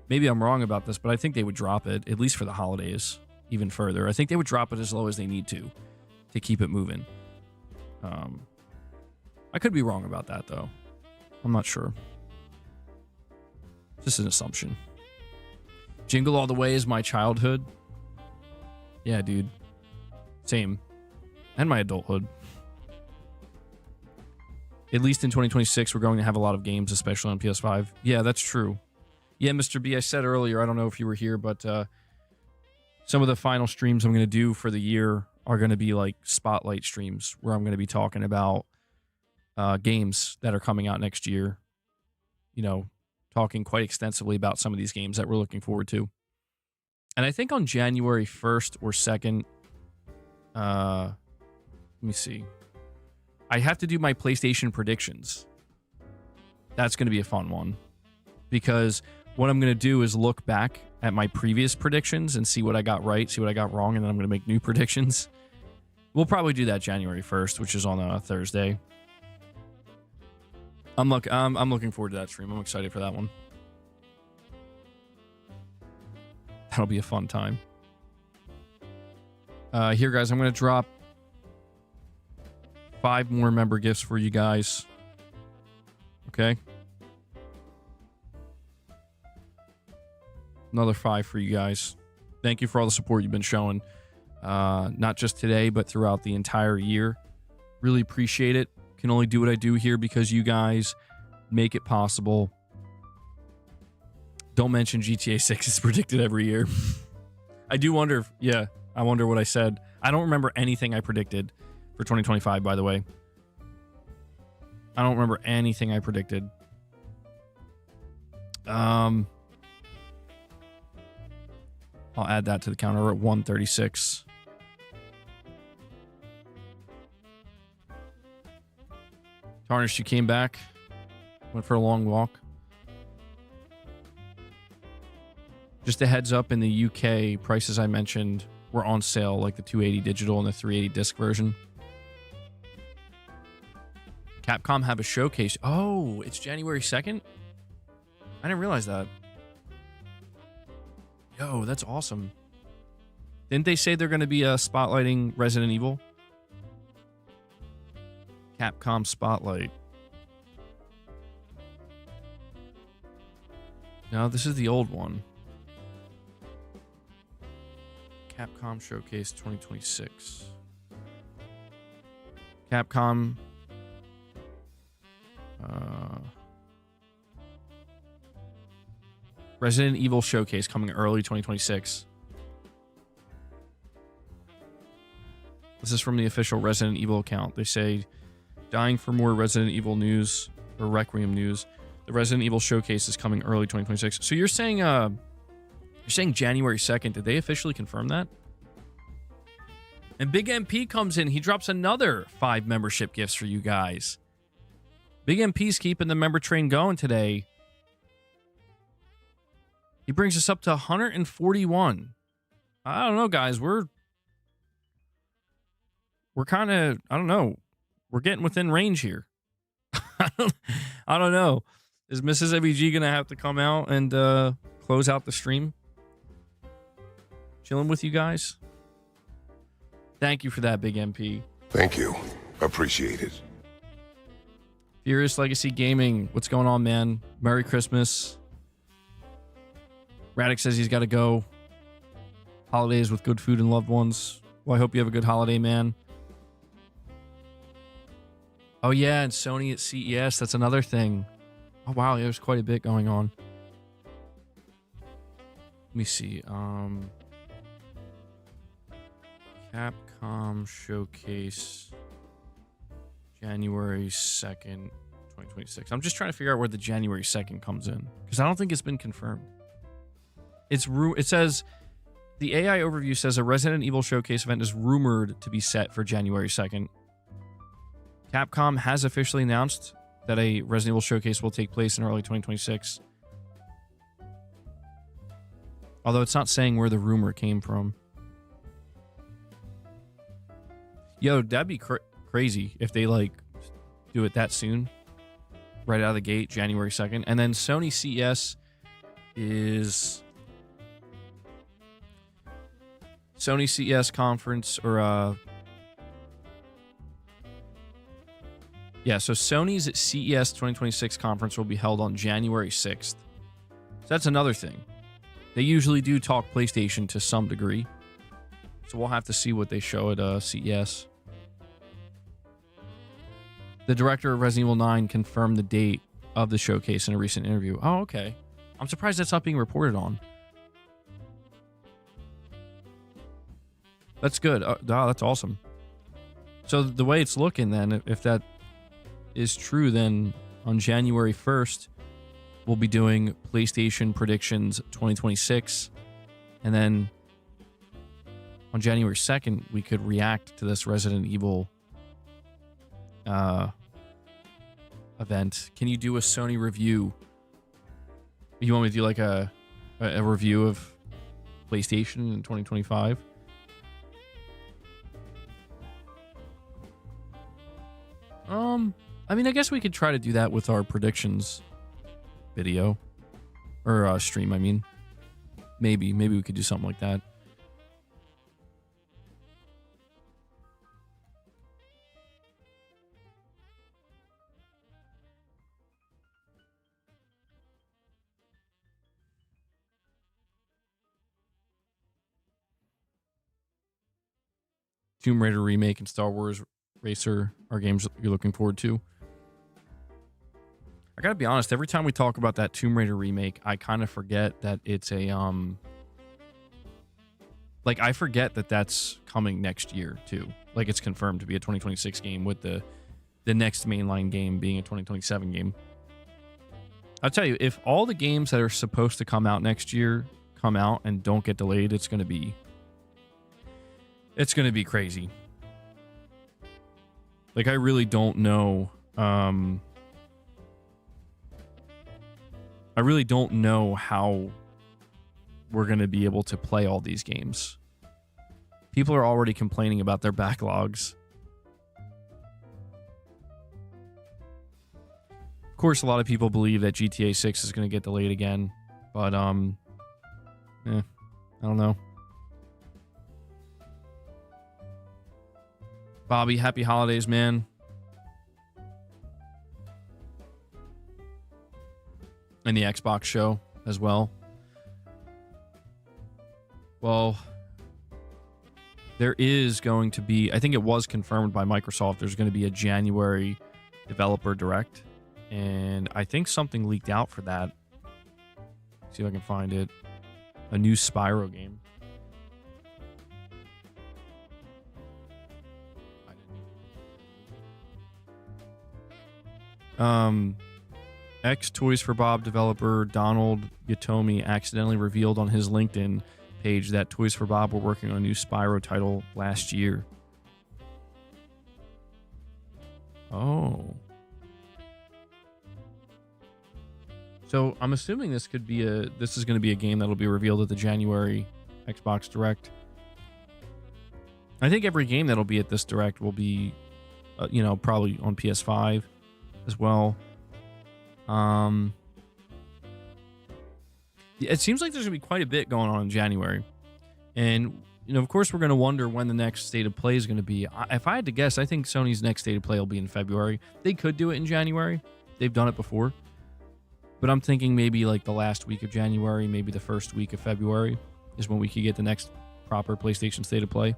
maybe I'm wrong about this, but I think they would drop it, at least for the holidays, even further. I think they would drop it as low as they need to keep it moving. I could be wrong about that, though. I'm not sure. Just an assumption. Jingle All the Way is my childhood. Yeah, dude. Same. And my adulthood. At least in 2026, we're going to have a lot of games, especially on PS5. Yeah, that's true. Yeah, Mr. B, I said earlier, I don't know if you were here, but some of the final streams I'm going to do for the year are going to be like spotlight streams where I'm going to be talking about games that are coming out next year. You know, talking quite extensively about some of these games that we're looking forward to. And I think on January 1st or 2nd, let me see. I have to do my PlayStation predictions. That's going to be a fun one. Because what I'm going to do is look back at my previous predictions and see what I got right, see what I got wrong, and then I'm going to make new predictions. We'll probably do that January 1st, which is on a Thursday. I'm looking forward to that stream. I'm excited for that one. That'll be a fun time. Here, guys, I'm going to drop 5 more member gifts for you guys. Okay? Another 5 for you guys. Thank you for all the support you've been showing. Not just today, but throughout the entire year. Really appreciate it. Can only do what I do here because you guys make it possible. Don't mention GTA 6 is predicted every year. I do wonder if, I wonder what I said. I don't remember anything I predicted for 2025, by the way. I don't remember anything I predicted. I'll add that to the counter. We're at 136. Tarnished, you came back. Went for a long walk. Just a heads up, in the UK, prices I mentioned were on sale, like the 280 digital and the 380 disc version. Capcom have a showcase. Oh, it's January 2nd? I didn't realize that. Yo, that's awesome. Didn't they say they're going to be spotlighting Resident Evil? Capcom Spotlight. No, this is the old one. Capcom Showcase 2026. Capcom. Resident Evil Showcase coming early 2026. This is from the official Resident Evil account. They say, dying for more Resident Evil news or Requiem news. The Resident Evil Showcase is coming early 2026. So you're saying January 2nd. Did they officially confirm that? And Big MP comes in. He drops another 5 membership gifts for you guys. Big MP's keeping the member train going today. He brings us up to 141. I don't know, guys. We're kind of, I don't know. We're getting within range here. I don't know. Is Mrs. MBG going to have to come out and close out the stream? Chilling with you guys? Thank you for that, Big MP. Thank you. Appreciate it. Furious Legacy Gaming. What's going on, man? Merry Christmas. Radix says he's got to go. Holidays with good food and loved ones. Well, I hope you have a good holiday, man. Oh, yeah, and Sony at CES. That's another thing. Oh, wow, there's quite a bit going on. Let me see. Capcom Showcase January 2nd, 2026. I'm just trying to figure out where the January 2nd comes in, because I don't think it's been confirmed. It says, the AI overview says a Resident Evil Showcase event is rumored to be set for January 2nd. Capcom has officially announced that a Resident Evil Showcase will take place in early 2026. Although it's not saying where the rumor came from. Yo, that'd be crazy if they, like, do it that soon. Right out of the gate, January 2nd. And then Sony CES is... Sony CES conference, or... Yeah, so Sony's at CES 2026 conference will be held on January 6th. So that's another thing. They usually do talk PlayStation to some degree. So we'll have to see what they show at CES. The director of Resident Evil 9 confirmed the date of the showcase in a recent interview. Oh, okay. I'm surprised that's not being reported on. That's good. Oh, that's awesome. So the way it's looking then, if that is true, then on January 1st, we'll be doing PlayStation Predictions 2026. And then on January 2nd, we could react to this Resident Evil event. Can you do a Sony review? You want me to do like a review of PlayStation in 2025? I mean, I guess we could try to do that with our predictions video or stream. I mean, maybe we could do something like that. Tomb Raider remake and Star Wars Racer are games you're looking forward to. I gotta be honest, every time we talk about that Tomb Raider remake, I kind of forget that it's a like, I forget that that's coming next year too. Like, it's confirmed to be a 2026 game, with the next mainline game being a 2027 game. I'll tell you, if all the games that are supposed to come out next year come out and don't get delayed, it's gonna be crazy. Like, I really don't know I really don't know how we're going to be able to play all these games. People are already complaining about their backlogs. Of course, a lot of people believe that GTA 6 is going to get delayed again, but I don't know. Bobby, happy holidays, man. And the Xbox show as well. Well, there is going to be, I think it was confirmed by Microsoft, there's going to be a January developer direct. And I think something leaked out for that. See if I can find it. A new Spyro game. Ex Toys for Bob developer Donald Yatomi accidentally revealed on his LinkedIn page that Toys for Bob were working on a new Spyro title last year. Oh. So I'm assuming this is going to be a game that'll be revealed at the January Xbox Direct. I think every game that'll be at this Direct will be, probably on PS5 as well. It seems like there's gonna be quite a bit going on in January, and of course we're gonna wonder when the next State of Play is gonna be. If I had to guess, I think Sony's next State of Play will be in February. They could do it in January. They've done it before, but I'm thinking maybe like the last week of January, maybe the first week of February is when we could get the next proper PlayStation State of Play.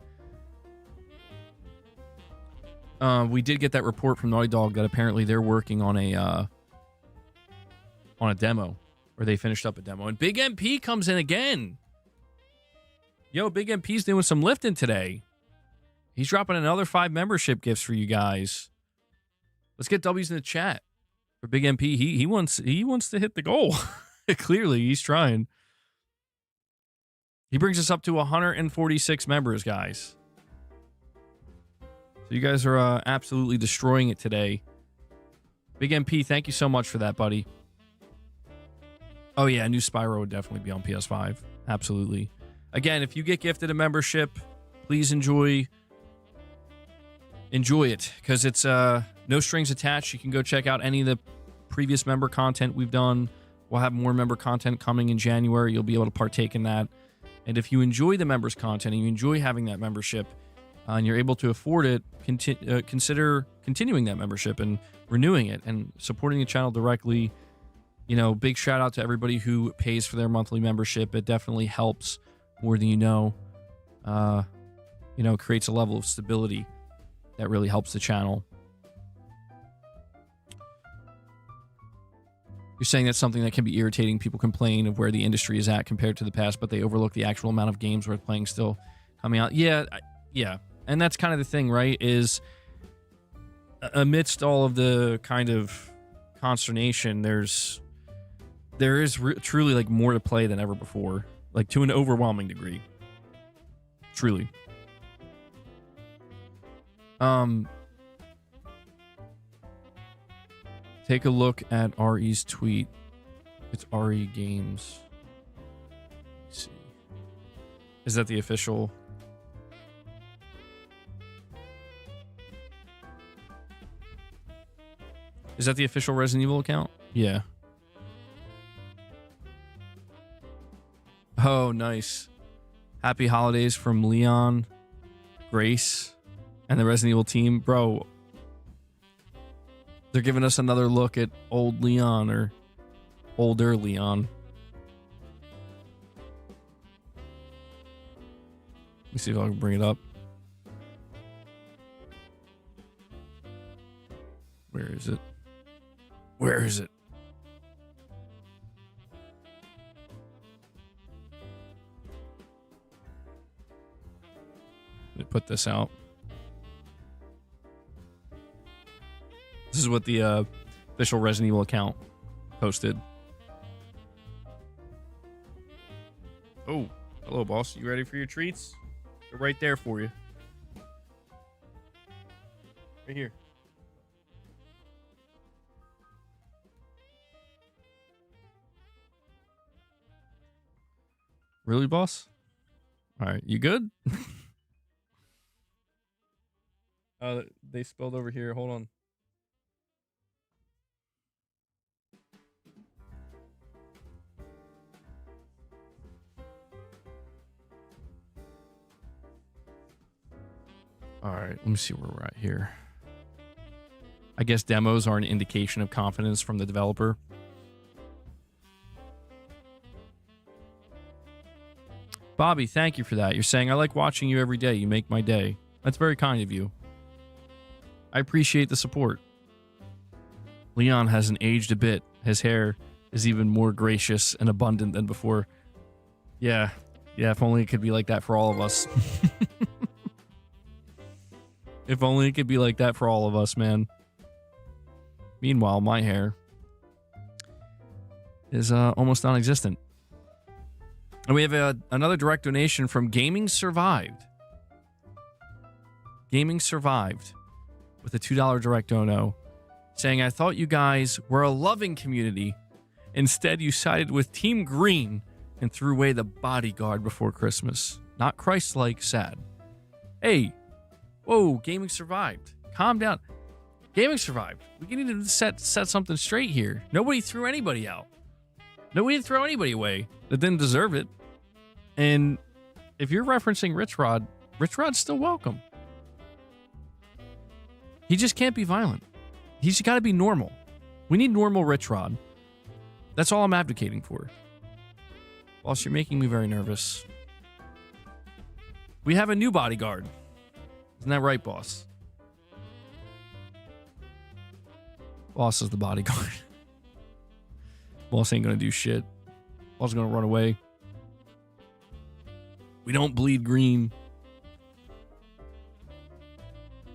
We did get that report from Naughty Dog that apparently they're working on a demo, or they finished up a demo, and Big MP comes in again. Yo, Big MP's doing some lifting today. He's dropping another 5 membership gifts for you guys. Let's get W's in the chat for Big MP. He wants to hit the goal. Clearly, he's trying. He brings us up to 146 members, guys. So you guys are absolutely destroying it today. Big MP, thank you so much for that, buddy. Oh yeah, new Spyro would definitely be on PS5. Absolutely. Again, if you get gifted a membership, please enjoy it, because it's no strings attached. You can go check out any of the previous member content we've done. We'll have more member content coming in January. You'll be able to partake in that. And if you enjoy the members content and you enjoy having that membership, and you're able to afford it, consider continuing that membership and renewing it and supporting the channel directly. Big shout out to everybody who pays for their monthly membership. It definitely helps more than you know. Creates a level of stability that really helps the channel. You're saying that's something that can be irritating. People complain of where the industry is at compared to the past, but they overlook the actual amount of games worth playing still coming out. Yeah. And that's kind of the thing, right? Is amidst all of the kind of consternation, there is truly like more to play than ever before, like to an overwhelming degree. Truly. Take a look at RE's tweet. It's RE Games. Let's see. Is that the official? Is that the official Resident Evil account? Yeah. Oh, nice. Happy holidays from Leon, Grace, and the Resident Evil team. Bro, they're giving us another look at old Leon, or older Leon. Let me see if I can bring it up. Where is it? Where is it? Let me put this out. This is what the official Resident Evil account posted. Oh, hello, boss. You ready for your treats? They're right there for you. Right here. Really, boss? All right, you good? They spilled over here. Hold on. All right, let me see where we're at here. I guess demos are an indication of confidence from the developer. Bobby, thank you for that. You're saying, I like watching you every day. You make my day. That's very kind of you. I appreciate the support. Leon hasn't aged a bit. His hair is even more gracious and abundant than before. Yeah, if only it could be like that for all of us. If only it could be like that for all of us, man. Meanwhile, my hair is almost non-existent. And we have another direct donation from Gaming Survived. Gaming Survived with a $2 direct dono, saying, I thought you guys were a loving community. Instead, you sided with Team Green and threw away the bodyguard before Christmas. Not Christ-like, sad. Hey, whoa, Gaming Survived. Calm down. Gaming Survived. We need to set something straight here. Nobody threw anybody out. Nobody didn't throw anybody away that didn't deserve it. And if you're referencing Rich Rod's still welcome. He just can't be violent. He's got to be normal. We need normal Rich Rod. That's all I'm advocating for. Boss, you're making me very nervous. We have a new bodyguard. Isn't that right, boss? Boss is the bodyguard. Boss ain't gonna do shit. Boss is gonna run away. We don't bleed green.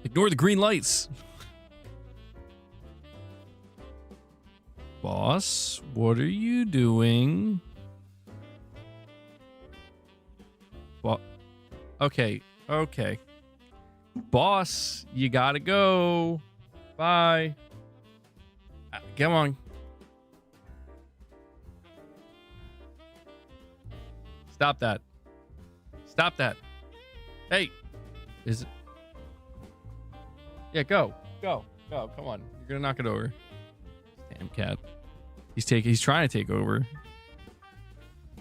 Ignore the green lights. Boss, what are you doing? Well, okay. Boss, you gotta go. Bye. Come on. Stop that. Stop that. Hey. Is it? Yeah, go. Come on. You're gonna knock it over. Damn cat. He's trying to take over.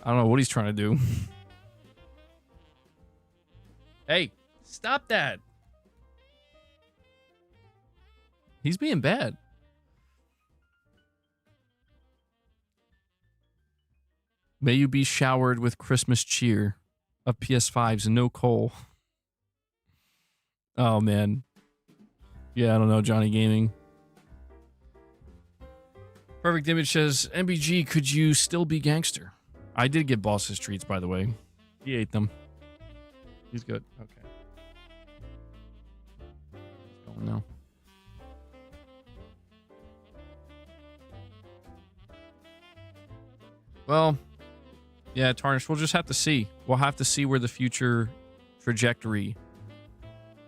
I don't know what he's trying to do. Hey, stop that. He's being bad. May you be showered with Christmas cheer of PS5s and no coal. Oh, man. Yeah, I don't know, Johnny Gaming. Perfect Image says, MBG, could you still be gangster? I did get Boss's treats, by the way. He ate them. He's good. Okay. He's going now. Well, yeah, Tarnish, we'll just have to see. We'll have to see where the future trajectory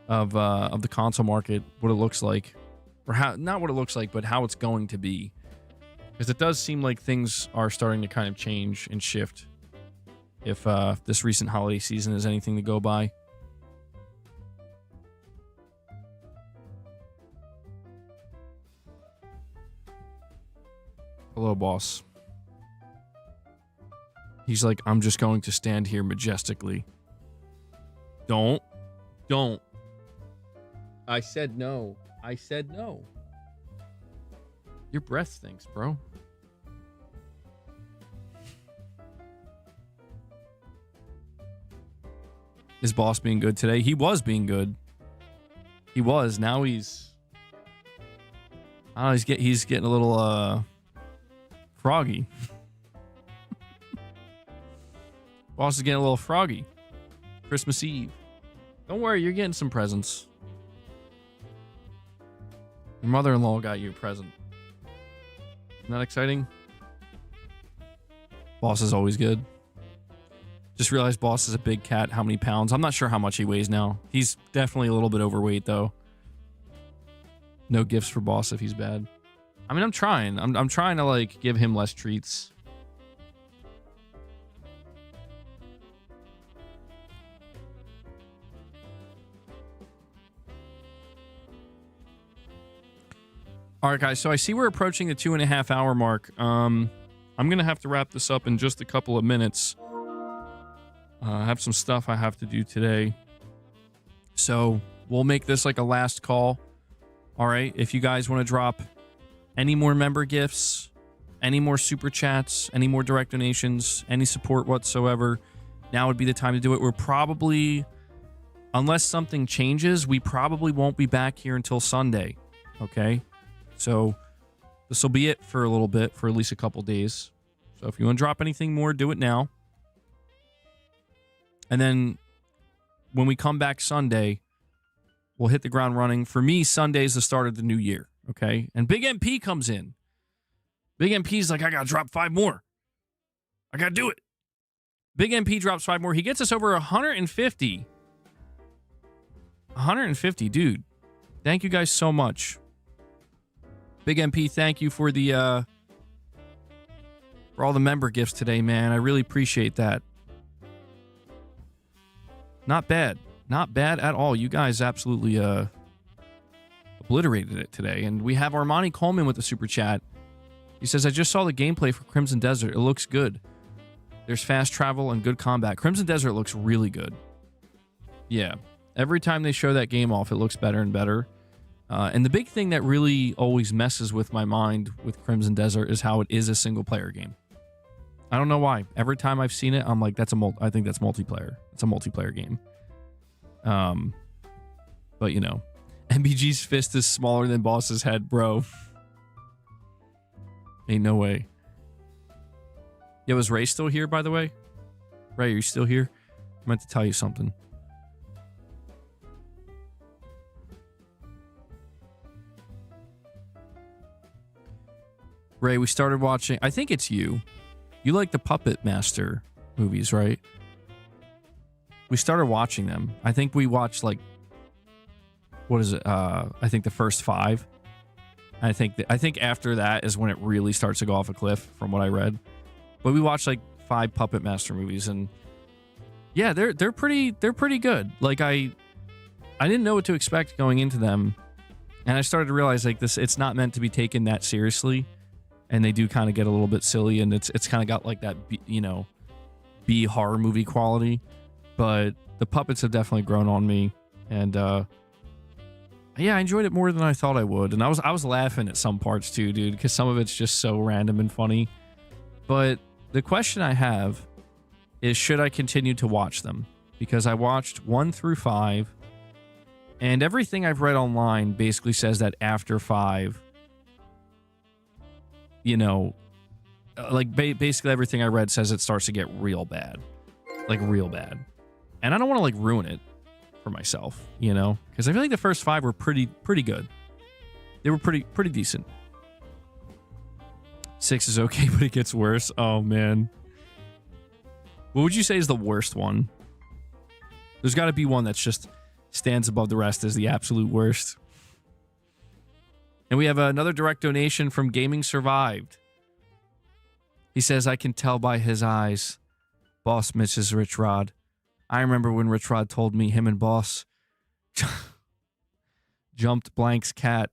of the console market, what it looks like. Or how, not what it looks like, but how it's going to be. Because it does seem like things are starting to kind of change and shift. If this recent holiday season is anything to go by. Hello, boss. He's like, I'm just going to stand here majestically. Don't. I said no. Your breath stinks, bro. Is boss being good today? He was being good. He was. Now he's... I don't know, he's getting a little, froggy. Boss is getting a little froggy. Christmas Eve. Don't worry, you're getting some presents. Your mother-in-law got you a present. Isn't that exciting? Boss is always good. Just realized Boss is a big cat. How many pounds? I'm not sure how much he weighs now. He's definitely a little bit overweight, though. No gifts for Boss if he's bad. I mean, I'm trying. I'm trying to, like, give him less treats. All right, guys. So I see we're approaching the 2.5 hour mark. I'm gonna have to wrap this up in just a couple of minutes. I have some stuff I have to do today, so we'll make this like a last call. All right. If you guys want to drop any more member gifts, any more super chats, any more direct donations, any support whatsoever, now would be the time to do it. We're probably, unless something changes, we probably won't be back here until Sunday. Okay. So this will be it for a little bit, for at least a couple days. So if you want to drop anything more, do it now. And then when we come back Sunday, we'll hit the ground running. For me, Sunday's the start of the new year. Okay. And Big MP comes in. Big MP's like, I got to drop 5 more. I got to do it. Big MP drops 5 more. He gets us over 150. 150, dude. Thank you guys so much. Big MP, thank you for the for all the member gifts today, man. I really appreciate that. Not bad. Not bad at all. You guys absolutely obliterated it today. And we have Armani Coleman with the super chat. He says, I just saw the gameplay for Crimson Desert. It looks good. There's fast travel and good combat. Crimson Desert looks really good. Yeah. Every time they show that game off, it looks better and better. And the big thing that really always messes with my mind with Crimson Desert is how it is a single-player game. I don't know why. Every time I've seen it, I'm like, I think that's multiplayer. It's a multiplayer game. But, you know, MBG's fist is smaller than Boss's head, bro. Ain't no way. Yeah, was Ray still here, by the way? Ray, are you still here? I meant to tell you something. Ray, we started watching, I think it's you. You like the Puppet Master movies, right? We started watching them. I think we watched like, what is it? I think the first 5. I think after that is when it really starts to go off a cliff, from what I read. But we watched like 5 Puppet Master movies, and yeah, they're pretty good. Like I didn't know what to expect going into them, and I started to realize like it's not meant to be taken that seriously, and they do kind of get a little bit silly, and it's kind of got like that B horror movie quality. But the puppets have definitely grown on me, and yeah, I enjoyed it more than I thought I would. And I was laughing at some parts too, dude, because some of it's just so random and funny. But the question I have is, should I continue to watch them? Because I watched 1 through 5, and everything I've read online basically says that after 5, you know, like basically everything I read says it starts to get real bad. Like real bad. And I don't want to like ruin it for myself, you know, because I feel like the first 5 were pretty good. They were pretty decent. 6 is okay, but it gets worse. Oh man, what would you say is the worst one? There's got to be one that's just stands above the rest as the absolute worst. And we have another direct donation from Gaming Survived. He says, I can tell by his eyes, Boss misses Rich Rod. I remember when Rich Rod told me him and Boss jumped Blank's cat.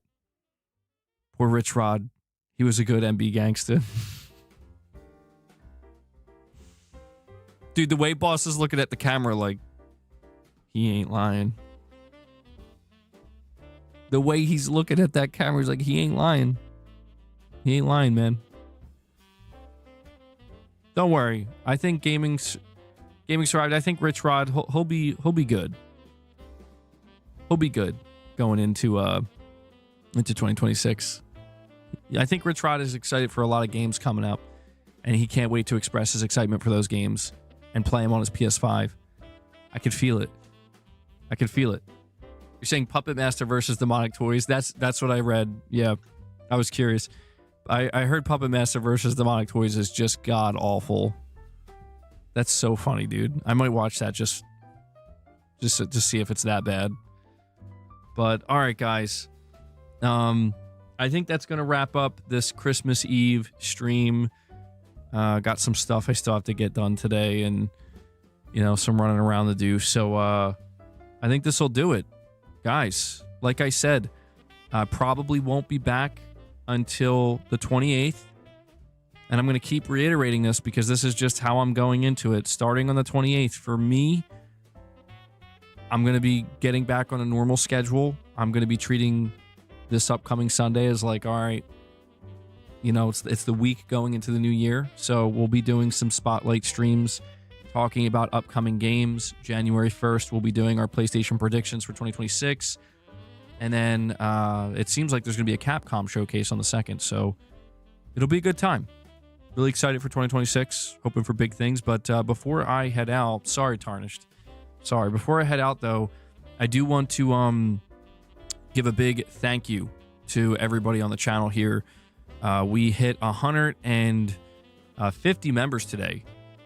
Poor Rich Rod. He was a good MB gangster. Dude, the way Boss is looking at the camera like, he ain't lying. The way he's looking at that camera is like, he ain't lying. He ain't lying, man. Don't worry. I think Gaming Survived. I think Rich Rod, he'll be good. He'll be good going into 2026. I think Rich Rod is excited for a lot of games coming up, and he can't wait to express his excitement for those games and play them on his PS5. I could feel it. You're saying Puppet Master versus Demonic Toys? That's what I read. Yeah, I was curious. I heard Puppet Master versus Demonic Toys is just god awful. That's so funny, dude. I might watch that just to see if it's that bad. But all right, guys. I think that's gonna wrap up this Christmas Eve stream. Got some stuff I still have to get done today, and you know, some running around to do. So I think this will do it, guys. Like I said, probably won't be back until the 28th. And I'm going to keep reiterating this because this is just how I'm going into it. Starting on the 28th, for me, I'm going to be getting back on a normal schedule. I'm going to be treating this upcoming Sunday as like, all right, you know, it's the week going into the new year. So we'll be doing some spotlight streams talking about upcoming games. January 1st, we'll be doing our PlayStation predictions for 2026. And then it seems like there's going to be a Capcom showcase on the 2nd. So it'll be a good time. Really excited for 2026. Hoping for big things. But before I head out, sorry, Tarnished. Sorry. Before I head out, though, I do want to give a big thank you to everybody on the channel here. We hit 150 members today,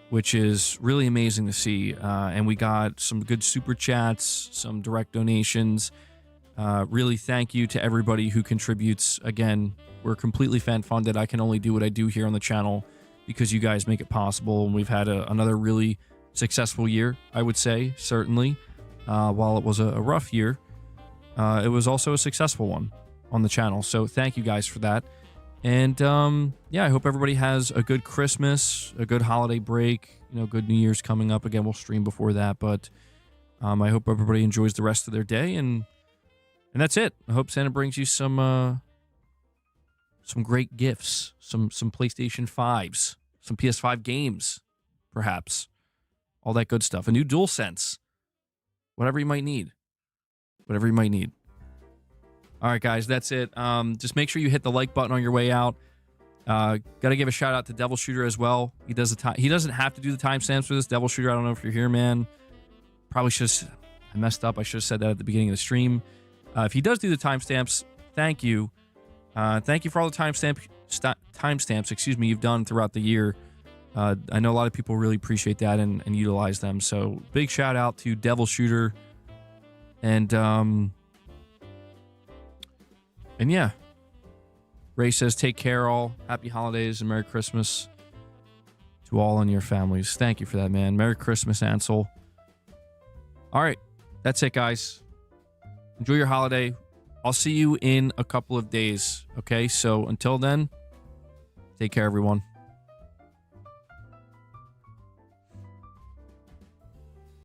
which is really amazing to see. And we got some good super chats, some direct donations. Really thank you to everybody who contributes. Again, we're completely fan funded. I can only do what I do here on the channel because you guys make it possible. And we've had another really successful year, I would say, certainly. While it was a rough year, it was also a successful one on the channel. So thank you guys for that. And yeah, I hope everybody has a good Christmas, a good holiday break, you know, good New Year's coming up. Again, we'll stream before that, but I hope everybody enjoys the rest of their day. And that's it. I hope Santa brings you some great gifts, some PlayStation 5s, some PS5 games, perhaps. All that good stuff. A new DualSense. Whatever you might need. Whatever you might need. All right, guys, that's it. Just make sure you hit the like button on your way out. Got to give a shout out to Devil Shooter as well. He doesn't have to do the timestamps for this. Devil Shooter, I don't know if you're here, man. Probably I messed up. I should have said that at the beginning of the stream. If he does do the timestamps, thank you. Thank you for all the timestamps, excuse me, you've done throughout the year. I know a lot of people really appreciate that and utilize them. So big shout out to Devil Shooter. And yeah. Ray says, take care all. Happy holidays and Merry Christmas to all and your families. Thank you for that, man. Merry Christmas, Ansel. All right. That's it, guys. Enjoy your holiday. I'll see you in a couple of days. Okay, so until then, take care, everyone.